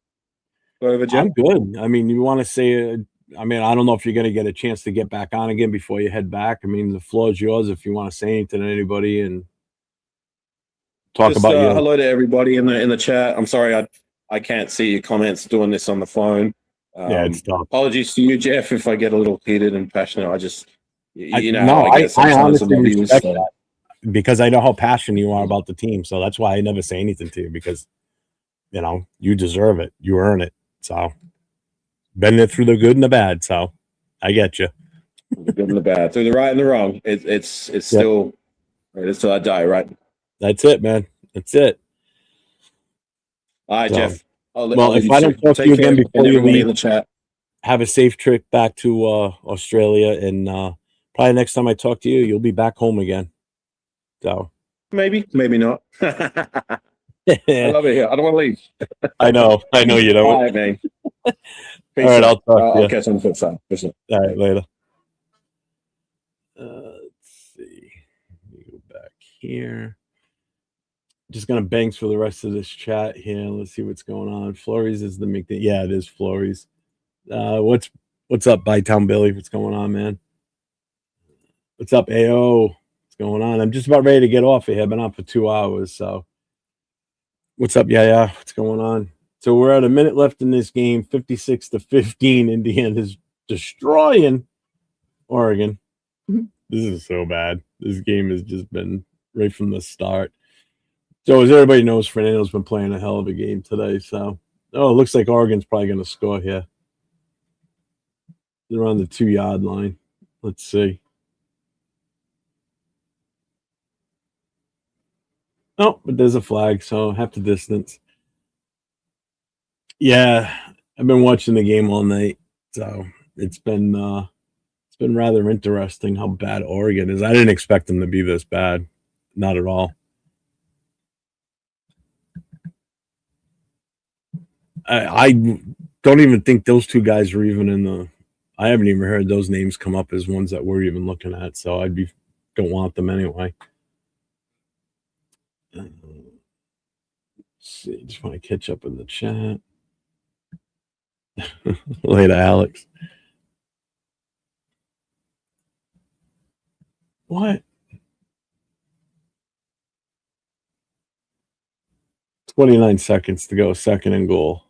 go over, Jeff? I'm good. I mean, you want to say? I mean, I don't know if you're gonna get a chance to get back on again before you head back. I mean, the floor is yours if you want to say anything to anybody and talk Just, about your. hello to everybody in the chat. I'm sorry I can't see your comments doing this on the phone. Yeah, it's tough. Apologies to you, Jeff, if I get a little heated and passionate. I just, you know, no, how I get I sometimes honestly about you, respect so. that because I know how passionate you are about the team. So that's why I never say anything to you because, you know, you deserve it. You earn it. So, been there through the good and the bad. So, I get you. The good and the bad, through the right and the wrong. It's still, it's till I die, right? That's it, man. That's it. All right, So, Jeff. if I don't talk to you again before you leave, in the chat, have a safe trip back to Australia, and probably next time I talk to you, you'll be back home again. So maybe not. I love it here. I don't want to leave. I know you don't. All right, man. All right, I'll talk to you. I'll catch you on the flip side. All right, later. Let's see. Let me go back here. Just gonna banks for the rest of this chat here. Let's see what's going on. Flores is the make. Yeah, it is Flores. What's up, Bytown Billy? What's going on, man? What's up, AO? What's going on? I'm just about ready to get off of here. I've been up for 2 hours. So, what's up, yeah? What's going on? So we're at a minute left in this game. 56-15. Indiana's destroying Oregon. This is so bad. This game has just been right from the start. So as everybody knows, Fernando's been playing a hell of a game today. So, it looks like Oregon's probably going to score here. They're on the 2-yard line. Let's see. Oh, but there's a flag, so half the distance. Yeah, I've been watching the game all night, so it's been rather interesting how bad Oregon is. I didn't expect them to be this bad, not at all. I don't even think those two guys are even in the. I haven't even heard those names come up as ones that we're even looking at, so don't want them anyway. Let's see, just want to catch up in the chat. Later, Alex. What? 29 seconds to go, second and goal.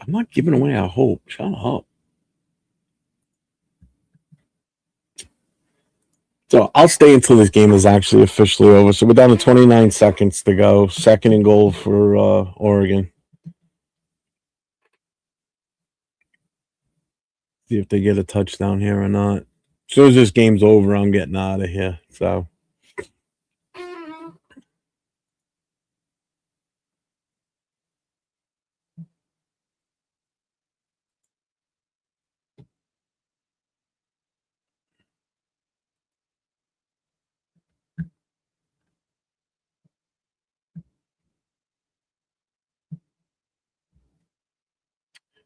I'm not giving away our hope. Shut up. So I'll stay until this game is actually officially over. So we're down to 29 seconds to go. Second and goal for Oregon. See if they get a touchdown here or not. As soon as this game's over, I'm getting out of here. So.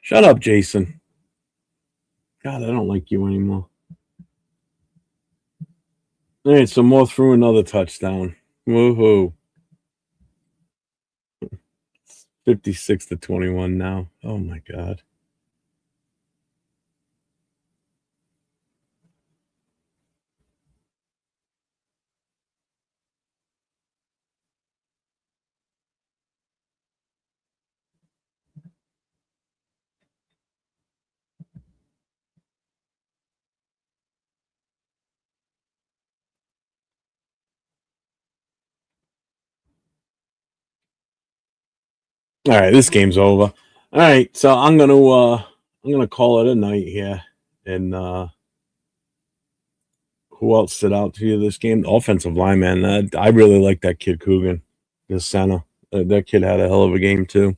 Shut up, Jason. God, I don't like you anymore. All right, so Moore threw another touchdown. Woohoo. 56-21 now. Oh, my God. All right, this game's over. All right, so I'm gonna call it a night here. And who else stood out to you this game? The offensive lineman. I really like that kid Coogan, the center. That kid had a hell of a game too.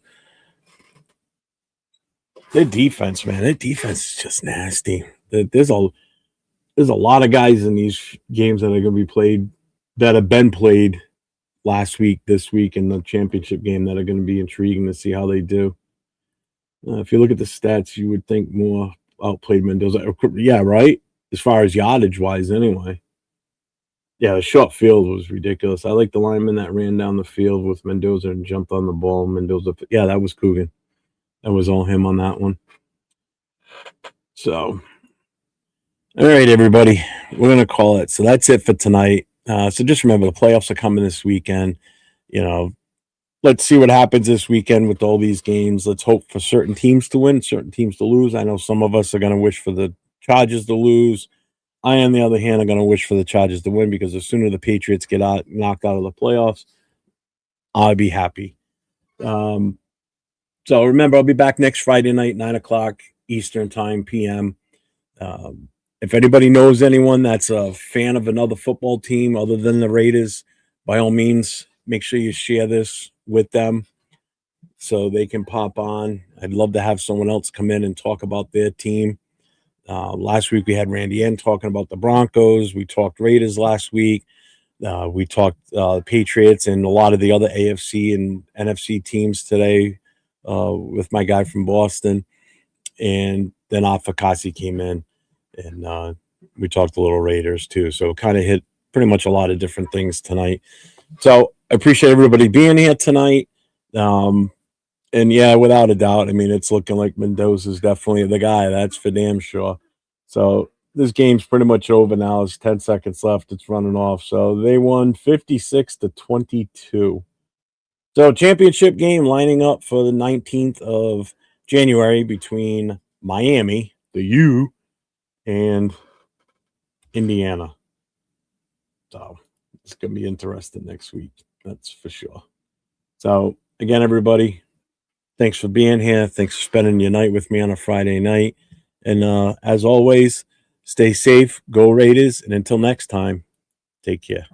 Their defense, man. Their defense is just nasty. There's a lot of guys in these games that are going to be played that have been played last week, this week, in the championship game that are going to be intriguing to see how they do. If you look at the stats, you would think more outplayed Mendoza. Yeah, right? As far as yardage wise, anyway. Yeah, the short field was ridiculous. I like the lineman that ran down the field with Mendoza and jumped on the ball. Mendoza, yeah, that was Coogan. That was all him on that one. So, all right, everybody, we're going to call it. So that's it for tonight. So just remember, the playoffs are coming this weekend. You know, let's see what happens this weekend with all these games. Let's hope for certain teams to win, certain teams to lose. I know some of us are going to wish for the Chargers to lose. I, on the other hand, are going to wish for the Chargers to win, because the sooner the Patriots get knocked out of the playoffs, I'll be happy. So remember, I'll be back next Friday night, 9:00 Eastern time, p.m. If anybody knows anyone that's a fan of another football team other than the Raiders, by all means, make sure you share this with them so they can pop on. I'd love to have someone else come in and talk about their team. Last week we had Randy N talking about the Broncos. We talked Raiders last week. We talked Patriots and a lot of the other AFC and NFC teams today with my guy from Boston. And then Afakasi came in, and we talked a little Raiders too. So kind of hit pretty much a lot of different things tonight. So I appreciate everybody being here tonight. And yeah, without a doubt, I mean, it's looking like Mendoza's definitely the guy. That's for damn sure. So this game's pretty much over now. There's 10 seconds left. It's running off. So they won 56-22. So championship game lining up for the 19th of January between Miami, the U, and Indiana. So it's going to be interesting next week. That's for sure. So again, everybody, thanks for being here. Thanks for spending your night with me on a Friday night. And as always, stay safe, go Raiders, and until next time, take care.